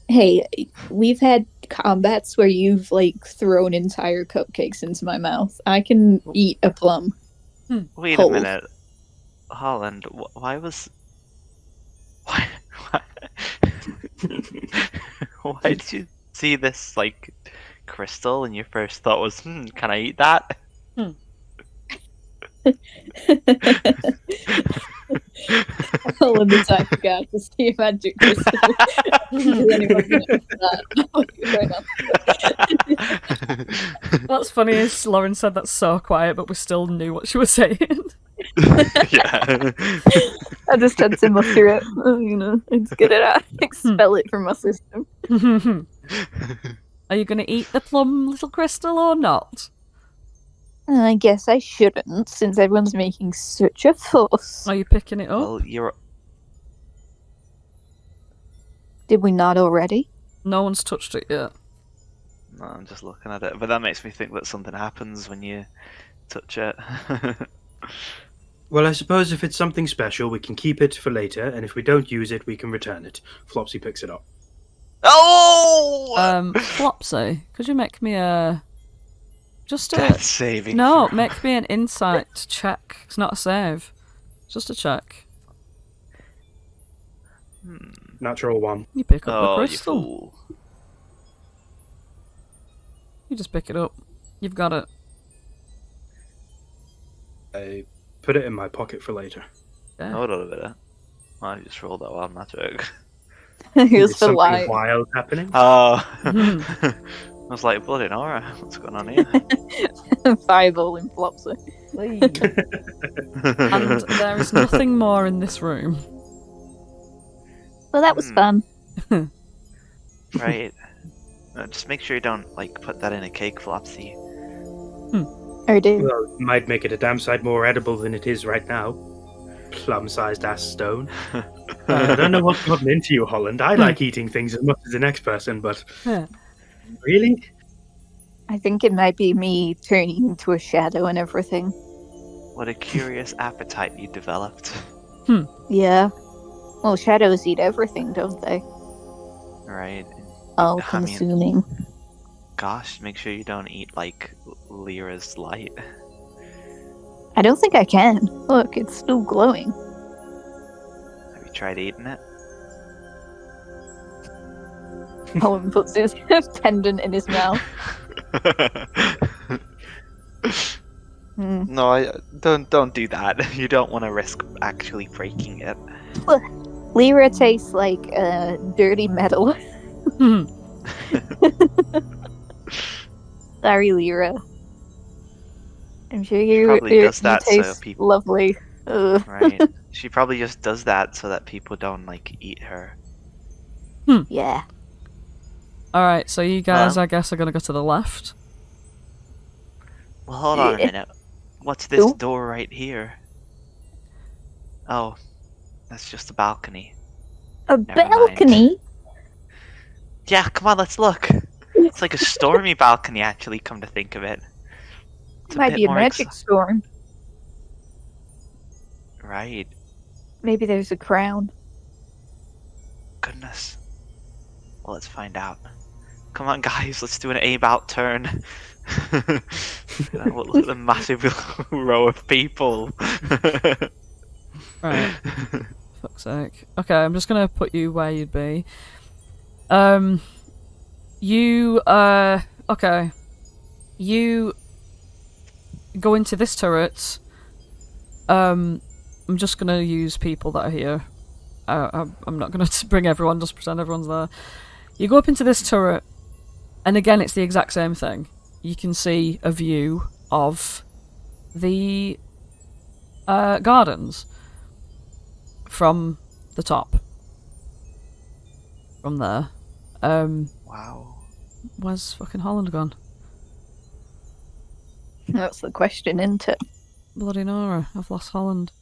Hey, we've had combats where you've like thrown entire cupcakes into my mouth. I can eat a plum. Wait Hold. a minute. Holland, why was... Why... Why did you see this, like, crystal and your first thought was, can I eat that? All of the time, God, to see a magic crystal. Is anyone gonna eat that? What's funny is Lauren said that so quiet, but we still knew what she was saying. Yeah. I just had to muster it. Let's get it out. Expel it from my system. Are you going to eat the plum little crystal or not? I guess I shouldn't, since everyone's making such a fuss. Are you picking it up? Well, you're... Did we not already? No one's touched it yet. No, I'm just looking at it, but that makes me think that something happens when you touch it. Well, I suppose if it's something special, we can keep it for later, and if we don't use it, we can return it. Flopsy picks it up. Oh! Flopsy, could you make me a... Just a... Death saving No, throw. make me an insight check. It's not a save. Just a check. Natural 1. You pick up the Oh, you crystal. fool. You just pick it up. You've got it. I put it in my pocket for later. Yeah. Hold on a minute. I just rolled that wild magic. Here's Is the something light. wild happening? Oh. I was like, bloody Nora, what's going on here? Fireball in Flopsy. And there is nothing more in this room. Well, that was fun. Right. Just make sure you don't, like, put that in a cake, Flopsy. I do. Well, it might make it a damn sight more edible than it is right now. Plum-sized ass stone. I don't know what's gotten into you, Holland. I like eating things as much as the next person, but... Yeah. Really? I think it might be me turning into a shadow and everything. What a curious appetite you developed. Yeah. Well, shadows eat everything, don't they? Right. All I mean- consuming. Gosh, make sure you don't eat, like, Lyra's light. I don't think I can. Look, it's still glowing. Have you tried eating it? Holland puts his pendant in his mouth. No, I don't do that. You don't want to risk actually breaking it. Lyra tastes like dirty metal. Sorry, Lyra. I'm sure you probably does that so taste people- lovely. Ugh. Right. She probably just does that so that people don't, like, eat her. Yeah. Alright, so you guys, Hello? I guess, are going to go to the left. Well, hold on a Yeah. minute. What's this Ooh. door right here? Oh, that's just a balcony. A Never mind. balcony? Yeah, come on, let's look. It's like a stormy balcony, actually, come to think of it. It's Might bit be a more magic storm. Right. Maybe there's a crown. Goodness. Well, let's find out. Come on, guys, let's do an aim-out turn. Look at the massive row of people. Right. Fuck's sake. Okay, I'm just gonna put you where you'd be. Okay. You go into this turret. I'm just gonna use people that are here. I'm not gonna bring everyone, just pretend everyone's there. You go up into this turret, and again, it's the exact same thing. You can see a view of the gardens from the top. From there. Wow. Where's fucking Holland gone? That's the question, isn't it? Bloody Nora, I've lost Holland.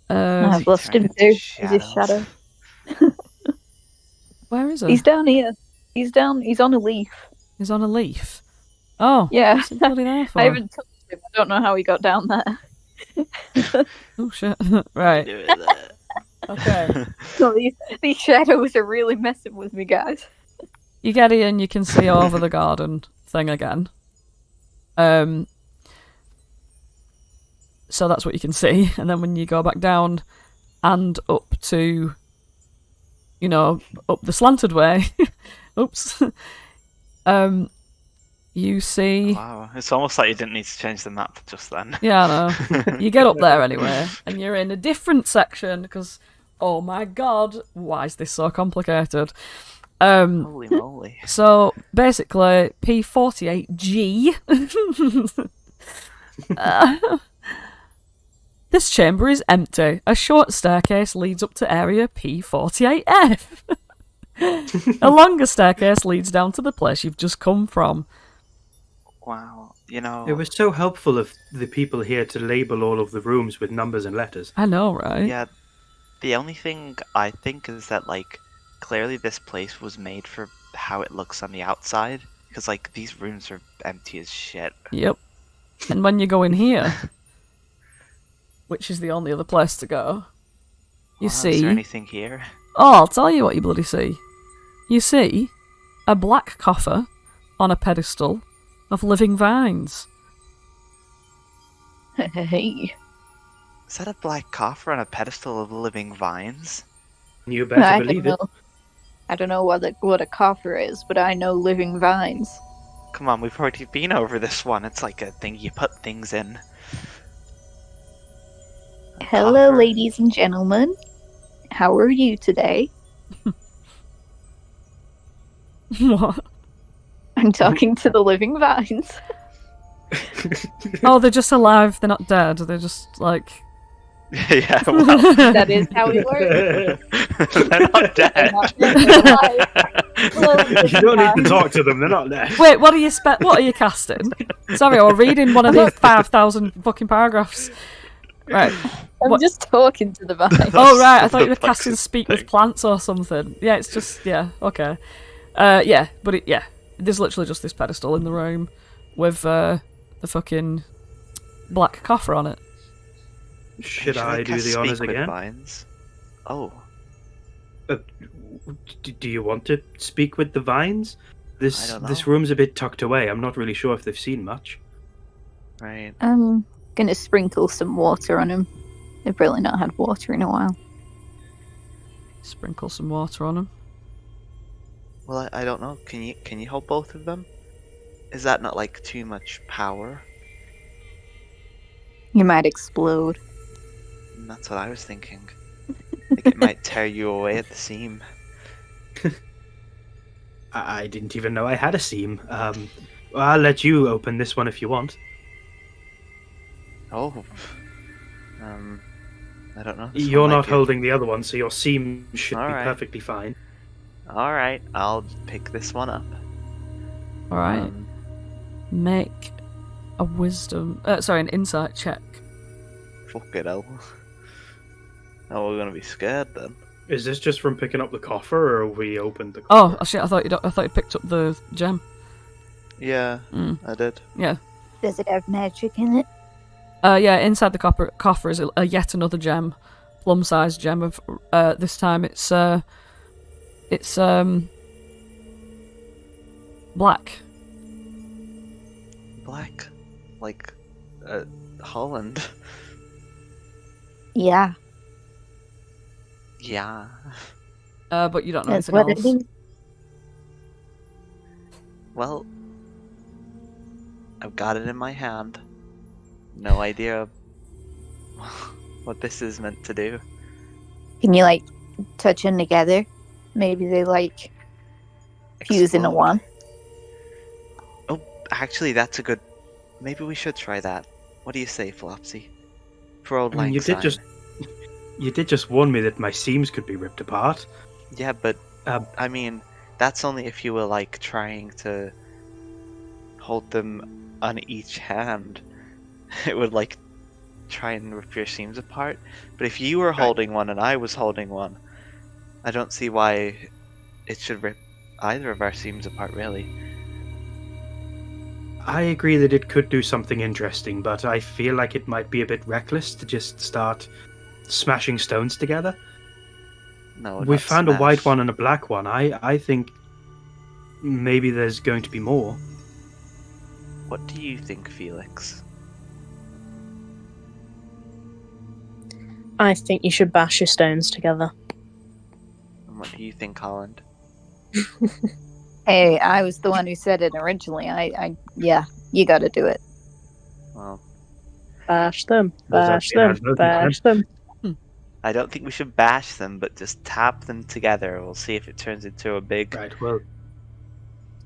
I've lost him too. He's a shadow. Where is he? He's down here. He's on a leaf. He's on a leaf. Oh, Yeah. what's he bloody there for? I haven't touched him. I don't know how he got down there. Oh shit. Right. Okay. So these shadows are really messing with me, guys. You get in, you can see over the garden thing again. So that's what you can see, and then when you go back down and up to, you know, up the slanted way, oops, you see... Wow, it's almost like you didn't need to change the map just then. Yeah, I know. You get up there anyway, and you're in a different section, because, oh my god, why is this so complicated? Holy moly. So, basically, P48G... this chamber is empty. A short staircase leads up to area P48F. A longer staircase leads down to the place you've just come from. Wow, you know... It was so helpful of the people here to label all of the rooms with numbers and letters. I know, right? Yeah, the only thing I think is that, like, clearly this place was made for how it looks on the outside. Because, like, these rooms are empty as shit. Yep. And when you go in here, which is the only other place to go, you Wow, see... Is there anything here? Oh, I'll tell you what you bloody see. You see a black coffer on a pedestal of living vines. Hey. Is that a black coffer on a pedestal of living vines? You better I believe don't it. know. I don't know what a coffer is, but I know living vines. Come on, we've already been over this one. It's like a thing you put things in. A Hello, coffer. ladies and gentlemen. How are you today? What? I'm talking to the living vines. Oh, they're just alive, they're not dead, they're just, like... Yeah, well, That is how it works. they're not dead. You don't need to talk to them, they're not there. Wait, what are you casting? Sorry, I'm reading one of the 5,000 fucking paragraphs. Right. I'm What- just talking to the vines. Oh, right, I thought you were the casting fucking Speak thing. with Plants or something. Yeah, it's just, yeah, okay. Yeah, but there's literally just this pedestal in the room with the fucking black coffer on it. Should I do cast the Speak honours with again? Vines? Oh, Do you want to speak with the vines? This I don't this know. room's a bit tucked away. I'm not really sure if they've seen much. right. I'm gonna sprinkle some water on them. They've really not had water in a while. Sprinkle some water on them. Well, I don't know. Can you hold both of them? Is that not like too much power? You might explode. That's what I was thinking. Like it might tear you away at the seam. I didn't even know I had a seam. I'll let you open this one if you want. Oh. I don't know. This one You're might not be- holding the other one, so your seam should be Alright. perfectly fine. Alright, I'll pick this one up. Alright. Um, Make a an insight check. fuck it, I'll... Oh, we're gonna be scared then. Is this just from picking up the coffer, or have we opened the Oh, coffer? shit, I thought you picked up the gem. Yeah, I did. Yeah. Does it have magic in it? Yeah, inside the coffer is a yet another gem. Plum-sized gem of, this time it's black. Black, like Holland. Yeah, Yeah. But you don't know that's anything what else. it is. Well, I've got it in my hand. No idea what this is meant to do. Can you like touch them together? Maybe they like fuse into Explode. one. Oh, actually, that's a good. Maybe we should try that. What do you say, Flopsy? For old I mean, lang syne. you did just warn me that my seams could be ripped apart. Yeah, but I mean, that's only if you were like trying to hold them on each hand. It would like try and rip your seams apart. But if you were holding one and I was holding one, I don't see why it should rip either of our seams apart, really. I agree that it could do something interesting, but I feel like it might be a bit reckless to just start smashing stones together. No, We not found a white smash. one and a black one. I think maybe there's going to be more. What do you think, Felix? I think you should bash your stones together. And what do you think, Holland? Hey, I was the one who said it originally. Yeah, you got to do it. Well, Bash them, Does that bash mean I them, vote bash them. I don't think we should bash them, but just tap them together. We'll see if it turns into a big. Right, well,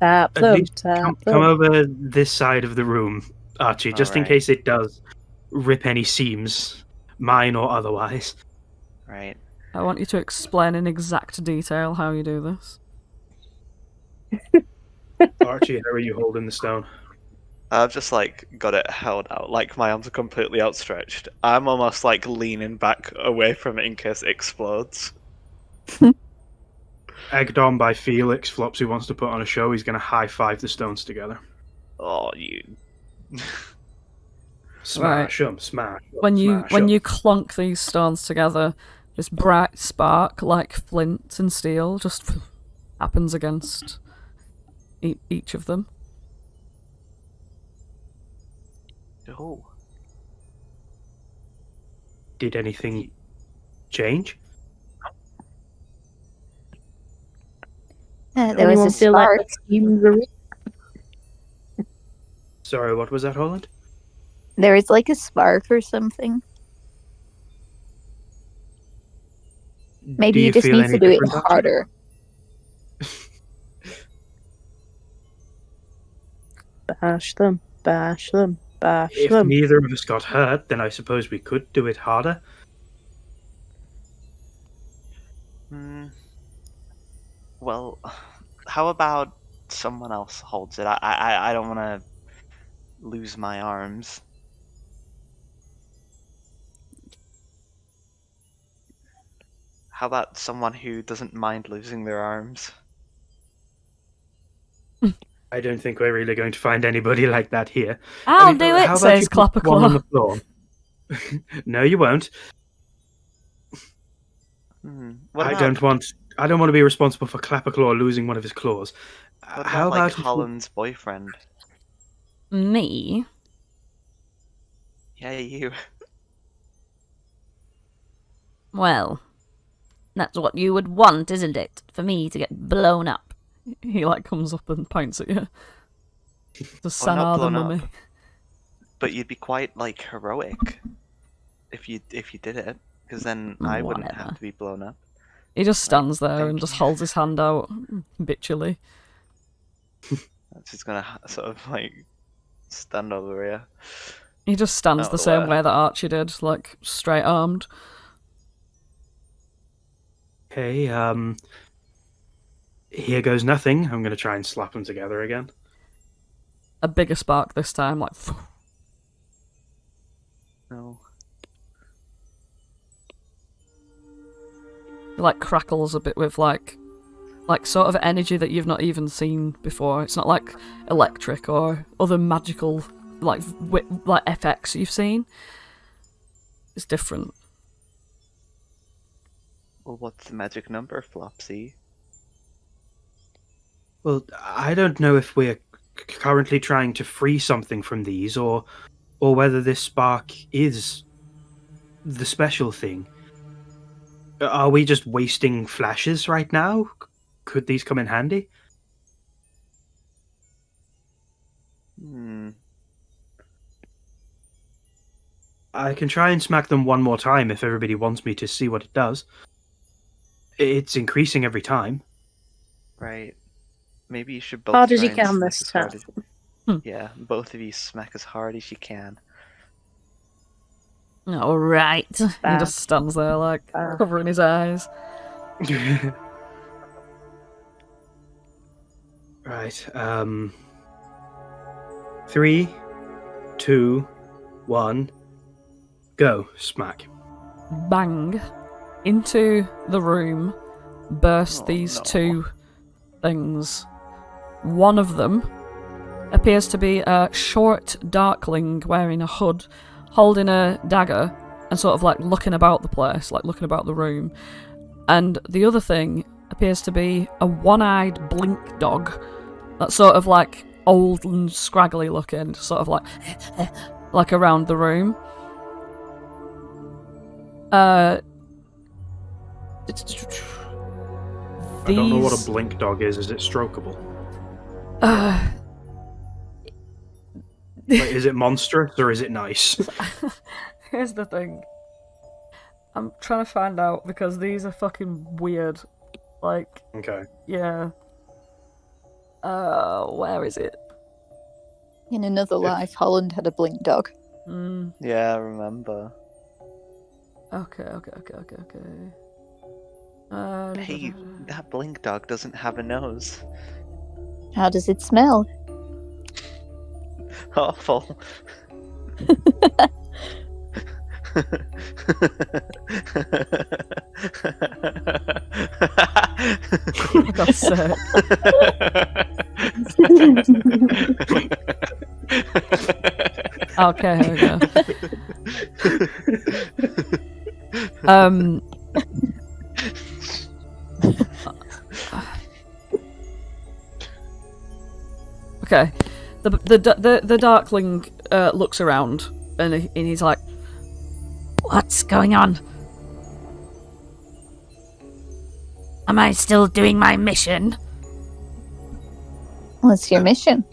Tap at them, least tap come them. over this side of the room, Archie, just in Alright. case it does rip any seams, mine or otherwise. Right. I want you to explain in exact detail how you do this. Archie, how are you holding the stone? I've just like got it held out, like my arms are completely outstretched. I'm almost like leaning back away from it in case it explodes. Egged on by Felix, Flopsy wants to put on a show. He's going to high-five the stones together. Oh, you. Smash 'em, smash 'em, When smash 'em. you clunk these stones together, this bright spark, like flint and steel, just happens against each of them. Oh. Did anything change? There was Anyone a feel like spark. the seams are Sorry, what was that, Holland? There was like a spark or something. Maybe Do you just feel need any to do it different, Archie? harder. bash them, bash them, bash If them. neither of us got hurt, then I suppose we could do it harder. Well, how about someone else holds it? I don't want to lose my arms. How about someone who doesn't mind losing their arms? I don't think we're really going to find anybody like that here. I'll do how it, about says you put one on the Clapperclaw. floor? No, you won't. What I about, don't want to be responsible for Clapperclaw losing one of his claws. what How about like about if we- Holland's boyfriend? Me? Yeah, you. Well, that's what you would want, isn't it? For me to get blown up. He like comes up and points at you. The not Sanar the blown mummy. up. But you'd be quite like heroic if you did it, because then I wouldn't Whatever. have to be blown up. He just stands there thank and just you. holds his hand out bitchily. That's just gonna sort of like stand over here. He just stands Out the the same way. way that Archie did, like straight armed. Okay, here goes nothing. I'm going to try and slap them together again. A bigger spark this time, like. No. like crackles a bit with like sort of energy that you've not even seen before. It's not like electric or other magical like effects you've seen. It's different. Well, what's the magic number, Flopsy? Well, I don't know if we're currently trying to free something from these, or whether this spark is the special thing. Are we just wasting flashes right now? Could these come in handy? I can try and smack them one more time if everybody wants me to see what it does. It's increasing every time. Right. Maybe you should both Hard as try you and can smack this as hard time. Yeah, both of you smack as hard as you can. All right. He Fair. just stands there like Fair. covering his eyes. Right. 3, 2, 1, go. Smack. Bang. Into the room burst Oh, these no. two things. One of them appears to be a short darkling wearing a hood, holding a dagger and sort of like looking about the place, like looking about the room. And the other thing appears to be a one-eyed blink dog that's sort of like old and scraggly looking, sort of like around the room. I don't know what a These- blink dog is. Is it strokeable? Like, is it monstrous or is it nice? Here's the thing. I'm trying to find out because these are fucking weird. Like, Okay. yeah. Where is it? In another life, Holland had a blink dog. Yeah, I remember. Okay. Hey, that blink dog doesn't have a nose. How does it smell? Awful. For God's sake. Okay, here we go. Okay. The darkling looks around and he's like, What's going on? Am I still doing my mission? What's your mission?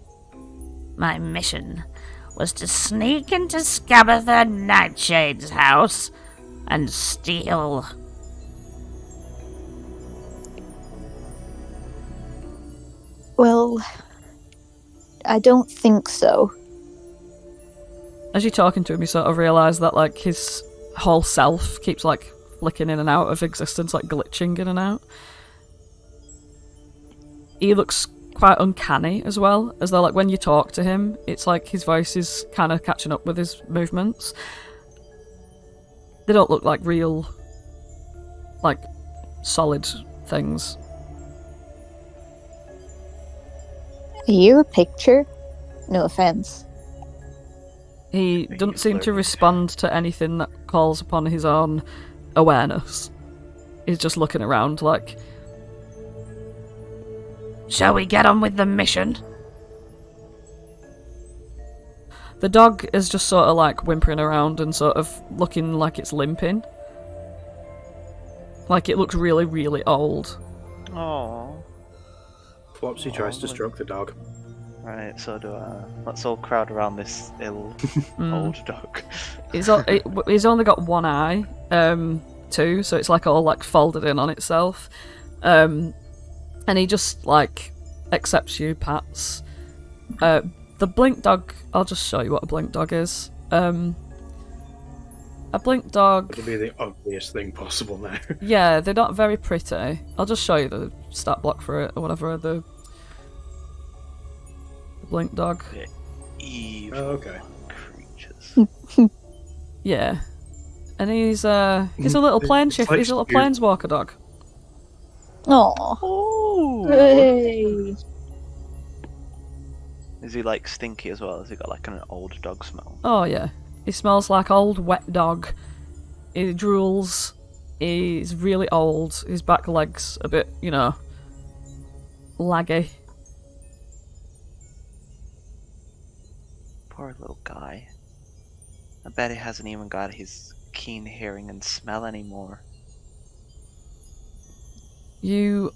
My mission was to sneak into Scabatha Nightshade's house and steal. Well, I don't think so. as you're talking to him, you sort of realise that like his whole self keeps like flicking in and out of existence, like glitching in and out. He looks quite uncanny as well, as though like when you talk to him, it's like his voice is kind of catching up with his movements. They don't look like real, like, solid things. Are you a picture? No offense. He doesn't seem to respond to anything that calls upon his own awareness. He's just looking around like... Shall we get on with the mission? The dog is just sort of like whimpering around and sort of looking like it's limping. Like it looks really, really old. Oh. Flopsy tries to stroke the dog. Right, so do I. Let's all crowd around this ill old dog. He's only got one eye, too, so it's like all like folded in on itself. And he just like accepts you, pats. The blink dog, I'll just show you what a blink dog is. A blink dog... It'll be the ugliest thing possible now. Yeah, they're not very pretty. I'll just show you the stat block for it, or whatever, the blink dog. Evil okay. creatures. Yeah. And he's a little plane shift, like he's a little Spirit. planeswalker dog. Aw. Oh. Hey. Is he like stinky as well? Has he got like an old dog smell? Oh yeah, he smells like old wet dog. He drools. He's really old. His back legs a bit, laggy. Poor little guy. I bet he hasn't even got his keen hearing and smell anymore. You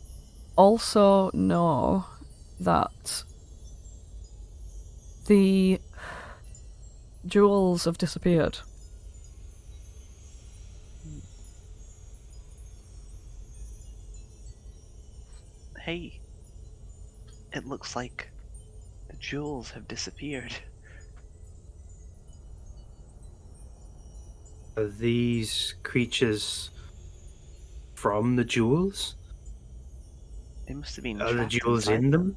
also know that the jewels have disappeared. Hey, it looks like the jewels have disappeared. Are these creatures from the jewels? They must have been Are the trapped jewels inside in them?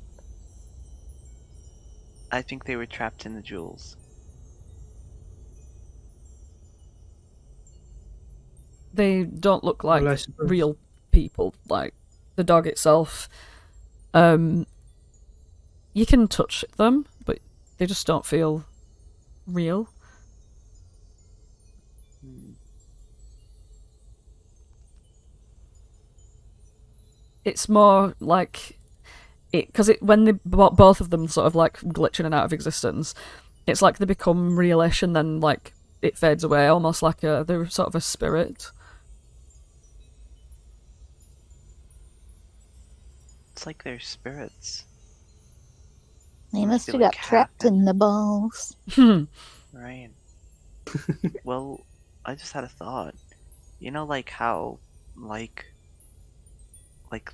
I think they were trapped in the jewels. They don't look like Well, I suppose- real people, like the dog itself. You can touch them, but they just don't feel real. It's more like because when they both of them sort of like glitch in and out of existence, it's like they become realish and then like it fades away, almost like they're sort of a spirit. It's like they're spirits. They Must must be have like got trapped happen. in the balls. Right. Well, I just had a thought. You know, like how, like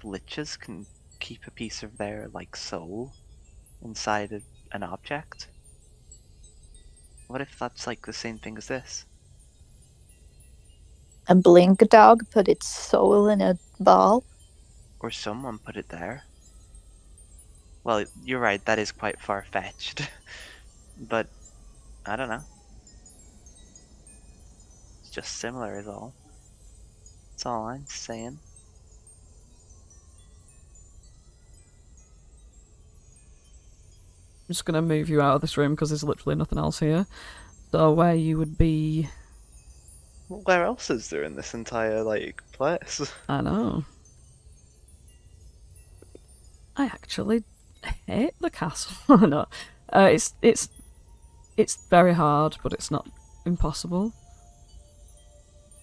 liches can keep a piece of their, like, soul inside an object? What if that's, like, the same thing as this? A blink dog put its soul in a ball. Or someone put it there? Well, you're right, that is quite far-fetched. But, I don't know. It's just similar is all. That's all I'm saying. I'm just gonna move you out of this room because there's literally nothing else here. So where you would be, Well, where else is there in this entire, like, place? I know. I actually hate the castle. No, it's very hard, but it's not impossible.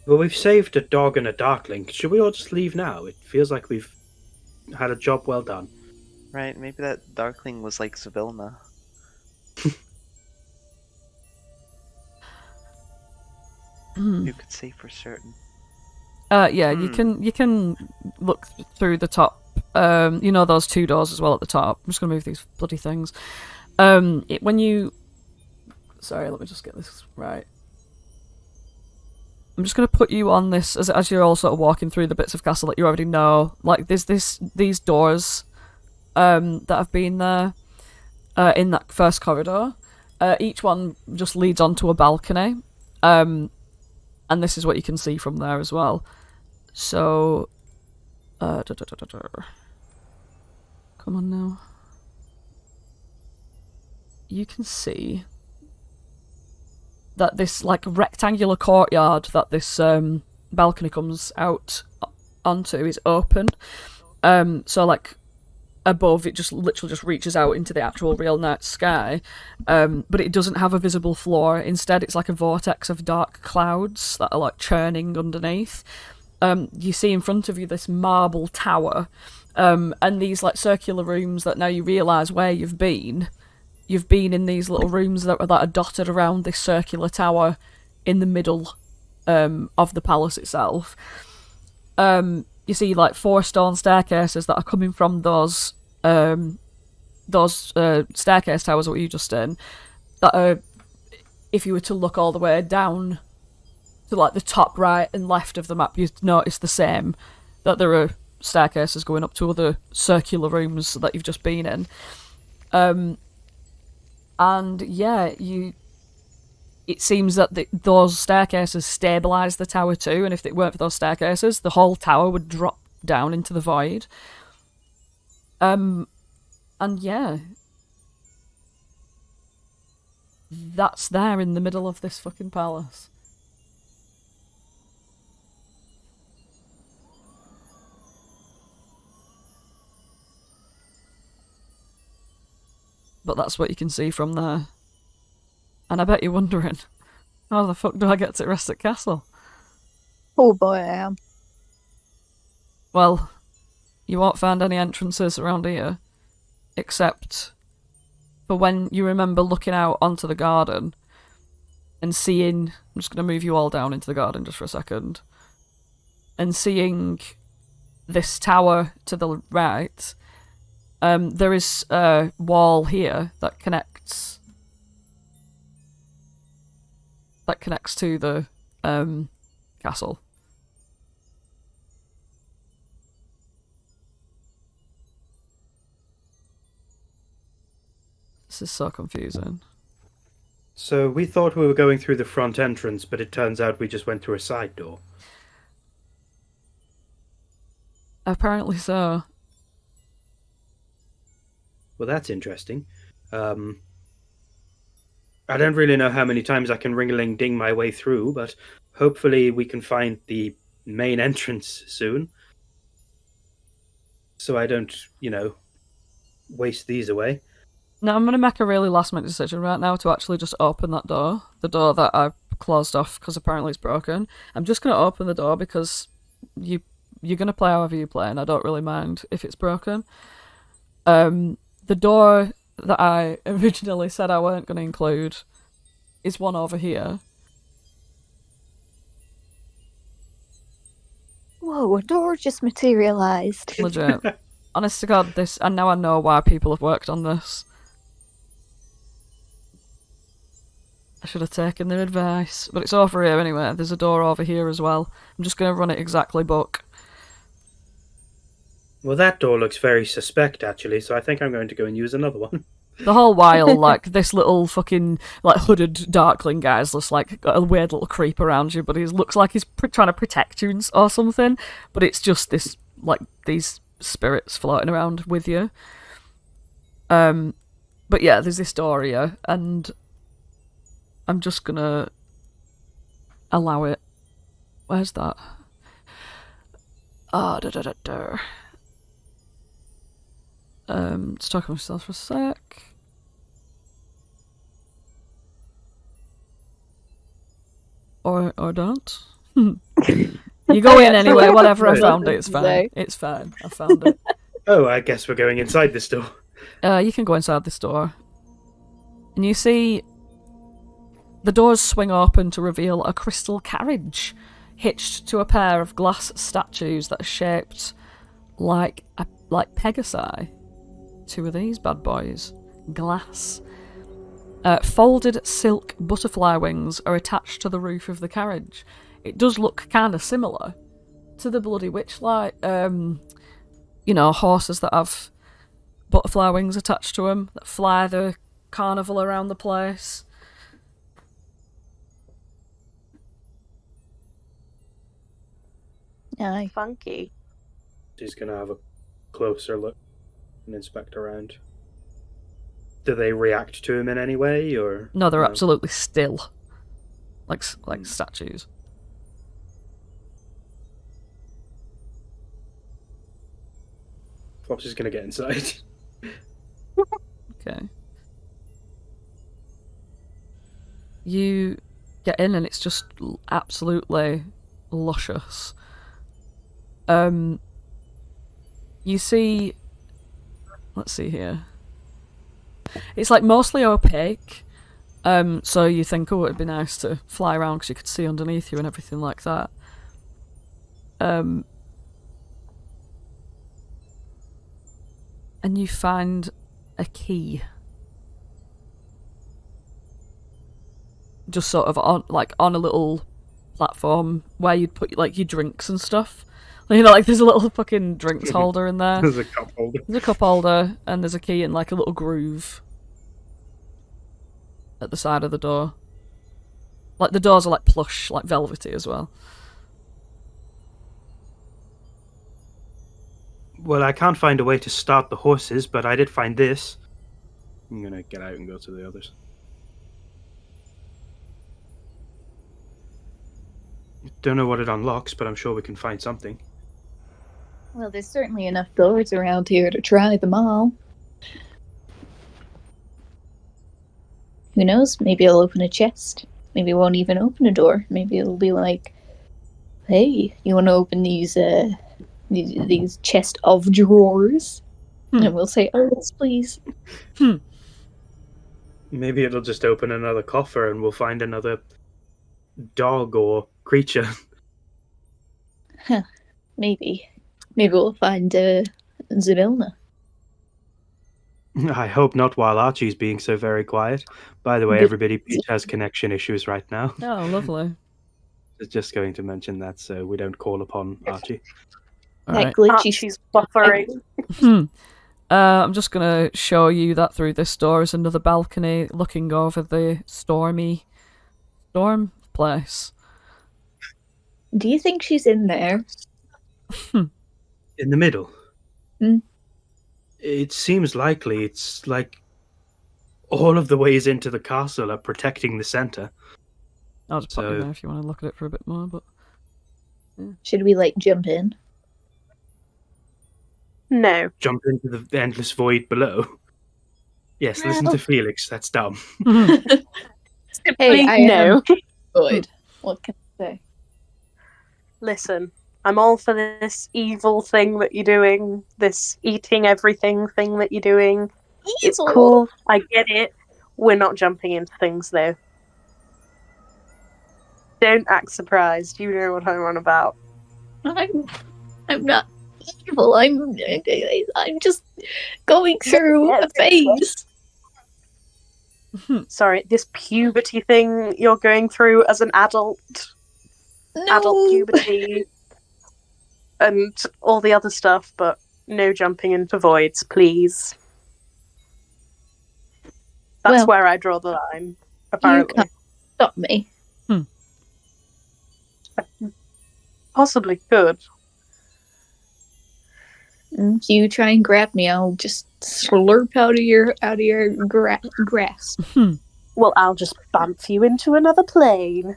Well, we've saved a dog and a darkling. Should we all just leave now? It feels like we've had a job well done. Right, maybe that Darkling was like Zavilna. Who could say for certain? Yeah, you can look through the top. Those two doors as well at the top. I'm just gonna move these bloody things. When you, sorry, let me just get this right. I'm just gonna put you on this as you're all sort of walking through the bits of castle that you already know. Like there's these doors, that have been there, in that first corridor. Each one just leads onto a balcony. And this is what you can see from there as well. So, come on now. You can see that this like rectangular courtyard that this balcony comes out onto is open. So like above it just literally just reaches out into the actual real night sky, but it doesn't have a visible floor. Instead it's like a vortex of dark clouds that are like churning underneath. You see in front of you this marble tower, and these like circular rooms that now you realise where you've been in these little rooms that are dotted around this circular tower in the middle of the palace itself. You see like 4 stone staircases that are coming from those staircase towers what you just in, that are, if you were to look all the way down to like the top right and left of the map, you'd notice the same, that there are staircases going up to other circular rooms that you've just been in. And yeah, it seems that those staircases stabilise the tower too, and if it weren't for those staircases, the whole tower would drop down into the void. And yeah, that's there in the middle of this fucking palace. But that's what you can see from there. And I bet you're wondering, how the fuck do I get to Rustic Castle? Oh boy, I am. Well, you won't find any entrances around here, except for when you remember looking out onto the garden and seeing... I'm just going to move you all down into the garden just for a second. And seeing this tower to the right, there is a wall here that connects to the castle. This is so confusing. So we thought we were going through the front entrance, but it turns out we just went through a side door. Apparently so. Well, that's interesting. I don't really know how many times I can ring-a-ling-ding my way through, but hopefully we can find the main entrance soon. So I don't, waste these away. Now I'm going to make a really last-minute decision right now to actually just open that door. The door that I closed off because apparently it's broken. I'm just going to open the door because you're going to play however you play, and I don't really mind if it's broken. The door that I originally said I weren't going to include is one over here. Whoa, a door just materialized. Legit. Honest to God, and now I know why people have worked on this. I should have taken their advice. But it's over here anyway. There's a door over here as well. I'm just going to run it exactly book. Well, that door looks very suspect, actually, so I think I'm going to go and use another one. The whole while, like, this little fucking, like, hooded darkling guy's just, like, got a weird little creep around you, but he looks like he's trying to protect you or something, but it's just this, like, these spirits floating around with you. But yeah, there's this door here, and I'm just gonna allow it. Where's that? Just talking to myself for a sec. Or don't. You go in anyway, whatever, I found it, it's fine. It's fine, I found it. Oh, I guess we're going inside this door. You can go inside this door. And you see the doors swing open to reveal a crystal carriage hitched to a pair of glass statues that are shaped like Pegasi. Two of these bad boys. Glass. Folded silk butterfly wings are attached to the roof of the carriage. It does look kind of similar to the bloody Witchlight. Horses that have butterfly wings attached to them that fly the carnival around the place. Aye. Funky. She's going to have a closer look and inspect around. Do they react to him in any way, or No, they're absolutely still. Like statues. Flopsy's going to get inside. Okay. You get in and it's just absolutely luscious. You see... Let's see here. It's like mostly opaque. So you think, oh, it'd be nice to fly around because you could see underneath you and everything like that. And you find a key. Just sort of on a little platform where you'd put like your drinks and stuff. There's a little fucking drinks holder in there. There's a cup holder. There's a cup holder and there's a key in like a little groove at the side of the door. Like the doors are like plush, like velvety as well. Well, I can't find a way to start the horses, but I did find this. I'm gonna get out and go to the others. Don't know what it unlocks, but I'm sure we can find something. Well, there's certainly enough doors around here to try them all. Who knows? Maybe I'll open a chest. Maybe it won't even open a door. Maybe it'll be like, "Hey, you want to open these chest of drawers?" And we'll say, "Oh, yes, please." Maybe it'll just open another coffer and we'll find another dog or creature. Maybe. Maybe we'll find Zabilna. I hope not while Archie's being so very quiet. By the way, everybody, Peach has connection issues right now. Oh, lovely. Just going to mention that so we don't call upon Archie. All That right. glitchy Archie's buffering. I'm just going to show you that through this door is another balcony looking over the storm place. Do you think she's in there? In the middle? Hmm. It seems likely. It's like all of the ways into the castle are protecting the center. I'll just pop you So- there if you want to look at it for a bit more. But Should we, like, jump in? No. Jump into the endless void below. Yes, listen to Felix. That's dumb. Hey, I no. am good. What can I say? Listen, I'm all for this evil thing that you're doing, this eating everything thing that you're doing. It's Evil. cool. I get it. We're not jumping into things, though. Don't act surprised. You know what I'm on about. I'm not evil. I'm just going through a phase. Sorry, this puberty thing you're going through as an adult. Adult puberty. And all the other stuff, but no jumping into voids, please. That's Well, where I draw the line, You apparently. can't stop me. Possibly could. You try and grab me, I'll just slurp out of your grasp. Well, I'll just bump you into another plane.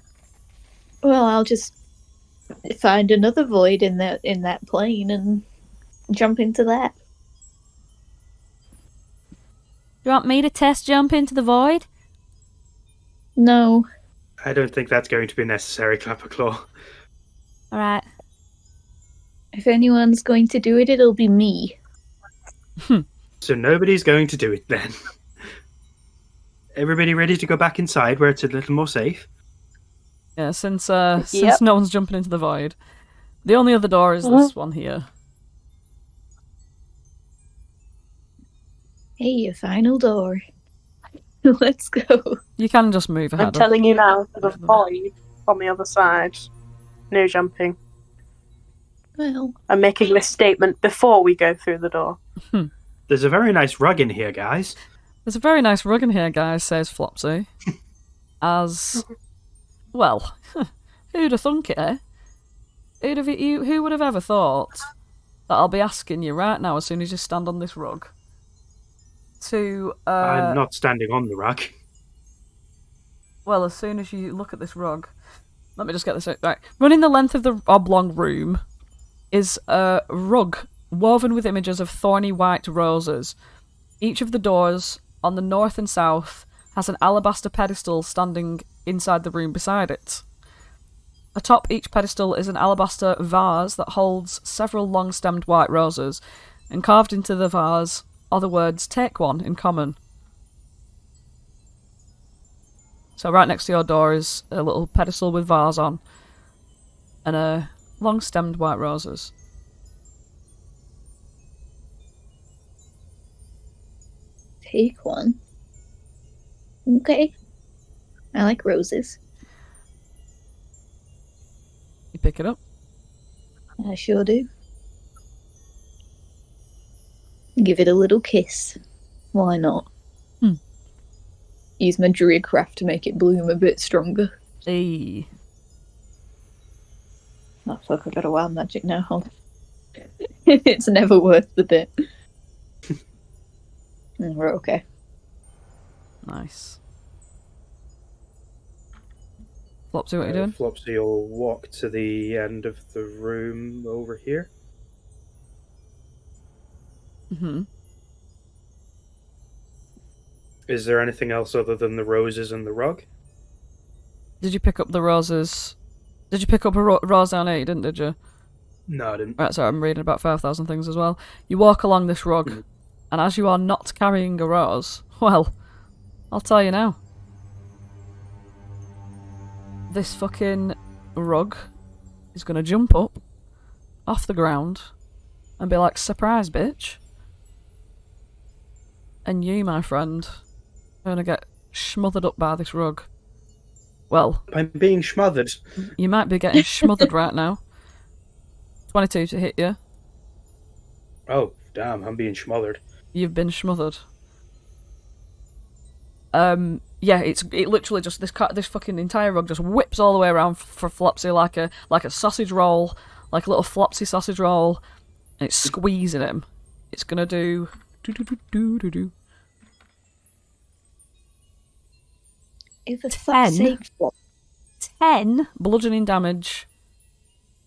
Well, I'll just find another void in that plane and jump into that. You want me to test jump into the void? No. I don't think that's going to be necessary, Clapperclaw. Alright. If anyone's going to do it, it'll be me. So nobody's going to do it then. Everybody ready to go back inside where it's a little more safe? yeah, since Yep. no one's jumping into the void, the only other door is this one here. Hey, a final door. Let's go. You can just move ahead. I'm telling you now, for the void on the other side. No jumping. Well, I'm making this statement before we go through the door. There's a very nice rug in here, guys. There's a very nice rug in here, guys, says Flopsy. As well, who'd have thunk it, eh? Who would have ever thought that I'll be asking you right now as soon as you stand on this rug to I'm not standing on the rug. well, as soon as you look at this rug, let me just get this right. Running the length of the oblong room is a rug woven with images of thorny white roses. Each of the doors on the north and south has an alabaster pedestal standing inside the room beside it. Atop each pedestal is an alabaster vase that holds several long-stemmed white roses, and carved into the vase are the words "Take one" in common. So right next to your door is a little pedestal with vase on, and long-stemmed white roses. take one. Okay. I like roses. You pick it up. I sure do. Give it a little kiss. Why not? Use my druidcraft to make it bloom a bit stronger. Hey. Oh fuck, I got a wild magic now. Hold on. It's never worth the bit. We're okay. Nice. Flopsy, what are you doing? Flopsy will walk to the end of the room over here. Mm-hmm. Is there anything else other than the roses and the rug? Did you pick up the roses? Did you pick up a rose down here? You didn't, did you? No, I didn't. Right, sorry, I'm reading about 5,000 things as well. You walk along this rug, and as you are not carrying a rose, well, I'll tell you now. This fucking rug is gonna jump up off the ground and be like, surprise, bitch. And you, my friend, are gonna get smothered up by this rug. Well, I'm being smothered. you might be getting smothered right now. 22 to hit you. Oh, damn, I'm being smothered. You've been smothered. Yeah, it literally just this fucking entire rug just whips all the way around for Flopsy like a sausage roll, like a little Flopsy sausage roll, and it's squeezing him. It's gonna do. For fuck's sake, 10 bludgeoning damage.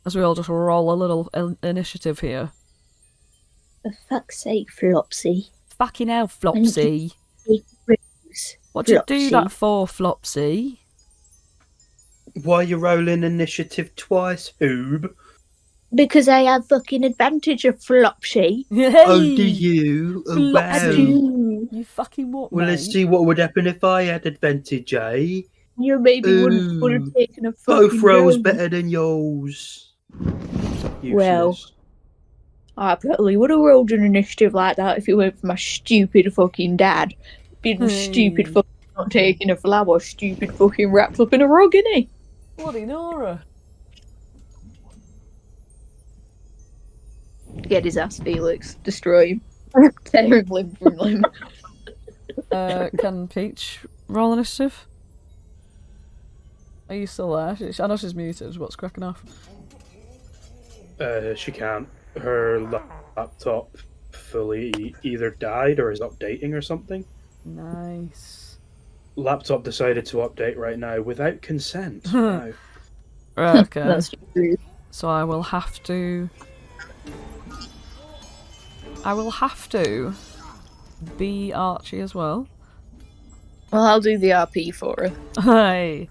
As we all just roll a little initiative here. For fuck's sake, Flopsy. Fucking hell, Flopsy. What'd you do that for, Flopsy? Why are you rolling initiative twice, Hoob? Because I have fucking advantage of Flopsy. Hey! Oh, do you? Oh, Flopsy. wow. You fucking what, Well, mate? let's see what would happen if I had advantage, eh? You maybe would have taken a fucking Both rolls roll. better than yours. Well, Useless. I probably would have rolled an initiative like that if it weren't for my stupid fucking dad. Being stupid fucking not taking a flower, stupid fucking wrapped up in a rug, innit? Bloody Nora. Get his ass, Felix. Destroy him. Tear him limb from limb. Can Peach roll initiative? Are you still there? I know she's muted. What's cracking off? She can't. Her laptop fully either died or is updating or something. Nice. Laptop decided to update right now without consent. No. Right, okay. That's true. So I will have to be Archie as well. Well, I'll do the RP for her. Hey.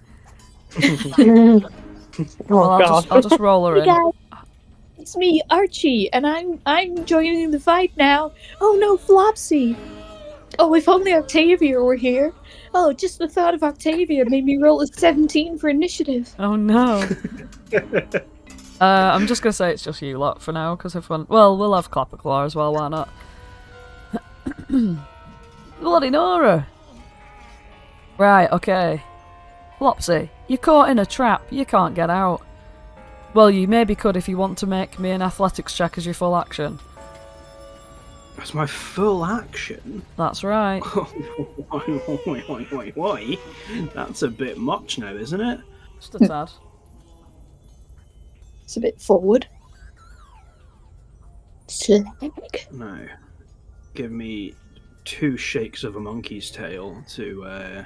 Oh Well, god. I'll just roll her Hey in. guys, it's me, Archie, and I'm joining the fight now. Oh no, Flopsy! Oh, if only Octavia were here. Oh, just the thought of Octavia made me roll a 17 for initiative. Oh no. I'm just gonna say it's just you lot for now, because everyone. Well, we'll have Clapperclaw as well. Why not? Bloody Nora. Right. Okay. Flopsy, you're caught in a trap. You can't get out. Well, you maybe could if you want to make me an athletics check as your full action. That's my full action. That's right. Why? That's a bit much now, isn't it? Just a tad. It's a bit forward. Slag. No. Give me 2 shakes of a monkey's tail to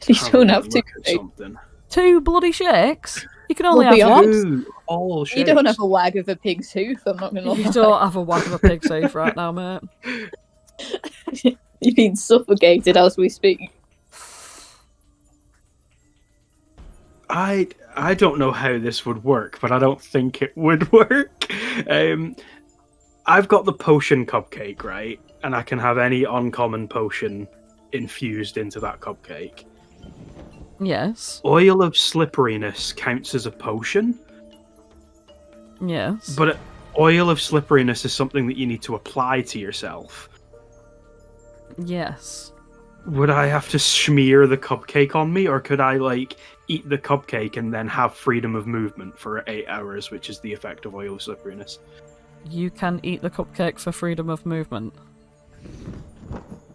You don't have to. look at something. 2 bloody shakes. You can only We'll be have honest. one. 2 all shakes. You don't have a wag of a pig's hoof, I'm not gonna lie. You don't have a whack of a pig's hoof right now, mate. You're being suffocated as we speak. I don't know how this would work, but I don't think it would work. I've got the potion cupcake, right? And I can have any uncommon potion infused into that cupcake. Yes. Oil of slipperiness counts as a potion, Yes. but oil of slipperiness is something that you need to apply to yourself. Yes. Would I have to smear the cupcake on me, or could I, like, eat the cupcake and then have freedom of movement for 8 hours, which is the effect of oil of slipperiness? You can eat the cupcake for freedom of movement.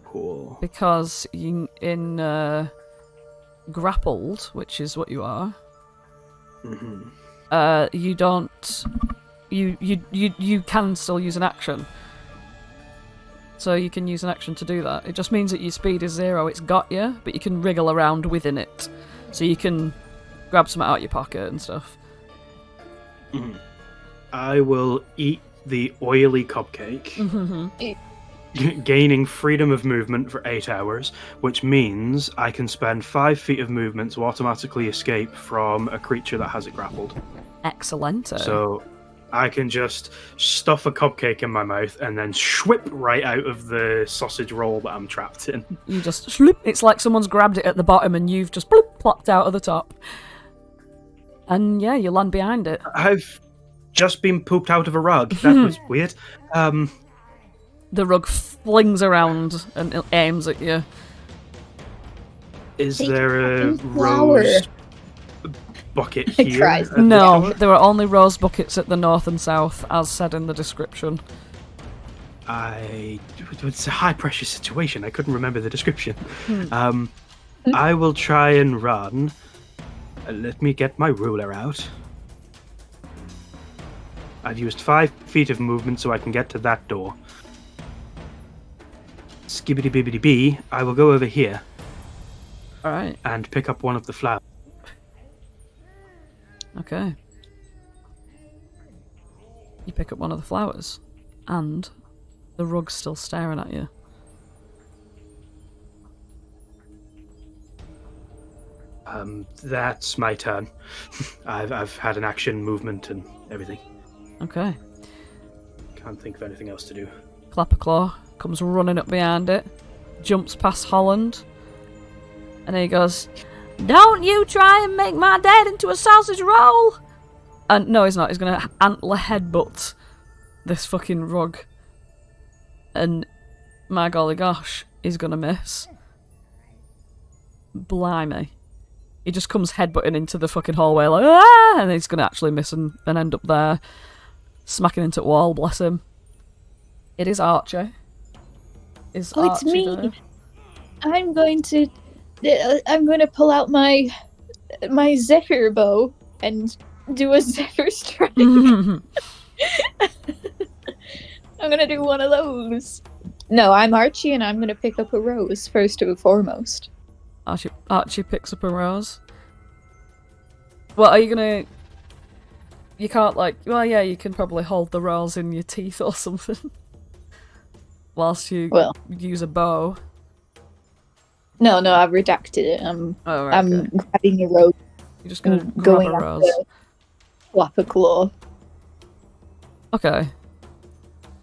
Cool. Because in grappled, which is what you are, Mm-hmm. you don't you can still use an action. So you can use an action to do that. It just means that your speed is 0. It's got you, but you can wriggle around within it. So you can grab something out of your pocket and stuff. Mhm. I will eat the oily cupcake, gaining freedom of movement for 8 hours, which means I can spend 5 feet of movement to automatically escape from a creature that has it grappled. Excellent. So I can just stuff a cupcake in my mouth and then swip right out of the sausage roll that I'm trapped in. You just sloop. It's like someone's grabbed it at the bottom and you've just bloop, plopped out of the top. And yeah, you land behind it. I've just been pooped out of a rug. That was weird. The rug flings around and it aims at you. Is Take there a a flower. rose bucket I here? cried. at the No, door? there are only rose buckets at the north and south, as said in the description. It's a high pressure situation. I couldn't remember the description. I will try and run. Let me get my ruler out. I've used 5 feet of movement so I can get to that door. Skibbity bibbity bee, I will go over here Alright, and pick up one of the flowers. okay. You pick up one of the flowers, and the rug's still staring at you. That's my turn. I've had an action, movement, and everything. Okay. Can't think of anything else to do. Clapperclaw comes running up behind it, jumps past Holland, and he goes, Don't you try and make my dad into a sausage roll! and no, he's not. He's gonna antler headbutt this fucking rug, and my golly gosh, he's gonna miss. Blimey. He just comes headbutting into the fucking hallway like, ah! And he's gonna actually miss and end up there, smacking into the wall, bless him. It is Archie. Is Oh, it's Archie me. there? I'm going to pull out my Zephyr bow and do a Zephyr strike. I'm gonna do one of those. No, I'm Archie, and I'm gonna pick up a rose first and foremost. Archie picks up a rose. What are you gonna? You can't well, yeah, you can probably hold the rose in your teeth or something, whilst you use a bow. No, I've redacted it. I'm Okay. grabbing a rose, You're just gonna grab going a rose. after Clapperclaw. Okay.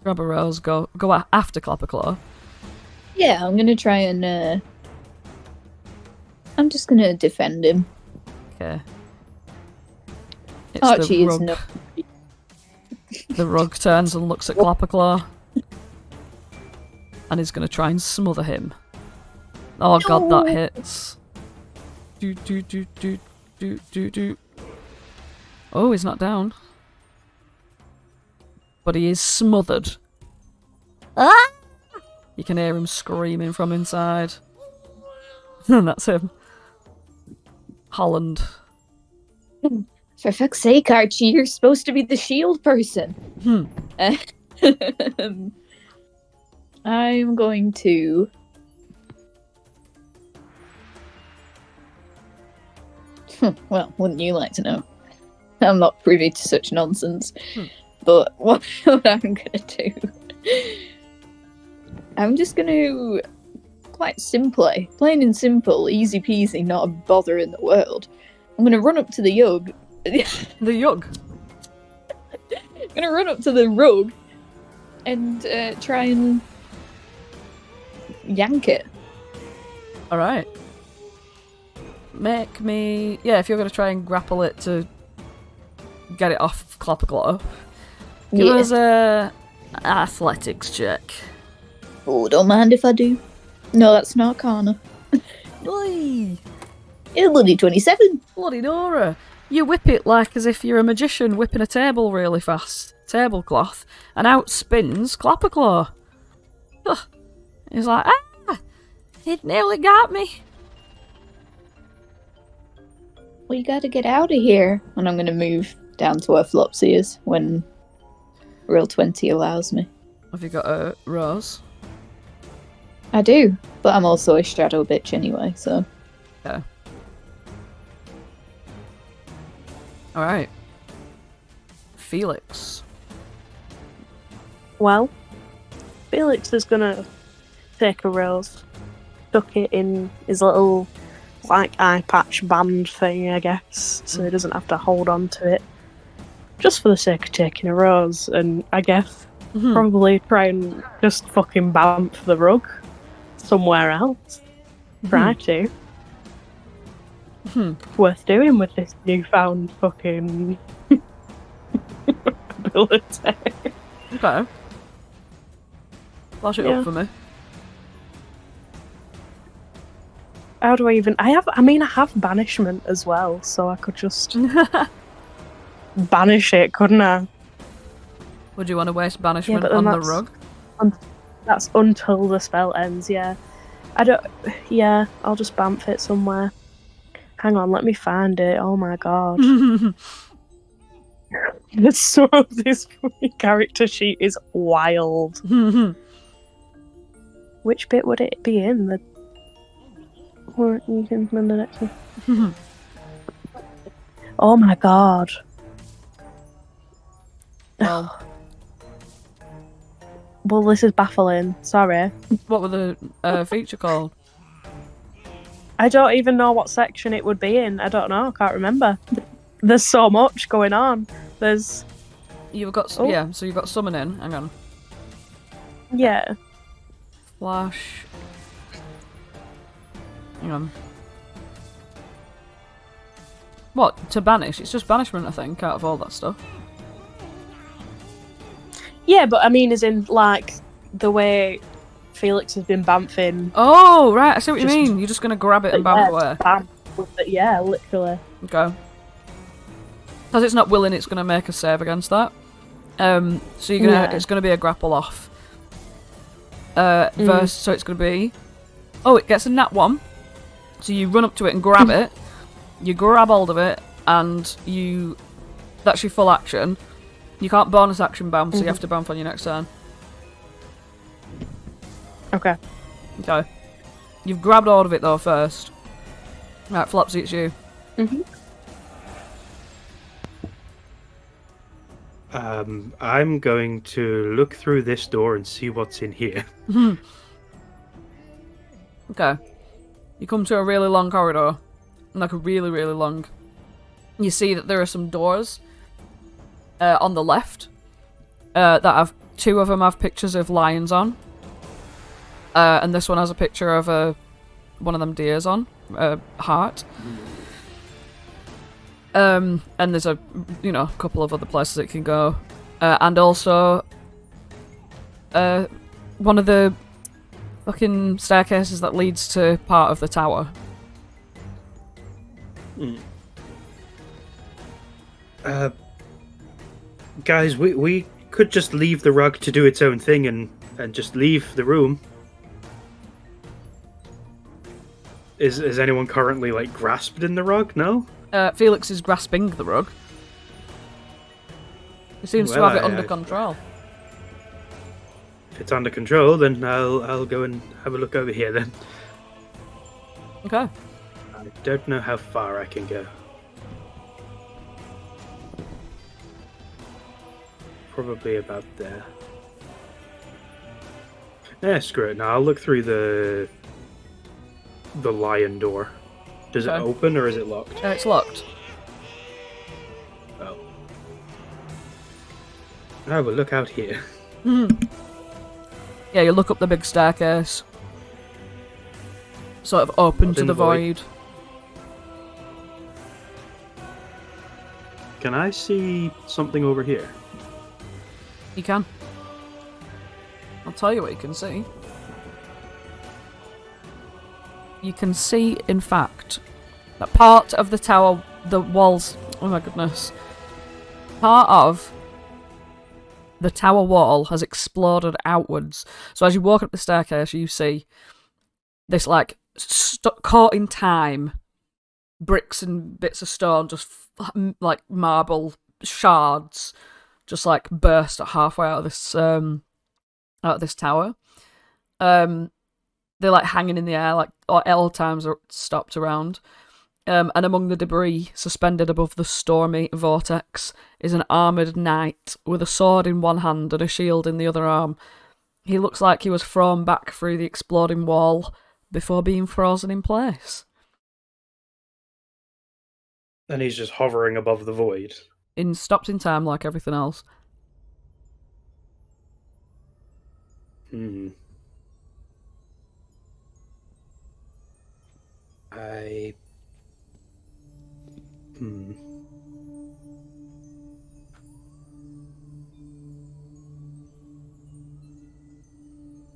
Grab a rose. Go after Clapperclaw. Yeah, I'm gonna try and. I'm just gonna defend him. Okay. It's Archie the is rug. no. The rug turns and looks at Clapperclaw, and is gonna try and smother him. Oh god, that hits. Do. Oh, he's not down. But he is smothered. Ah! You can hear him screaming from inside. And that's him. Holland. For fuck's sake, Archie, you're supposed to be the shield person. I'm going to. Well, wouldn't you like to know? I'm not privy to such nonsense. But what I'm gonna do? I'm just gonna, quite simply, plain and simple, easy peasy, not a bother in the world. I'm gonna run up to the yug. The yug. I'm gonna run up to the rug and try and yank it. Alright. Make me... Yeah, if you're going to try and grapple it to get it off Clapperclaw, give us a athletics check. Oh, don't mind if I do. No, that's not Arcana. Oi! It's bloody 27. Bloody Nora! You whip it like as if you're a magician whipping a table really fast. Tablecloth. And out spins Clapperclaw. Ugh. He's like, ah! It nearly got me. Well, you gotta get out of here. And I'm gonna move down to where Flopsy is when Roll 20 allows me. Have you got a rose? I do, but I'm also a shadow bitch anyway, so. Yeah. Alright. Felix. Well, Felix is gonna take a rose, tuck it in his little, like, eye patch band thing, I guess, so he doesn't have to hold on to it. Just for the sake of taking a rose, and I guess probably try and just fucking bamf the rug somewhere else. Try to. Worth doing with this newfound fucking ability. Okay. Flash it up for me. How do I even... I have banishment as well, so I could just banish it, couldn't I? Would you want to waste banishment but on then the rug? That's until the spell ends, yeah. Yeah, I'll just bamf it somewhere. Hang on, let me find it. Oh my god. So this character sheet is wild. Which bit would it be in? Or you can remember the next one. Oh my god. Well, Well, this is baffling. Sorry. what were the feature called? I don't even know what section it would be in. I don't know. I can't remember. There's so much going on. There's... You've got... Oh. Yeah, so you've got summon in. Hang on. Yeah. Flash. Hang on. What? To banish? It's just banishment, I think, out of all that stuff. Yeah, but I mean, as in, like, the way Felix has been bamfing. Oh, right. I see what you Just- mean. You're just going to grab it and bamf away. Bam. Yeah, literally. Okay. Because it's not willing, it's going to make a save against that. So you're gonna, it's going to be a grapple off. Verse, so it's going to be... Oh, it gets a Nat One. So you run up to it and grab it. You grab hold of it, and you... That's your full action. You can't bonus action bamf, so you have to bamf on your next turn. Okay. Okay. You've grabbed hold of it, though, first. Right, Flopsy, it's you. I'm going to look through this door and see what's in here. Okay. You come to a really long corridor. Like a really, really long. You see that there are some doors on the left that have... Two of them have pictures of lions on. And this one has a picture of one of them deers on. A heart. And there's a couple of other places it can go. And also one of the fucking staircases that leads to part of the tower. Guys, we could just leave the rug to do its own thing and just leave the room. Is anyone currently, like, grasped in the rug? No? Felix is grasping the rug. He seems to Well, have it I- under control. If it's under control, then I'll go and have a look over here then. Okay. I don't know how far I can go. Probably about there. Yeah, screw it. Now I'll look through the lion door. Does Okay. it open or is it locked? It's locked. Oh. Oh, but look out here. Yeah, you look up the big staircase. Sort of open Out to in the the void. void. Can I see something over here? You can. I'll tell you what you can see. You can see, in fact, that part of the tower, the walls... Oh my goodness. Part of the tower wall has exploded outwards. So as you walk up the staircase, you see this, like, caught in time, bricks and bits of stone, just like marble shards, just like burst halfway out of this tower. They're like hanging in the air, like all times are stopped around. And among the debris, suspended above the stormy vortex, is an armoured knight with a sword in one hand and a shield in the other arm. He looks like he was thrown back through the exploding wall before being frozen in place. And he's just hovering above the void. Stopped in time like everything else.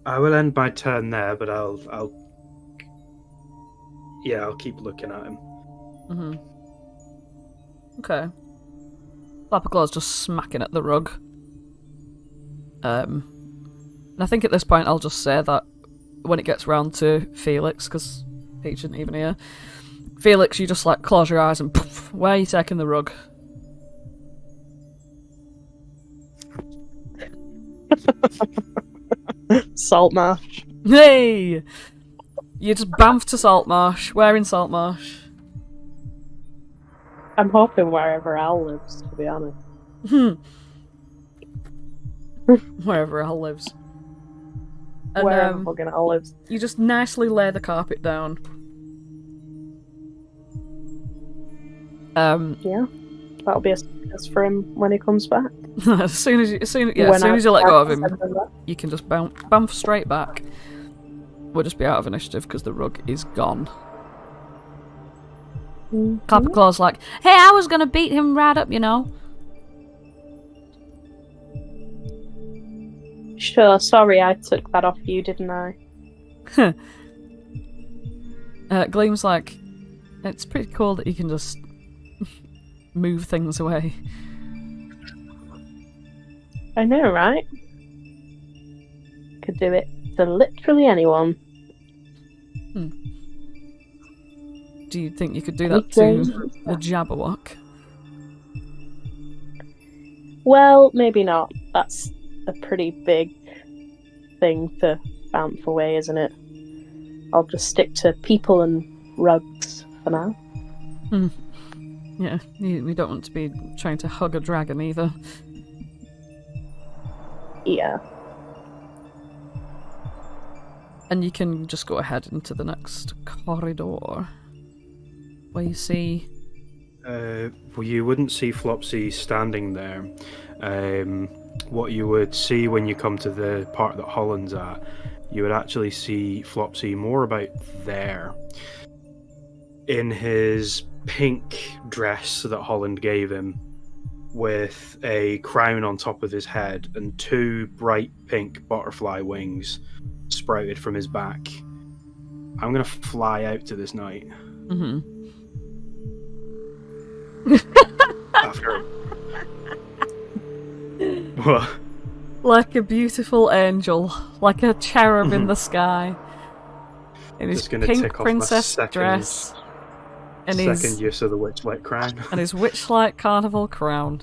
I will end my turn there, but I'll keep looking at him. Okay. Flapperclaw's just smacking at the rug. And I think at this point I'll just say that when it gets round to Felix, because Peach isn't even here. Felix, you just like close your eyes and poof, where are you taking the rug? Saltmarsh. Hey! You just bamf to Saltmarsh. Where in Saltmarsh? I'm hoping wherever Al lives, to be honest. Wherever Al lives. And, wherever fucking Al lives. You just nicely lay the carpet down. Yeah, that'll be a surprise for him when he comes back. as soon as you let go of him, you can just bamf straight back. We'll just be out of initiative because the rug is gone. Clapperclaw's like, hey, I was gonna beat him right up, you know. Sure, sorry I took that off you, didn't I? Gleam's like, it's pretty cool that you can just move things away. I know, right? Could do it to literally anyone. Do you think you could do that to the Jabberwock? Well, maybe not. That's a pretty big thing to bounce away, isn't it? I'll just stick to people and rugs for now. Yeah, you don't want to be trying to hug a dragon either. Yeah. And you can just go ahead into the next corridor, where you see... Well, you wouldn't see Flopsy standing there. What you would see when you come to the part that Holland's at, you would actually see Flopsy more about there. In his pink dress that Holland gave him, with a crown on top of his head and two bright pink butterfly wings sprouted from his back. I'm gonna fly out to this night. After what? Like a beautiful angel, like a cherub in the sky. In his pink princess dress. And second use of the Witchlight crown. And his Witchlight carnival crown.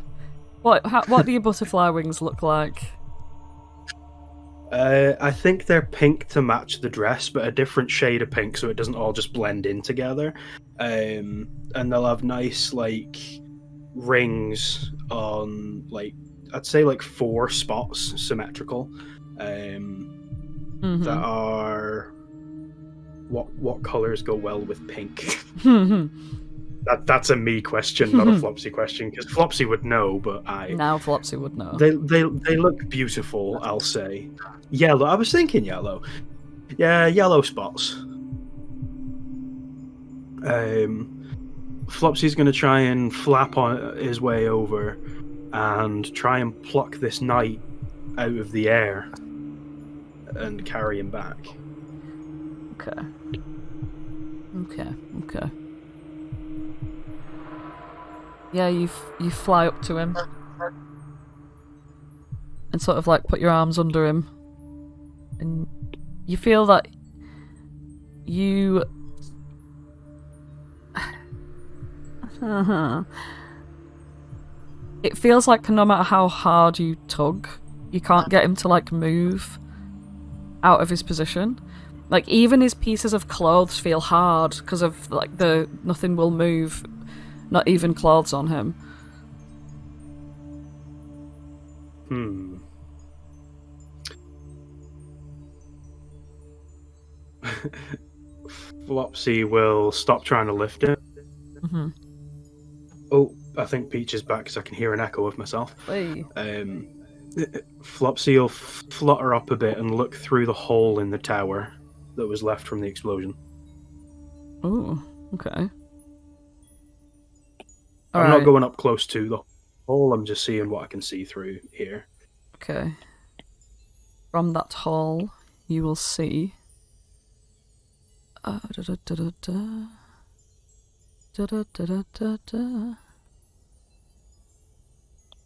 What do your butterfly wings look like? I think they're pink to match the dress, but a different shade of pink so it doesn't all just blend in together. And they'll have nice, like, rings on, like, I'd say, like, 4 spots, symmetrical, that are... What colours go well with pink? That's a me question, not a Flopsy question, because Flopsy would know, but Now Flopsy would know. They look beautiful, I'll say. Yellow. I was thinking yellow. Yeah, yellow spots. Flopsy's going to try and flap on his way over and try and pluck this knight out of the air and carry him back. Okay. Yeah, you fly up to him and sort of like put your arms under him, and you feel that you it feels like no matter how hard you tug, you can't get him to like move out of his position. Like even his pieces of clothes feel hard because of like the nothing will move, not even clothes on him. Flopsy will stop trying to lift it. Mm-hmm. Oh, I think Peach is back because I can hear an echo of myself. Hey. Flopsy will flutter up a bit and look through the hole in the tower that was left from the explosion. Ooh, okay. I'm not going up close to the hole, I'm just seeing what I can see through here. Okay. From that hole, you will see...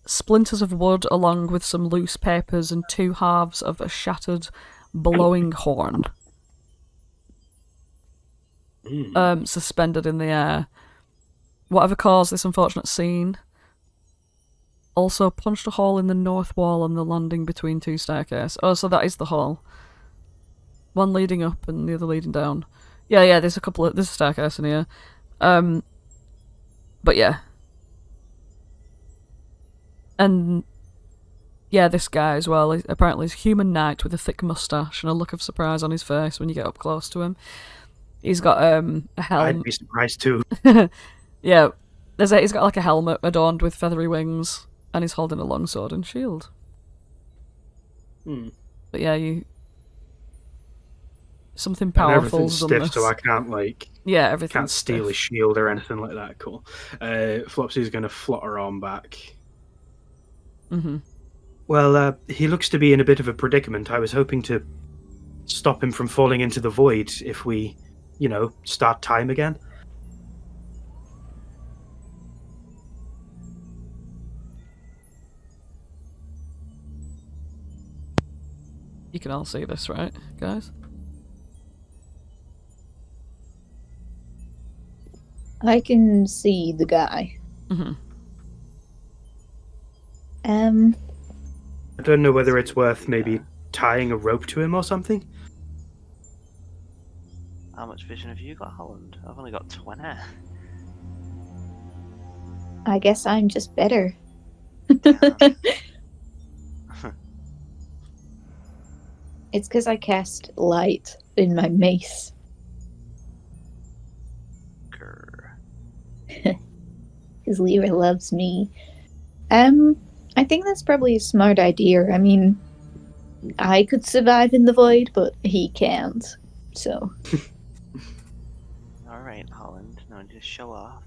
splinters of wood along with some loose papers and 2 halves of a shattered blowing horn. Suspended in the air. Whatever caused this unfortunate scene also punched a hole in the north wall on the landing between 2 staircases. Oh, so that is the hole. One leading up and the other leading down. Yeah, there's a staircase in here. But yeah. And yeah, this guy as well, apparently is a human knight with a thick moustache and a look of surprise on his face when you get up close to him. He's got a helm. I'd be surprised too. Yeah, he's got like a helmet adorned with feathery wings, and he's holding a long sword and shield. But yeah, something powerful's done stiff, this. so I can't everything can't steal his shield or anything like that. Cool. Flopsy's going to flutter on back. Mm-hmm. Well, he looks to be in a bit of a predicament. I was hoping to stop him from falling into the void if we, start time again. You can all see this, right, guys? I can see the guy. Mm-hmm. I don't know whether it's worth maybe tying a rope to him or something. How much vision have you got, Holland? I've only got 20. I guess I'm just better. It's because I cast light in my mace. Grr. Because Lyra loves me. I think that's probably a smart idea. I mean, I could survive in the void, but he can't. So. Alright, Holland. No, just show off.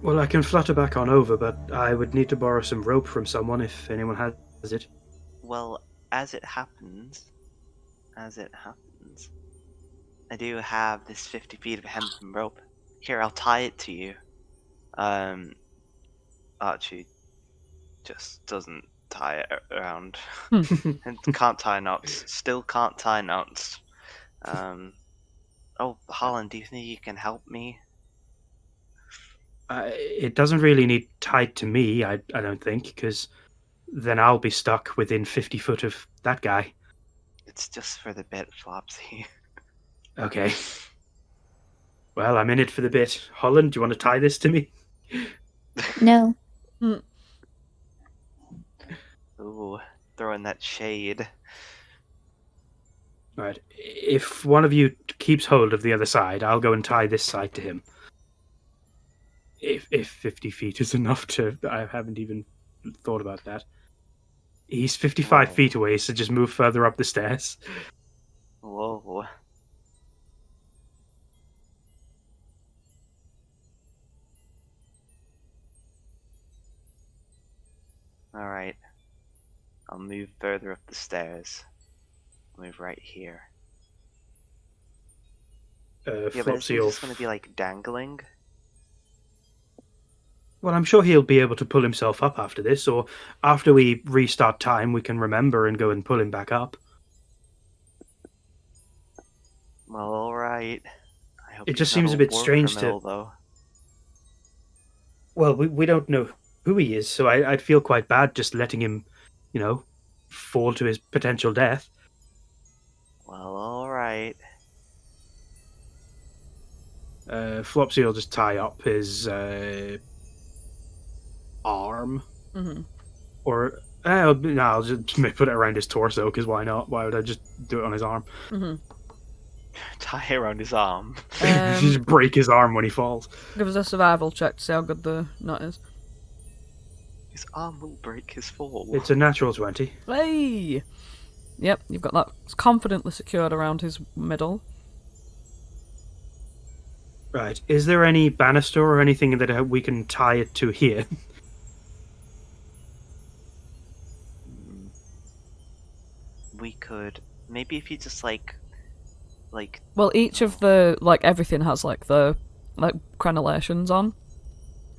Well, I can flutter back on over, but I would need to borrow some rope from someone if anyone has it. Well, as it happens, I do have this 50 feet of hempen rope. Here, I'll tie it to you. Archie just doesn't tie it around. And can't tie knots. Still can't tie knots. Oh, Holland, do you think you can help me? It doesn't really need tied to me, I don't think, because then I'll be stuck within 50 foot of that guy. It's just for the bit, Flopsy. Okay. Well, I'm in it for the bit. Holland, do you want to tie this to me? No. Ooh, throwing that shade. Right. If one of you keeps hold of the other side, I'll go and tie this side to him. If 50 feet is enough to... I haven't even thought about that. He's 55 feet away, so just move further up the stairs. Whoa. Alright. I'll move further up the stairs. I'll move right here. Yeah, but isn't he just going to be like dangling? Well, I'm sure he'll be able to pull himself up after this, or after we restart time, we can remember and go and pull him back up. Well, alright. It just seems a bit strange to... though. Well, we don't know who he is, so I'd feel quite bad just letting him, fall to his potential death. Well, alright. Flopsy will just tie up his arm. Mm-hmm. Or, no, I'll just put it around his torso, because why not? Why would I just do it on his arm? Mm-hmm. Tie around his arm. Just break his arm when he falls. Give us a survival check to see how good the knot is. His arm will break his fall. It's a natural 20. Hey! Yep, you've got that confidently secured around his middle. Right. Is there any banister or anything that we can tie it to here? We could... Maybe if you just, like... Well, each of the, everything has, the crenellations on.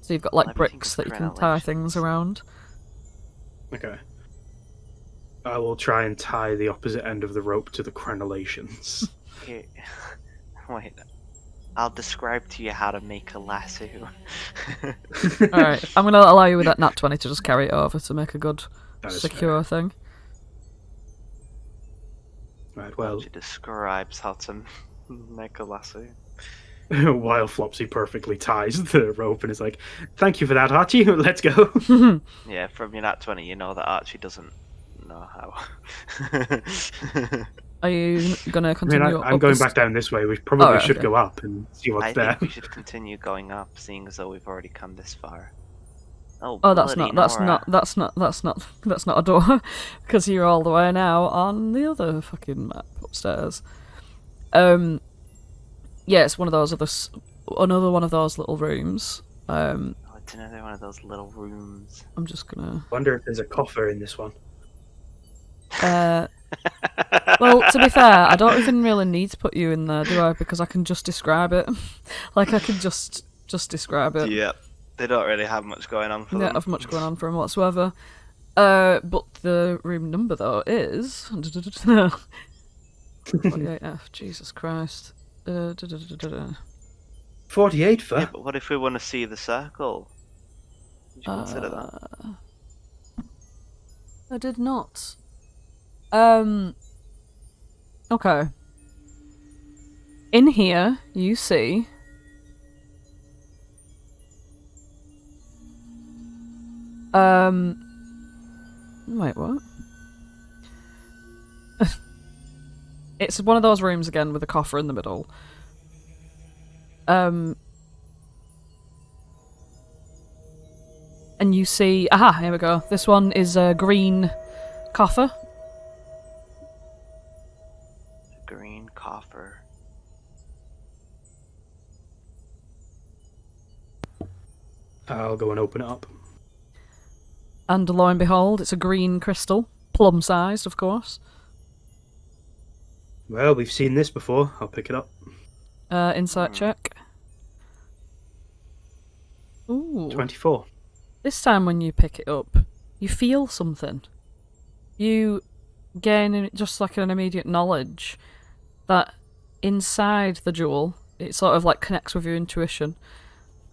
So you've got, Everything bricks has that you can tie crenellations. things around. Okay. I will try and tie the opposite end of the rope to the crenellations. Here... Wait. I'll describe to you how to make a lasso. Alright, I'm going to allow you with that Nat 20 to just carry it over to make a good, That is secure thing. Right, well, She describes how to make a lasso. while Flopsy perfectly ties the rope and is like, "Thank you for that, Archie. Let's go." Yeah, from your Nat 20, you know that Archie doesn't know how. Are you going to I mean, continue I'm up going this- back down this way. We probably Alright, should okay. go up and see what's I there. think we should continue going up, seeing as though we've already come this far. Oh, bloody Nora. that's not a door, because you're all the way now on the other fucking map upstairs. Yeah, it's one of those another one of those little rooms. Oh, it's another one of those little rooms. I'm just gonna. Wonder if there's a coffer in this one. Well, to be fair, I don't even really need to put you in there, do I? Because I can just describe it. I can just describe it. Yep. They don't really have much going on for They them. don't have much going on for him whatsoever. But the room number though is 48F. Jesus Christ. 48 for. Yeah, but what if we want to see the circle? Did you consider that? I did not. Okay. In here, you see. Wait, what? It's one of those rooms again with a coffer in the middle. And you see, aha, here we go. This one is a green coffer. Green coffer. I'll go and open it up. And lo and behold, it's a green crystal. Plum-sized, of course. Well, we've seen this before. I'll pick it up. Insight check. Ooh. 24. This time when you pick it up, you feel something. You gain just an immediate knowledge that inside the jewel, it sort of connects with your intuition.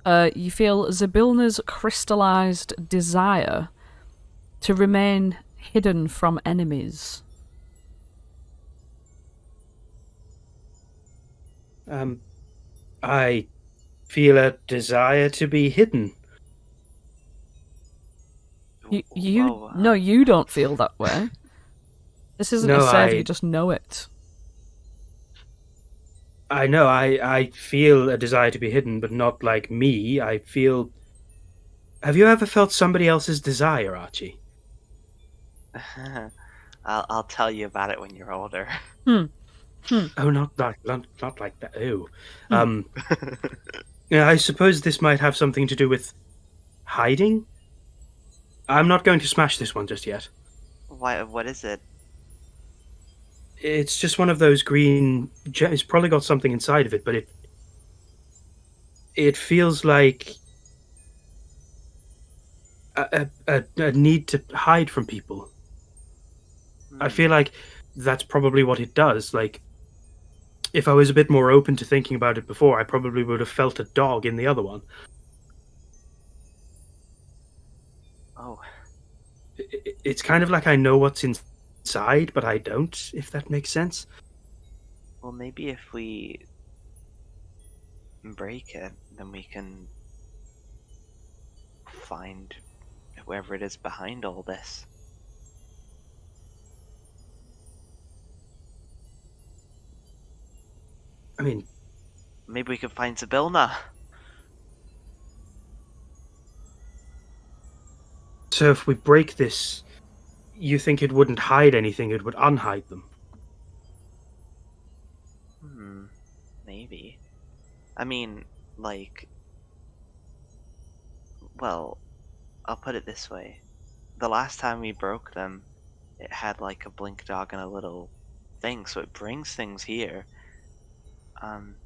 You feel Zybilna's crystallized desire to remain hidden from enemies. I feel a desire to be hidden. Whoa, No, you don't feel that way. This isn't a save, you just know it. I know, I feel a desire to be hidden, but not like me. I feel... Have you ever felt somebody else's desire, Archie? I'll tell you about it when you're older. Oh, not like that. Ew. Yeah, I suppose this might have something to do with hiding? I'm not going to smash this one just yet. Why? What is it? It's just one of those green... It's probably got something inside of it, but it feels like a need to hide from people. I feel like that's probably what it does. If I was a bit more open to thinking about it before, I probably would have felt a dog in the other one. Oh, It's kind of like I know what's inside, but I don't, if that makes sense. well, maybe if we break it, then we can find whoever it is behind all this. I mean, Maybe we can find Sibilna. so if we break this, you think it wouldn't hide anything, it would unhide them? Maybe. I mean, like, well, I'll put it this way. The last time we broke them, it had like a blink dog and a little thing, so it brings things here.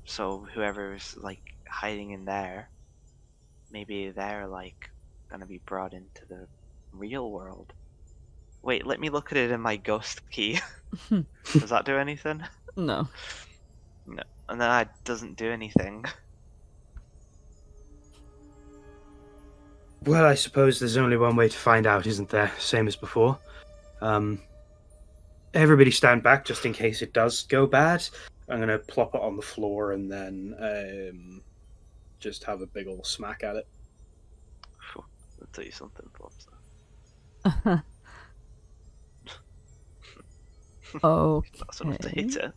So whoever's like hiding in there, maybe they're like gonna be brought into the real world. Wait, let me look at it in my ghost key. Does that do anything? No. No. And then it doesn't do anything. Well, I suppose there's only one way to find out, isn't there? Same as before. Everybody stand back just in case it does go bad. I'm going to plop it on the floor and then just have a big old smack at it. I'll tell you something, Flopsy. Okay. That's enough to hit it.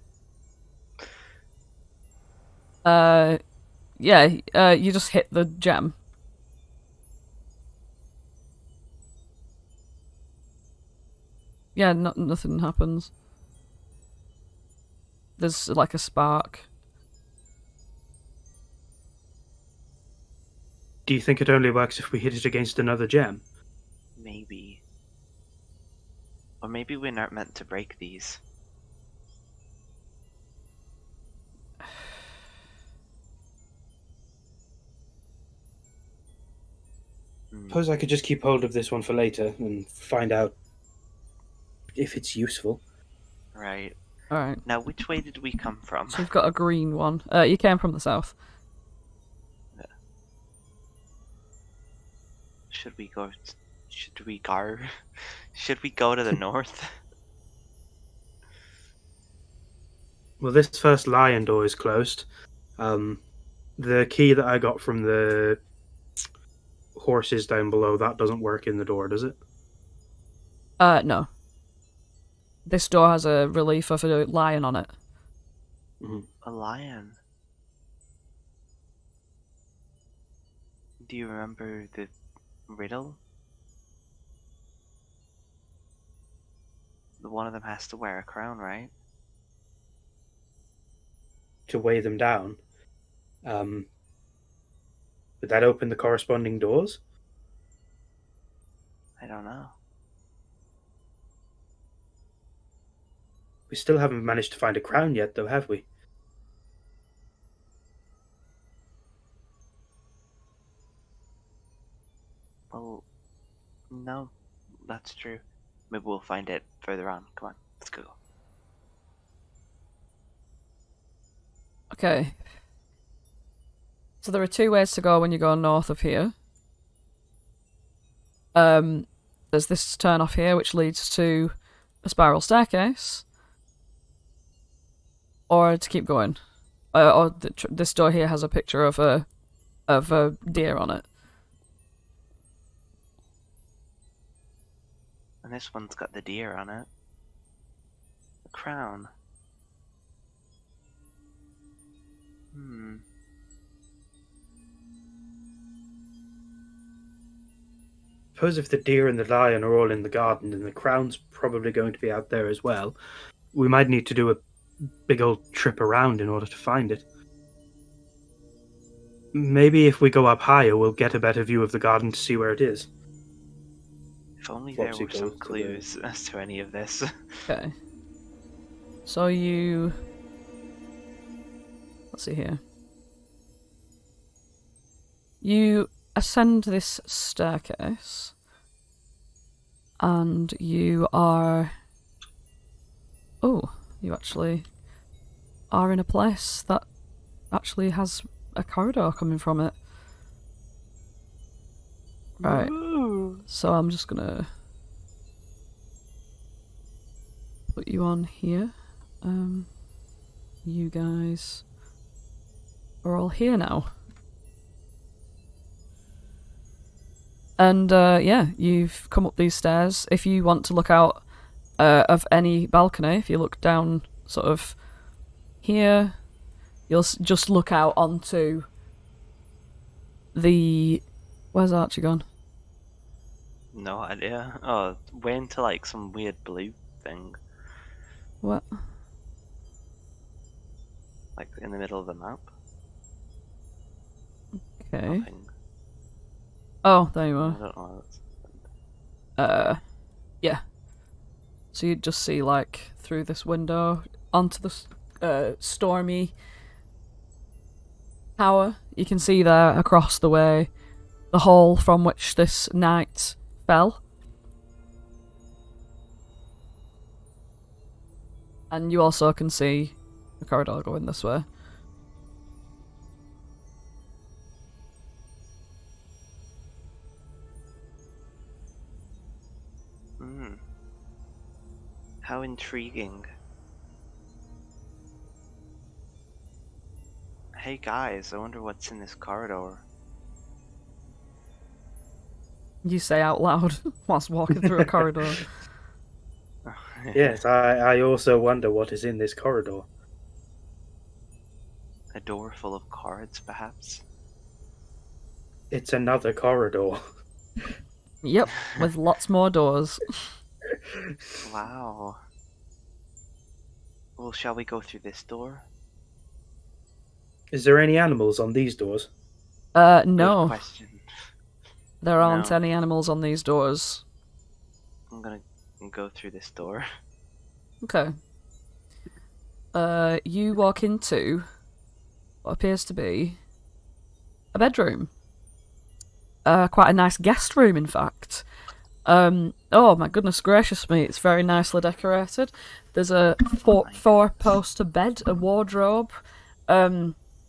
Yeah, you just hit the gem. Yeah, nothing happens. There's like a spark. Do you think it only works if we hit it against another gem? Maybe. Or maybe we're not meant to break these. Suppose I could just keep hold of this one for later and find out if it's useful. Right. Alright. Now, which way did we come from? So we've got a green one. You came from the south. Should we go? Should we go? Should we go to the north? Well, this first lion door is closed. The key that I got from the horses down below, that doesn't work in the door, does it? No. This door has a relief of a lion on it. A lion. Do you remember the riddle? The one of them has to wear a crown, right? To weigh them down. Would that open the corresponding doors? I don't know. We still haven't managed to find a crown yet, though, have we? Well, no, that's true. Maybe we'll find it further on. Come on, let's go. Okay. So there are two ways to go when you go north of here. There's this turn off here, which leads to a spiral staircase. Or to keep going. This door here has a picture of a deer on it. And this one's got the deer on it. The crown. Suppose if the deer and the lion are all in the garden, then the crown's probably going to be out there as well. We might need to do a big old trip around in order to find it. Maybe if we go up higher, we'll get a better view of the garden to see where it is. If only there Flopsy were some goes to clues as to any of this. Okay. So you... Let's see here. You ascend this staircase, and you are... Oh, you actually are in a place that actually has a corridor coming from it. Right. Ooh. So I'm just gonna put you on here. You guys are all here now. And yeah, you've come up these stairs. If you want to look out of any balcony, if you look down sort of here, you'll just look out onto the... Where's Archie gone? No idea. Oh, way into like some weird blue thing, What? like in the middle of the map. Okay. Nothing. Oh, there you I are. don't know. That's... Yeah. So you'd just see, like, through this window onto the stormy tower. You can see there across the way the hall from which this knight fell. And you also can see the corridor going this way. How intriguing. Hey guys, I wonder what's in this corridor. You say out loud whilst walking through a corridor. Yes, I also wonder what is in this corridor. A door full of cards, perhaps? It's another corridor. Yep, with lots more doors. Wow. Well, shall we go through this door? Is there any animals on these doors? Good No. question. There aren't No. any animals on these doors. I'm gonna go through this door. Okay. You walk into what appears to be a bedroom. Quite a nice guest room, in fact. Oh my goodness gracious me, it's very nicely decorated. There's a four-poster bed, a wardrobe,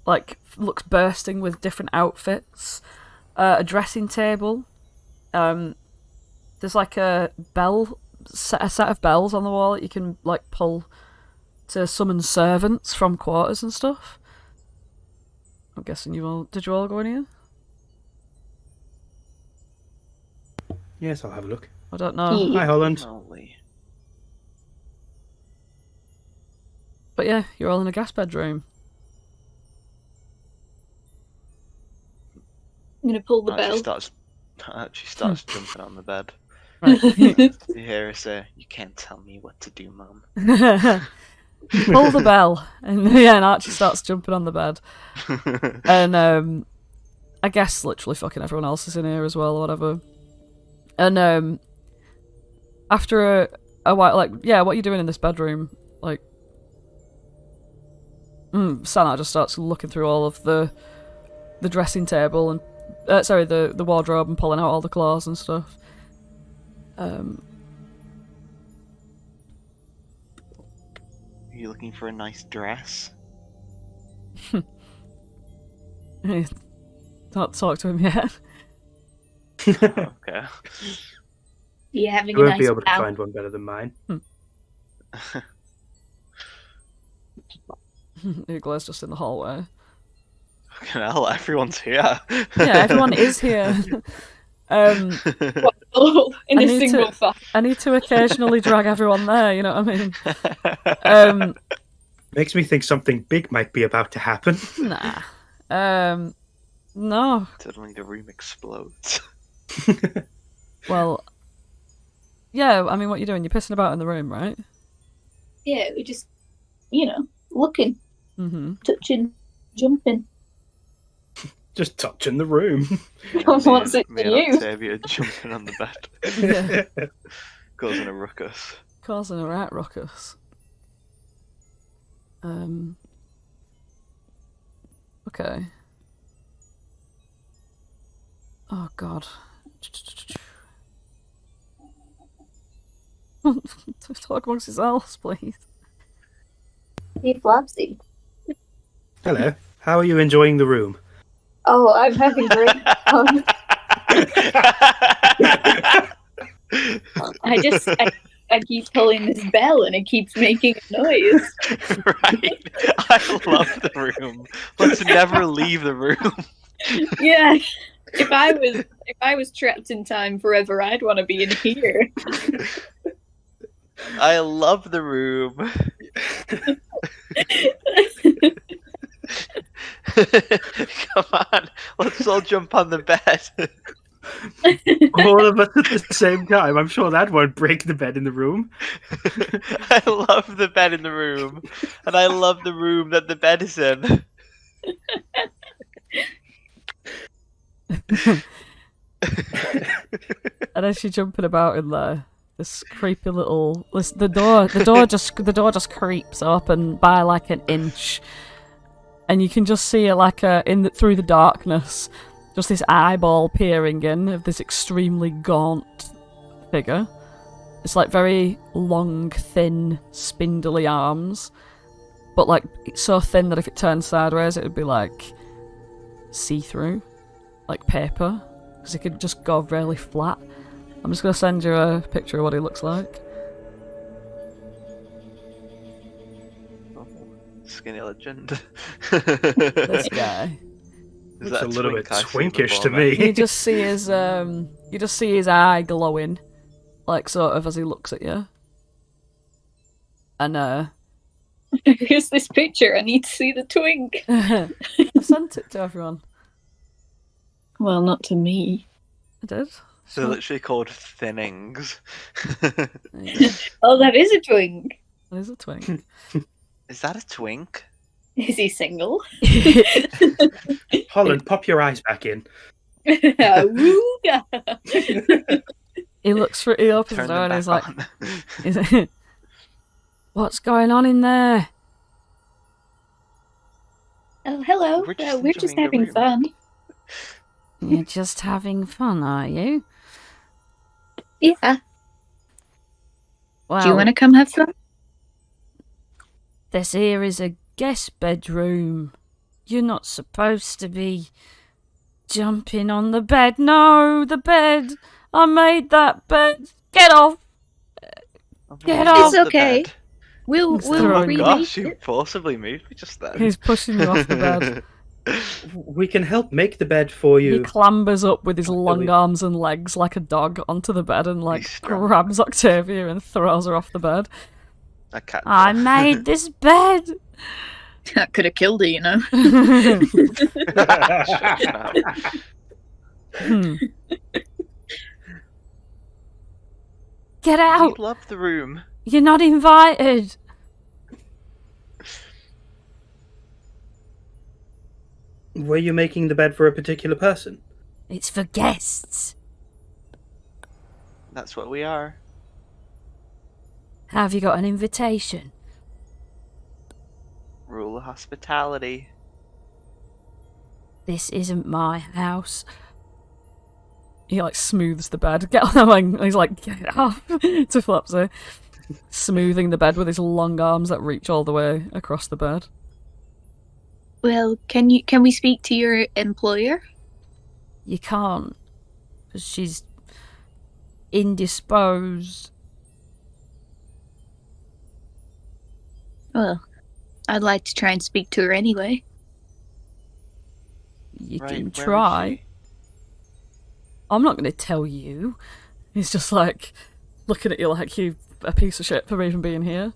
like, looks bursting with different outfits, a dressing table. There's like a set of bells on the wall that you can, like, pull to summon servants from quarters and stuff. I'm guessing did you all go in here? Yes, I'll have a look. I don't know. Yeah. Hi, Holland. Holy. But yeah, you're all in a guest bedroom. I'm gonna pull the bell. She starts jumping on the bed. Right. You hear her say, "You can't tell me what to do, Mum." Pull the bell, and yeah, and Archie starts jumping on the bed, and I guess literally fucking everyone else is in here as well, or whatever. And after a while, like, yeah, what are you doing in this bedroom? Like, Sana just starts looking through all of the dressing table and the wardrobe and pulling out all the clothes and stuff. Are you looking for a nice dress? Don't talk to him yet. Okay. You having You a won't be nice able to bow? find one better than mine. Ugla's just in the hallway. Fucking hell, everyone's here. Yeah, everyone is here. Oh, in I a need single to- thought. I need to occasionally drag everyone there, you know what I mean? Makes me think something big might be about to happen. Nah. No. Suddenly the room explodes. Well, yeah, I mean, what are you doing? You're pissing about in the room, right? Yeah, we're just, looking, Mm-hmm. touching, jumping. Just touching the room. What's it me for and you? Octavia jumping on the bed. Yeah. Causing a ruckus. Causing a rat ruckus. Okay. Oh, God. Talk amongst yourselves, please. Hey, Flopsy. Hello. How are you enjoying the room? Oh, I'm having great fun. I keep pulling this bell and it keeps making a noise. Right. I love the room. Let's never leave the room. Yeah. If I was trapped in time forever, I'd want to be in here. I love the room. Come on, let's all jump on the bed. All of us at the same time. I'm sure that won't break the bed in the room. I love the bed in the room, and I love the room that the bed is in. And as you're jumping about in there, this creepy little the door just creeps open by like an inch, and you can just see it like through the darkness, just this eyeball peering in of this extremely gaunt figure. It's like very long, thin, spindly arms, but like it's so thin that if it turned sideways, it would be like see-through, like paper, because it could just go really flat. I'm just gonna send you a picture of what he looks like. Skinny legend. This guy. Is It's that a little twink bit I see twinkish to before me? me. You just see his eye glowing, like sort of as he looks at you. And Here's this picture. I need to see the twink. I sent it to everyone. Well, not to me. I did. They're literally called thinnings. Oh, that is a twink. That is a twink. Is that a twink? Is he single? Holland, pop your eyes back in. Wooga. He looks for. He opens the Turn door them and he's back like, on. "What's going on in there?" Oh, hello. We're just We're just enjoying the having room. fun. You're just having fun, are you? Yeah. Well, Do you want to come have fun? this here is a guest bedroom. You're not supposed to be jumping on the bed. No, the bed. I made that bed. Get off. Get off. It's okay. We'll throwing- Oh remake gosh, you it. forcibly moved me just then. He's pushing you off the bed. We can help make the bed for He you. clambers up with his long Really? arms and legs like a dog onto the bed and like He's strong. grabs Octavia and throws her off the bed. I can't. I made this bed. That could have killed her, you know. Hmm. Get I out. love the room. You're not invited. Were you making the bed for a particular person? It's for guests. That's what we are. Have you got an invitation? Rule of hospitality. This isn't my house. He like smooths the bed. Get on the wing. He's like, get off to Flopsy, smoothing the bed with his long arms that reach all the way across the bed. Well, can we speak to your employer? You can't, because she's indisposed. Well, I'd like to try and speak to her anyway. You Right, can where is try. she? I'm not going to tell you. He's just like looking at you like you a piece of shit for even being here.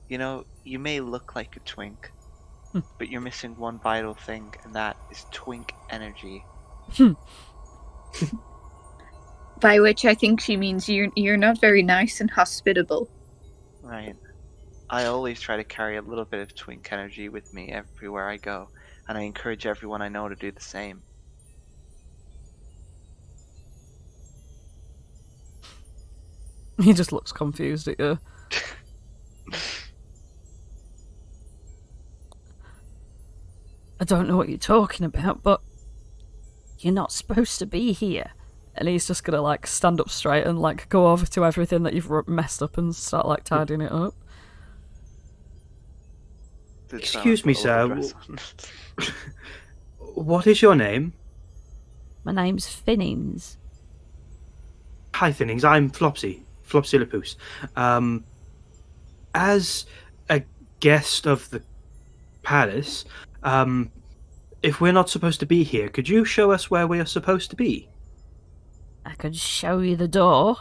You know, you may look like a twink, Hmm. but you're missing one vital thing, and that is twink energy. By which I think she means you're not very nice and hospitable. Right. I always try to carry a little bit of twink energy with me everywhere I go, and I encourage everyone I know to do the same. He just looks confused at you. I don't know what you're talking about, but you're not supposed to be here. And he's just gonna like stand up straight and like go over to everything that you've messed up and start like tidying it up. Did Excuse me, someone put a sir. dress on? What is your name? My name's Finnings. Hi, Thinnings. I'm Flopsy. Flopsy Lapoose. As a guest of the palace, if we're not supposed to be here, could you show us where we are supposed to be? I could show you the door.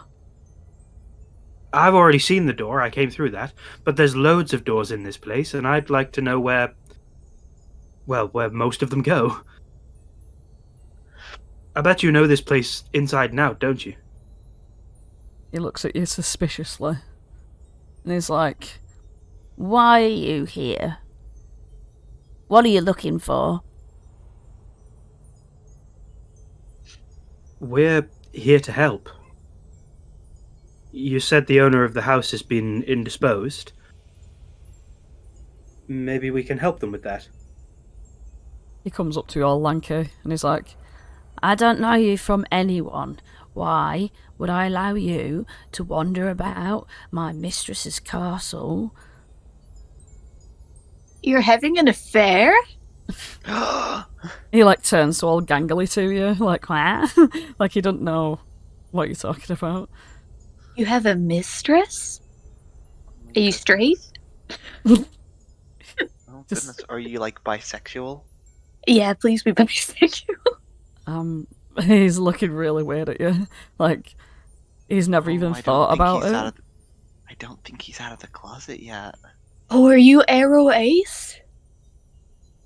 I've already seen the door. I came through that. But there's loads of doors in this place, and I'd like to know where most of them go. I bet you know this place inside and out, don't you? He looks at you suspiciously. And he's like, Why are you here? What are you looking for? We're here to help. You said the owner of the house has been indisposed. Maybe we can help them with that. he comes up to you all lanky, and he's like, I don't know you from anyone. Why would I allow you to wander about my mistress's castle? You're having an affair? he like turns all gangly to you, like, what? Like he doesn't know what you're talking about. You have a mistress? Are you straight? Oh goodness, are you like bisexual? Yeah, please be bisexual. He's looking really weird at you. Like, he's never even I don't thought think about he's it. I don't think he's out of the closet yet. Oh, are you Arrow Ace?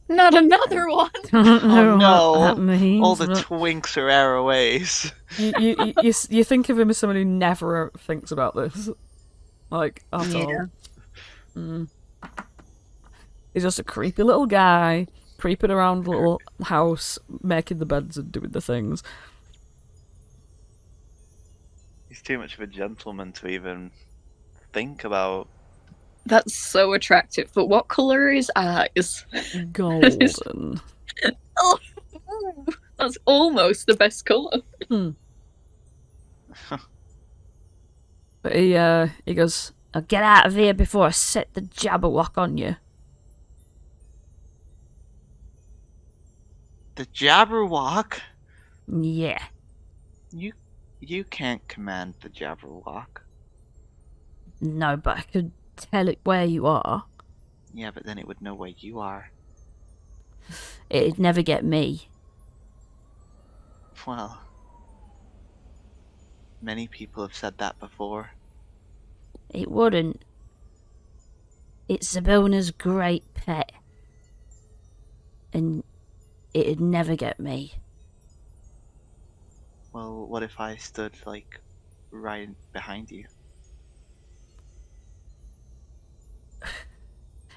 Not another one. I don't know Oh no! what that means, All the but twinks are arroways. You think of him as someone who never thinks about this, like at Yeah. all. He's just a creepy little guy, creeping around the little house, making the beds and doing the things. He's too much of a gentleman to even think about. That's so attractive. But what colour are his eyes? Golden. Oh, that's almost the best colour. But he goes, I'll get out of here before I set the Jabberwock on you. The Jabberwock? Yeah. You can't command the Jabberwock. No, but I could tell it where you are. Yeah, but then it would know where you are. It'd never get me. Well, many people have said that before. It wouldn't. It's Zabilna's great pet. And it'd never get me. Well, what if I stood, like, right behind you?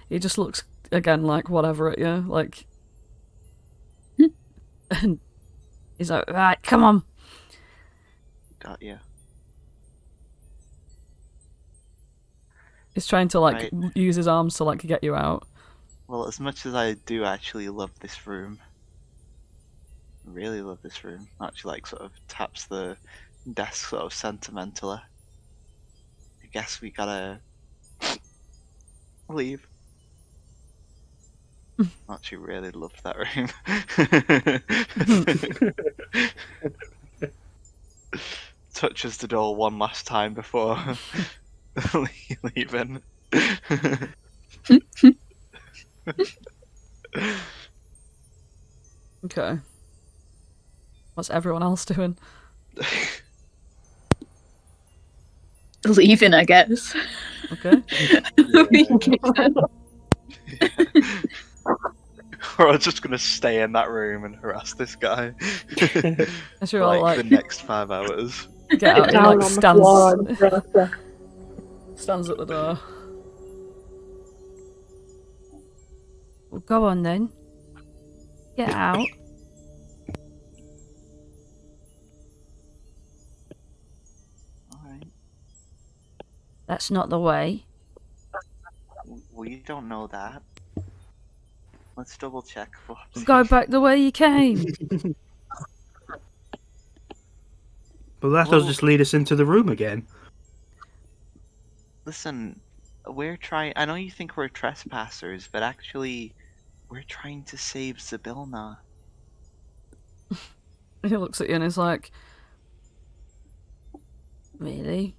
he just looks again like whatever at you, like. And He's like, right, come on. Got you. he's trying to like Right. use his arms to like get you out. Well, as much as I do actually love this room, really love this room, actually like sort of taps the desk sort of sentimentally. I guess we gotta leave. Actually really loved that room. Touches the door one last time before leaving. Okay. What's everyone else doing? Leaving, I guess. Okay. We're just gonna stay in that room and harass this guy As for you're all like like, the next 5 hours. get out, he Down like on the floor and stuff. stands at the door. Well, go on then. Get out. Alright. That's not the way. We don't know that. Let's double check. Flopsy. Go back the way you came. But that'll Well- just lead us into the room again. Listen, we're trying. I know you think we're trespassers, but actually, we're trying to save Zabilna. He looks at you and he's like, Really?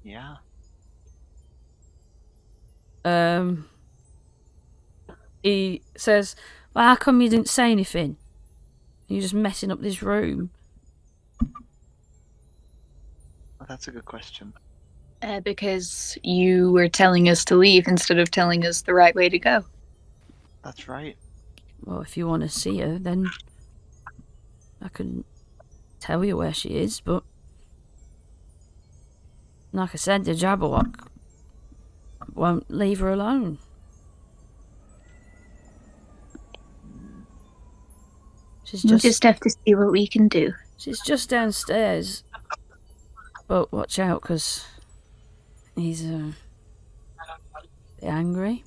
Yeah. He says, well, how come you didn't say anything? You're just messing up this room. Well, that's a good question. Because you were telling us to leave instead of telling us the right way to go. That's right. Well, if you want to see her, then I can tell you where she is, but like I said, the Jabberwock won't leave her alone. We'll just have to see what we can do. She's just downstairs. But watch out, because he's a bit angry.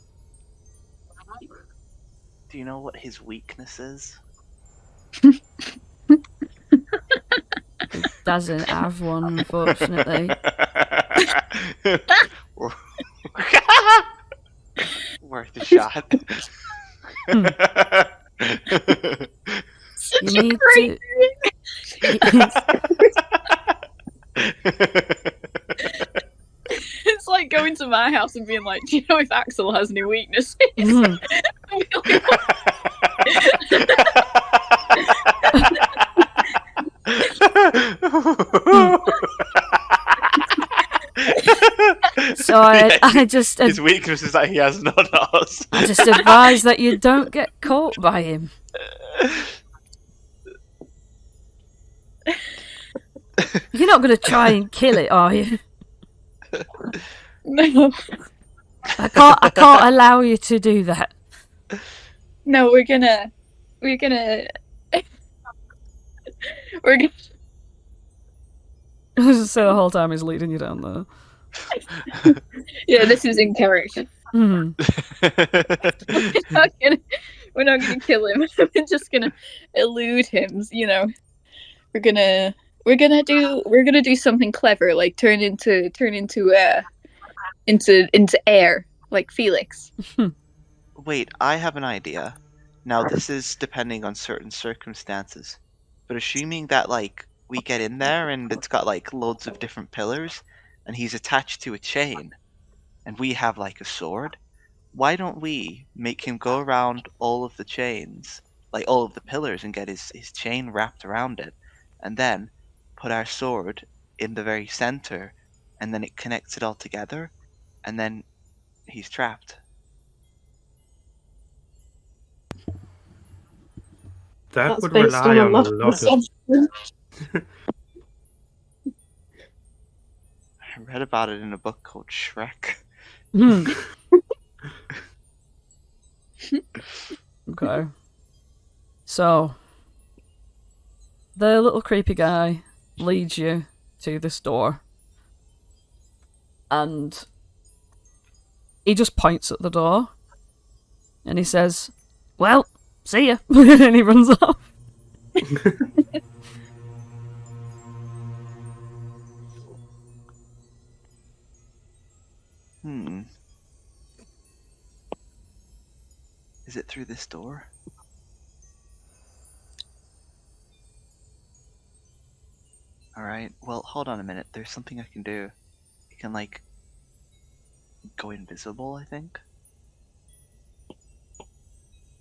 Do you know what his weakness is? Doesn't have one, unfortunately. Worth a shot. Such You a need great It's like going to my house and being like, do you know if Axel has any weaknesses? So I just his weakness is that he has none of us. I just advise that you don't get caught by him. You're not going to try and kill it, are you? No. I can't allow you to do that. No, we're gonna I was just say the whole time he's leading you down there. yeah, this is in character. Mm. We're not gonna kill him. We're just gonna elude him. You know, we're gonna do something clever, like turn into air, like Felix. Wait, I have an idea. Now this is depending on certain circumstances, but assuming that like we get in there and it's got like loads of different pillars, and he's attached to a chain, and we have like a sword. Why don't we make him go around all of the chains, like all of the pillars, and get his chain wrapped around it, and then put our sword in the very center, and then it connects it all together, and then he's trapped. That That's would based rely on a on lot a of lot of. assumptions. I read about it in a book called Shrek. Okay. So, the little creepy guy leads you to this door. And he just points at the door. And he says, well, see ya. And he runs off. Is it through this door? Alright, well, hold on a minute. There's something I can do. You can, like, go invisible, I think?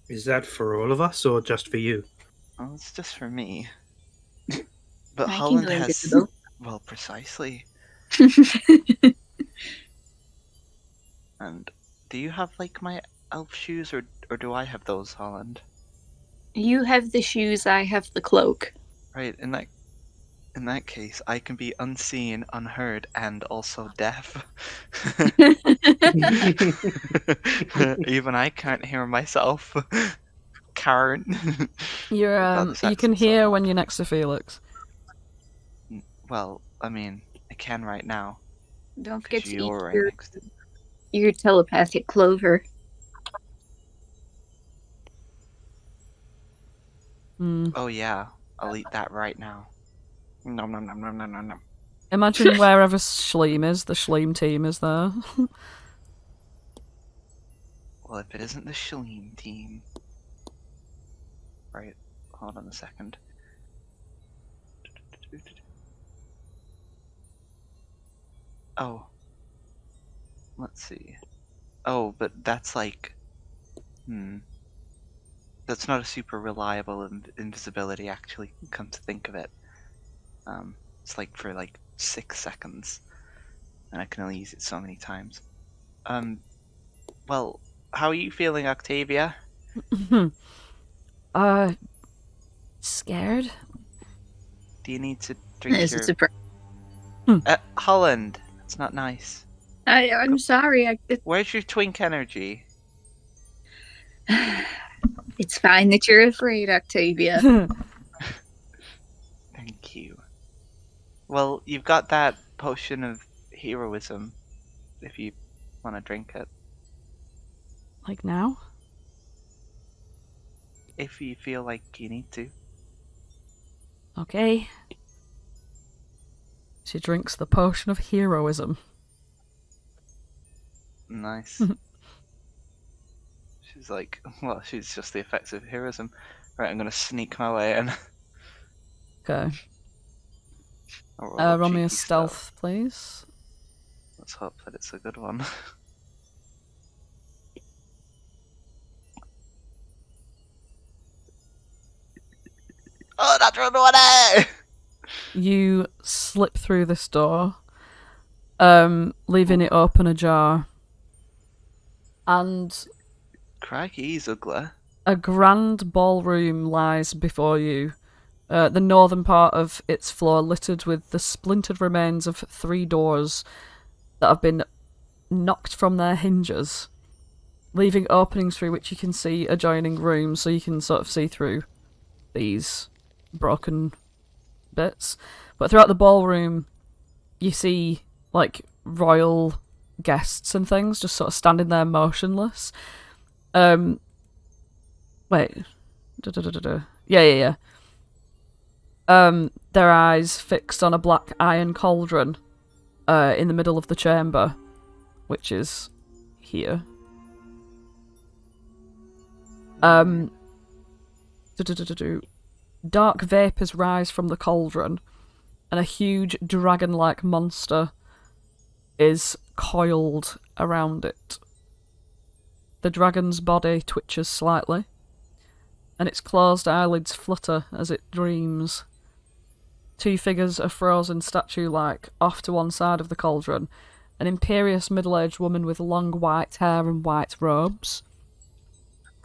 Is that for all of us or just for you? Well, it's just for me. But I can Holland go has... invisible. Well, precisely. And do you have, like, my elf shoes, or do I have those, Holland? You have the shoes, I have the cloak. Right, in that case, I can be unseen, unheard, and also deaf. Even I can't hear myself. Karen. You're you can hear when you're next to Felix. Well, I mean, I can right now. Don't forget to eat You're right next to me. your telepathic clover. Oh yeah, I'll eat that right now. Nom nom nom nom nom nom nom. Imagine wherever Schleem is, the Schleem team is there. Well, if it isn't the Shaleem team... Right, hold on a second. Oh. Let's see. Oh, but that's like... That's not a super reliable invisibility, actually, come to think of it. It's like for like 6 seconds. And I can only use it so many times. Well, how are you feeling, Octavia? Scared? Do you need to drink It's a your... surprise. Holland, that's not nice. I'm sorry. Where's your twink energy? It's fine that you're afraid, Octavia. Thank you. Well, you've got that potion of heroism, if you want to drink it. Like now? If you feel like you need to. Okay. She drinks the potion of heroism. Nice. She's like, well, she's just the effects of heroism. Right, I'm gonna sneak my way in. Okay. I'll Roll me a cheeky stealth, please. Let's hope that it's a good one. Oh, that's one! You slip through this door, leaving it open ajar. And Crikey, he's ugly. a grand ballroom lies before you. The northern part of its floor littered with the splintered remains of 3 doors that have been knocked from their hinges, leaving openings through which you can see adjoining rooms, so you can sort of see through these broken bits. But throughout the ballroom, you see, like, royal guests and things just sort of standing there motionless. Wait. Yeah. Their eyes fixed on a black iron cauldron in the middle of the chamber, which is here. Dark vapours rise from the cauldron, and a huge dragon-like monster is coiled around it. The dragon's body twitches slightly, and its closed eyelids flutter as it dreams. 2 figures are frozen statue-like off to one side of the cauldron, an imperious middle-aged woman with long white hair and white robes,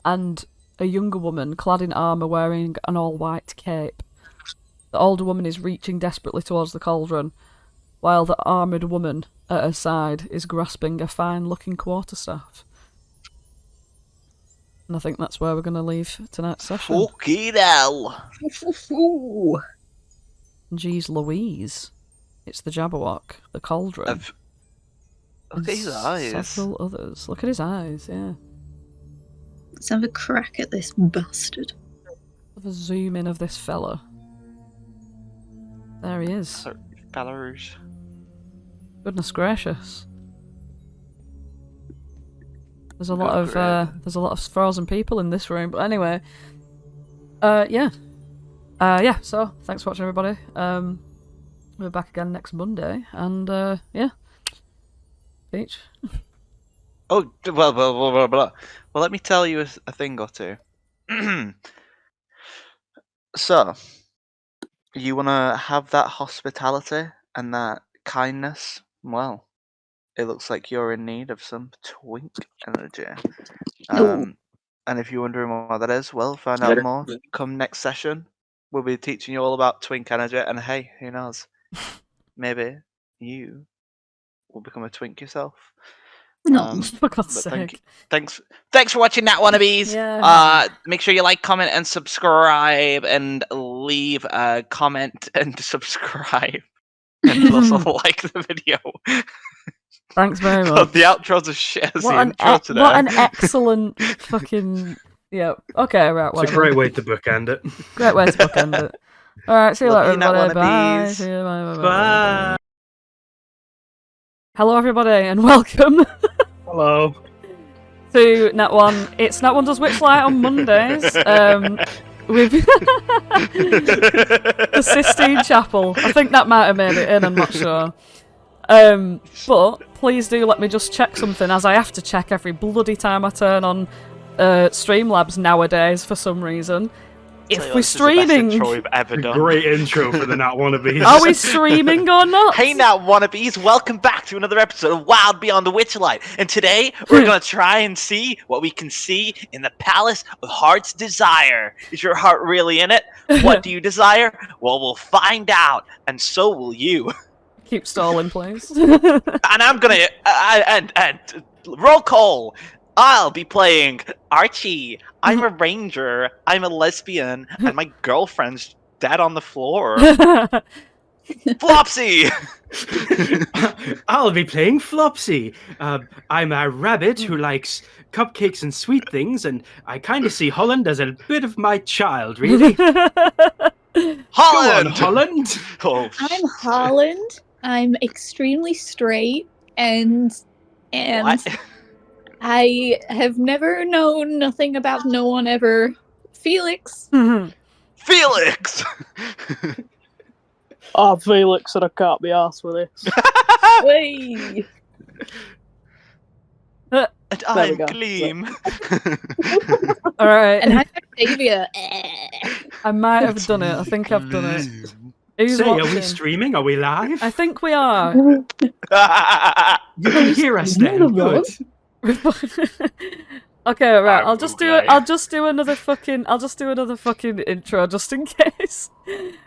and a younger woman clad in armour wearing an all-white cape. The older woman is reaching desperately towards the cauldron, while the armoured woman at her side is grasping a fine-looking quarterstaff. And I think that's where we're going to leave tonight's session. Fucking hell! Jeez Louise. It's the Jabberwock, the cauldron. Look at his eyes. Several others. Look at his eyes, yeah. Let's have a crack at this bastard. Have a zoom in of this fella. There he is. Belarus. Goodness gracious. There's a lot of frozen people in this room, but anyway. Yeah. So thanks for watching, everybody. We're back again next Monday, and yeah. Peach. Oh, well, let me tell you a thing or two. So, you want to have that hospitality and that kindness? Well, it looks like you're in need of some twink energy. And if you're wondering what that is, well, find out more. Come next session. We'll be teaching you all about twink energy, and hey, who knows? Maybe you will become a twink yourself. No. For God's sake. Thanks for watching Nat One. Yeah. Make sure you like, comment, and subscribe, and leave a comment and subscribe, and also like the video. Thanks very God, much. the outro's a shit as the What intro today. what an excellent fucking... Yeah, okay, right, It's a whatever. great way to bookend it. Great way to bookend it. Alright, see you Love later, you, Nat everybody. Bye. Wannabes. See you, bye. Bye. Hello, everybody, and welcome Hello. to Nat One. It's Nat One Does Witchlight on Mondays. With the Sistine Chapel. I think that might have made it in, I'm not sure. But please do let me just check something, as I have to check every bloody time I turn on Streamlabs nowadays for some reason. If we're streaming, intro we've ever done. Great intro for the Nat Wannabes. are we streaming or not? Hey Nat Wannabes, welcome back to another episode of Wild Beyond the Witchlight. And today, we're going to try and see what we can see in the Palace of Heart's Desire. Is your heart really in it? What do you desire? Well, we'll find out, and so will you. Keep stalling, please. And I'm going to... roll call! I'll be playing Archie. I'm a ranger. I'm a lesbian. And my girlfriend's dead on the floor. Flopsy! I'll be playing Flopsy. I'm a rabbit who likes cupcakes and sweet things, and I kind of see Holland as a bit of my child, really. Holland! Go on, Holland! Oh, I'm Holland. I'm extremely straight, and what? I have never known nothing about no one ever. Felix. Felix! Oh, Felix said I can't be arsed with this. Way. And we I'm go. Gleam. Alright. And I'm Octavia. I might have done it. I think I've done it. Who's Say, are watching? we streaming? Are we live? I think we are. You can hear us then. Good. Okay, right. I'm I'll just do okay. another fucking intro just in case.